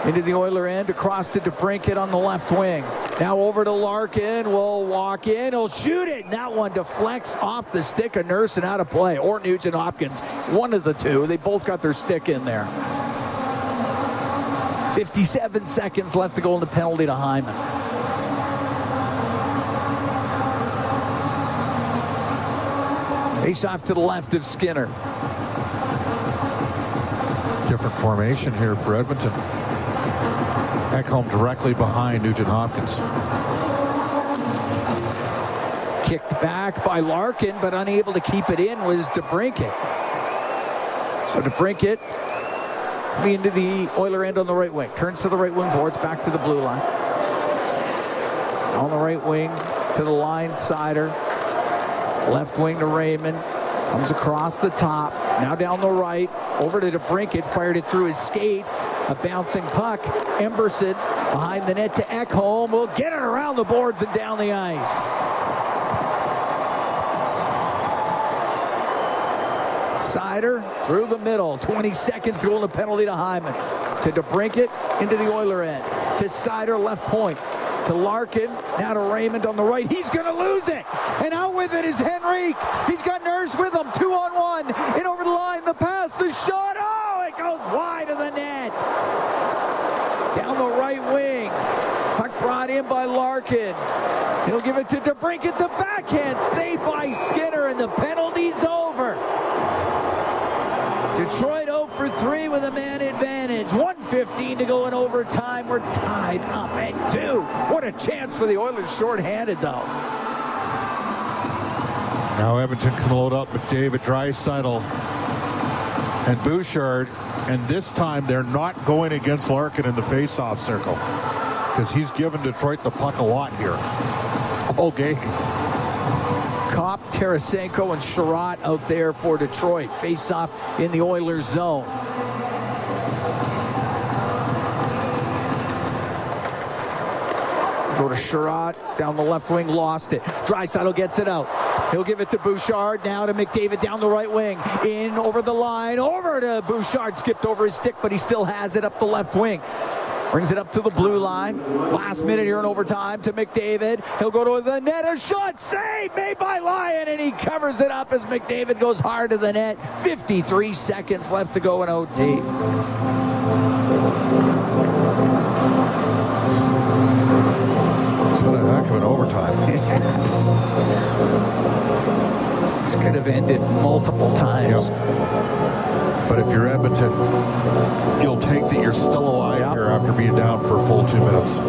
Into the Oiler end, across to DeBrincat on the left wing. Now over to Larkin, will walk in, he'll shoot it. And that one deflects off the stick of Nurse and out of play. Or Nugent Hopkins, one of the two. They both got their stick in there. 57 seconds left to go in the penalty to Hyman. Face off to the left of Skinner. Different formation here for Edmonton. Ekholm directly behind Nugent Hopkins. Kicked back by Larkin, but unable to keep it in was DeBrincat. So DeBrincat into the Oiler end on the right wing. Turns to the right wing boards, back to the blue line. On the right wing to the line, Seider. Left wing to Raymond. Comes across the top. Now down the right. Over to DeBrincat. Fired it through his skates. A bouncing puck. Emberson behind the net to Ekholm. Will get it around the boards and down the ice. Seider through the middle. 20 seconds to go in the penalty to Hyman. To DeBrincat into the Oiler end. To Seider left point. To Larkin. Now to Raymond on the right. He's going to lose it. And out with it is Henrique. He's got Nurse with him. 2-on-1. In over the line. The pass. The shot. Oh, it goes wide of the net. Down the right wing. Puck brought in by Larkin. He'll give it to DeBrincat. The backhand saved by Skinner. And the penalty's over. Detroit 0 for 3 with a man advantage. 1:15 to go in overtime. We're tied up at 2. What a chance for the Oilers, shorthanded though. Now Edmonton can load up with David Draisaitl and Bouchard, and this time they're not going against Larkin in the face-off circle because he's given Detroit the puck a lot here all game. Kopp, Tarasenko, and Sherratt out there for Detroit. Face-off in the Oilers' zone. Go to Sherratt, down the left wing, lost it. Draisaitl gets it out. He'll give it to Bouchard, now to McDavid down the right wing. In, over the line, over to Bouchard. Skipped over his stick, but he still has it up the left wing. Brings it up to the blue line. Last minute here in overtime to McDavid. He'll go to the net. A shot save made by Lyon, and he covers it up as McDavid goes hard to the net. 53 seconds left to go in OT. It's been a heck of an overtime. Yes. This could have ended multiple times. Yep. But if you're Edmonton, you'll take that you're still alive here after being down for a full 2 minutes.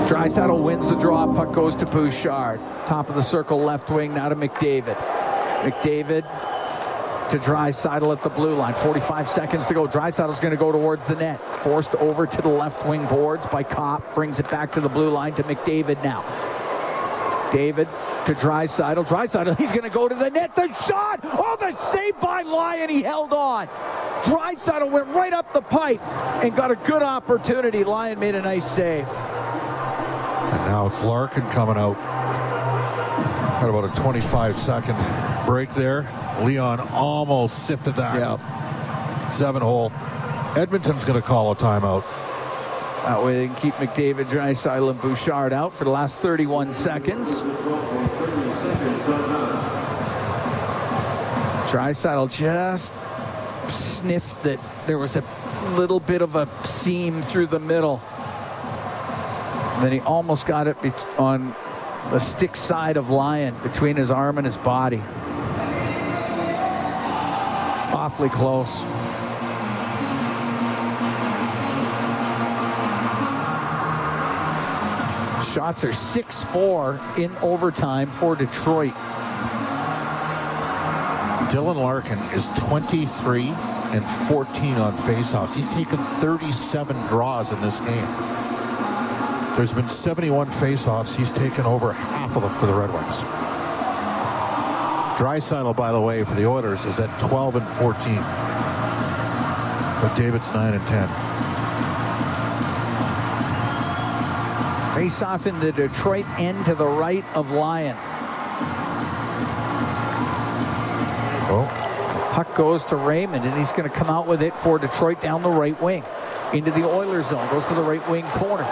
Draisaitl wins the draw. Puck goes to Bouchard. Top of the circle, left wing, now to McDavid. McDavid to Draisaitl at the blue line. 45 seconds to go. Draisaitl's going to go towards the net. Forced over to the left wing boards by Kopp. Brings it back to the blue line to McDavid now. David to Draisaitl. Draisaitl, he's going to go to the net. The shot! Oh, the save by Lyon. He held on. Draisaitl went right up the pipe and got a good opportunity. Lyon made a nice save. And now it's Larkin coming out. Got about a 25-second break there. Leon almost sifted that. Yep. 7-hole. Edmonton's going to call a timeout. That way they can keep McDavid, Draisaitl, and Bouchard out for the last 31 seconds. Draisaitl just sniffed that there was a little bit of a seam through the middle. And then he almost got it on the stick side of Lyon, between his arm and his body. Awfully close. Shots are 6-4 in overtime for Detroit. Dylan Larkin is 23 and 14 on faceoffs. He's taken 37 draws in this game. There's been 71 faceoffs. He's taken over half of them for the Red Wings. Draisaitl, by the way, for the Oilers is at 12 and 14. But David's 9 and 10. Face off in the Detroit end to the right of Lyon. Oh. Puck goes to Raymond, and he's going to come out with it for Detroit down the right wing. Into the Oilers zone. Goes to the right wing corner.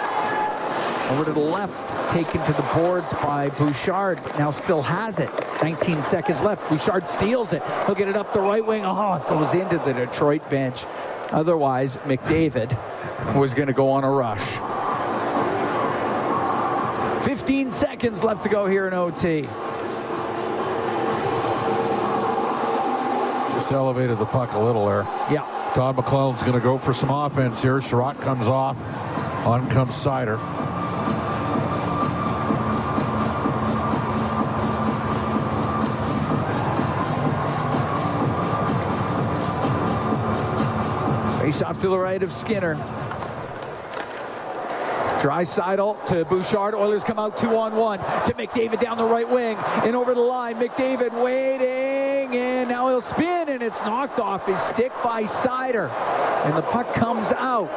Over to the left. Taken to the boards by Bouchard, but now still has it. 19 seconds left. Bouchard steals it. He'll get it up the right wing. Oh, it goes into the Detroit bench. Otherwise, McDavid was going to go on a rush. 15 seconds left to go here in OT. Just elevated the puck a little there. Yeah. Todd McLellan's going to go for some offense here. Sherratt comes off. On comes Seider. Face off to the right of Skinner. Draisaitl to Bouchard. Oilers come out 2-on-1 to McDavid down the right wing and over the line. McDavid waiting, and now he'll spin, and it's knocked off his stick by Seider, and the puck comes out.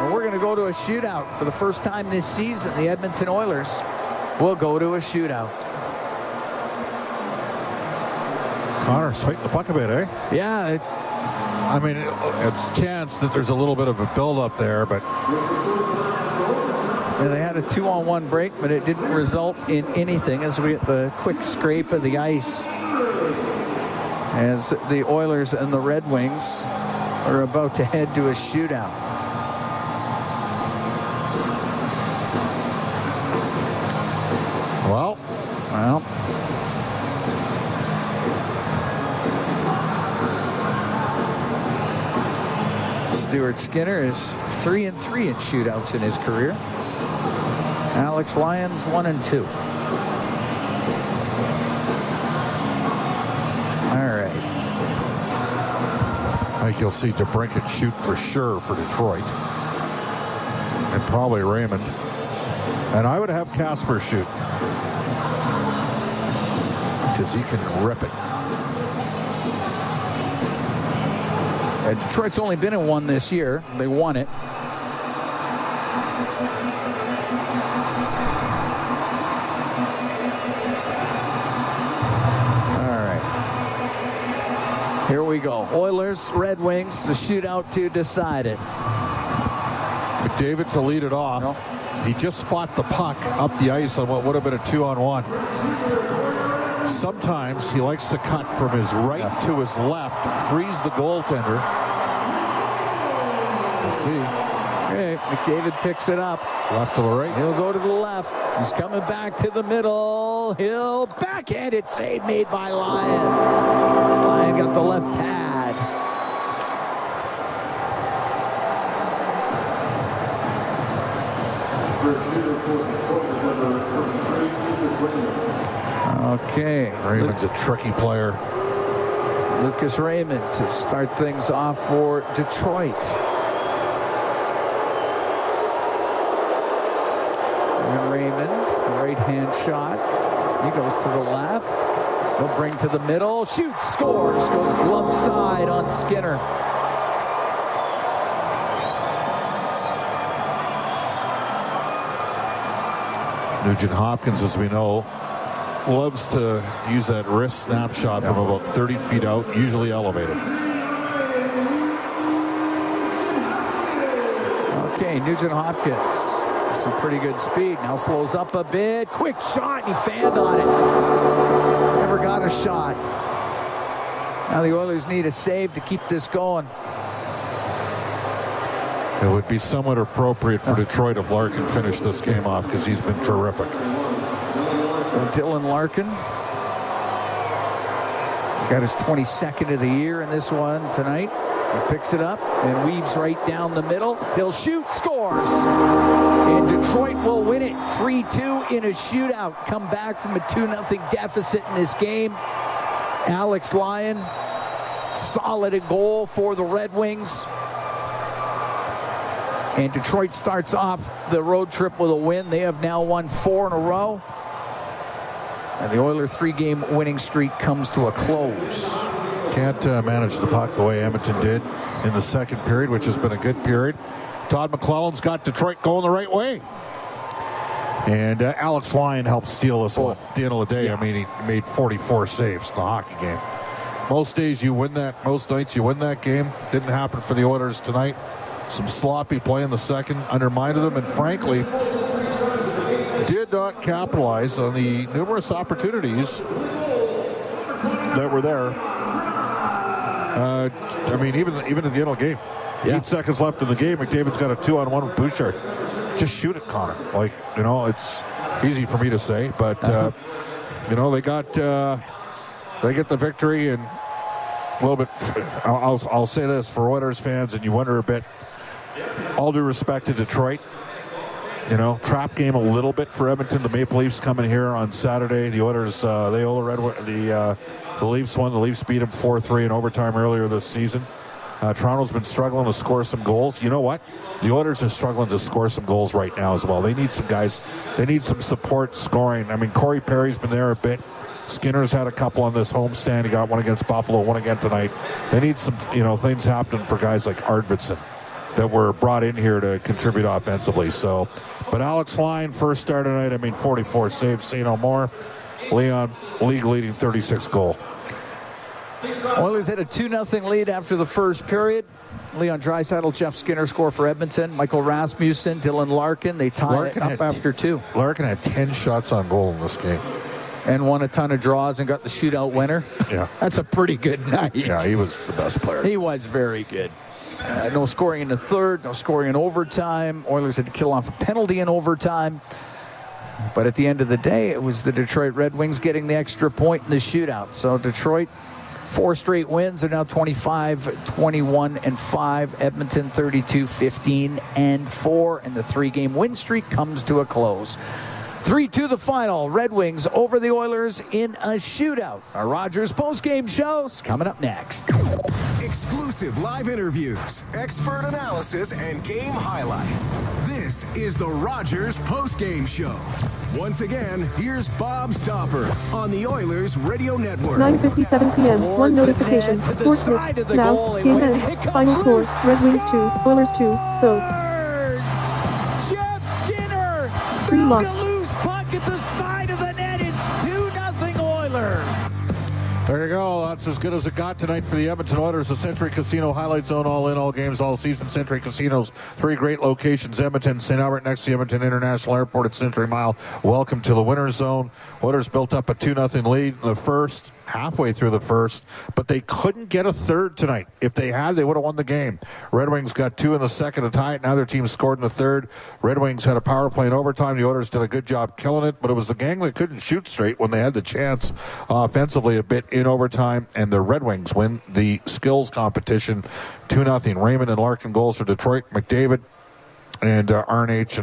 And we're going to go to a shootout for the first time this season. The Edmonton Oilers will go to a shootout. Connor's fighting the puck a bit, eh? Yeah. I mean, it's a chance that there's a little bit of a build-up there, but... Yeah, they had a 2-on-1 break, but it didn't result in anything as we get the quick scrape of the ice. As the Oilers and the Red Wings are about to head to a shootout. Well. Stuart Skinner is 3-3 in shootouts in his career. Alex Lyons 1-2. All right. I think you'll see DeBrincat shoot for sure for Detroit. And probably Raymond. And I would have Casper shoot. because he can rip it. And Detroit's only been in one this year. They won it. All right. Here we go. Oilers, Red Wings, the shootout to decide it. McDavid to lead it off. No. He just fought the puck up the ice on what would have been a 2-on-1. Sometimes he likes to cut from his right to his left, freeze the goaltender. Let's see. Okay, McDavid picks it up. Left to the right. He'll go to the left. He's coming back to the middle. He'll backhand it. Save made by Lyon. Lyon got the left pad. Okay. Raymond's a tricky player. Lucas Raymond to start things off for Detroit. And Raymond, the right-hand shot. He goes to the left. He'll bring to the middle. Shoots, scores. Goes glove side on Skinner. Nugent Hopkins, as we know, loves to use that wrist snapshot from about 30 feet out, usually elevated. Okay, Nugent Hopkins. Some pretty good speed. Now slows up a bit. Quick shot. He fanned on it. Never got a shot. Now the Oilers need a save to keep this going. It would be somewhat appropriate for Detroit if Larkin finished this game off because he's been terrific. So Dylan Larkin got his 22nd of the year in this one tonight. He picks it up and weaves right down the middle. He'll shoot, scores. And Detroit will win it 3-2 in a shootout. Come back from a 2-0 deficit in this game. Alex Lyon, solid a goal for the Red Wings. And Detroit starts off the road trip with a win. They have now won 4 in a row. And the Oilers' 3-game winning streak comes to a close. Can't manage the puck the way Edmonton did in the second period, which has been a good period. Todd McClellan's got Detroit going the right way. And Alex Lyon helped steal this one at the end of the day. Yeah. I mean, he made 44 saves in the hockey game. Most days you win that. Most nights you win that game. Didn't happen for the Oilers tonight. Some sloppy play in the second undermined them, and frankly, did not capitalize on the numerous opportunities that were there. I mean, even at the end of the game, 8 seconds left in the game, McDavid's got a 2-on-1 with Bouchard. Just shoot it, Connor. Like, you know, it's easy for me to say, but you know, they get the victory, and a little bit. I'll say this for Oilers fans, and you wonder a bit. All due respect to Detroit, you know, trap game a little bit for Edmonton. The Maple Leafs coming here on Saturday. The Oilers, they owe the Leafs won. The Leafs beat them 4-3 in overtime earlier this season. Toronto's been struggling to score some goals. You know what? The Oilers are struggling to score some goals right now as well. They need some guys. They need some support scoring. I mean, Corey Perry's been there a bit. Skinner's had a couple on this homestand. He got one against Buffalo, one again tonight. They need some, you know, things happening for guys like Arvidsson that were brought in here to contribute offensively. So, but Alex Lyon, first star tonight, I mean, 44 saves, say no more. Leon, league-leading 36 goal. Oilers had a 2-0 lead after the first period. Leon Draisaitl, Jeff Skinner score for Edmonton. Michael Rasmussen, Dylan Larkin, they tie it up after 2. Larkin had 10 shots on goal in this game. And won a ton of draws and got the shootout winner. Yeah. That's a pretty good night. Yeah, he was the best player. He was very good. No scoring in the third, no scoring in overtime. Oilers had to kill off a penalty in overtime. But at the end of the day, it was the Detroit Red Wings getting the extra point in the shootout. So Detroit, 4 straight wins. They're now 25-21-5. Edmonton 32-15-4. And the 3-game win streak comes to a close. 3-2 the final. Red Wings over the Oilers in a shootout. Our Rogers postgame show's coming up next. Exclusive live interviews, expert analysis, and game highlights. This is the Rogers postgame show. Once again, here's Bob Stauffer on the Oilers Radio Network. 9:57 p.m. One notification. Sportsnet. Now. Game end. Final score. Red Wings 2. Oilers 2. So. Jeff Skinner. Free lock. A loose puck at the side of the net. It's 2-0 Oilers. There you go. That's as good as it got tonight for the Edmonton Oilers. The Century Casino Highlight Zone, all in, all games, all season. Century Casinos, 3 great locations. Edmonton, St. Albert, next to Edmonton International Airport at Century Mile. Welcome to the winner's zone. Oilers built up a 2-0 lead in the first, halfway through the first, but they couldn't get a third tonight. If they had, they would have won the game. Red Wings got 2 in the second to tie it. Now their team scored in the third. Red Wings had a power play in overtime. The Oilers did a good job killing it, but it was the gang that couldn't shoot straight when they had the chance offensively a bit in overtime, and the Red Wings win the skills competition 2-0. Raymond and Larkin goals for Detroit. McDavid and Arnage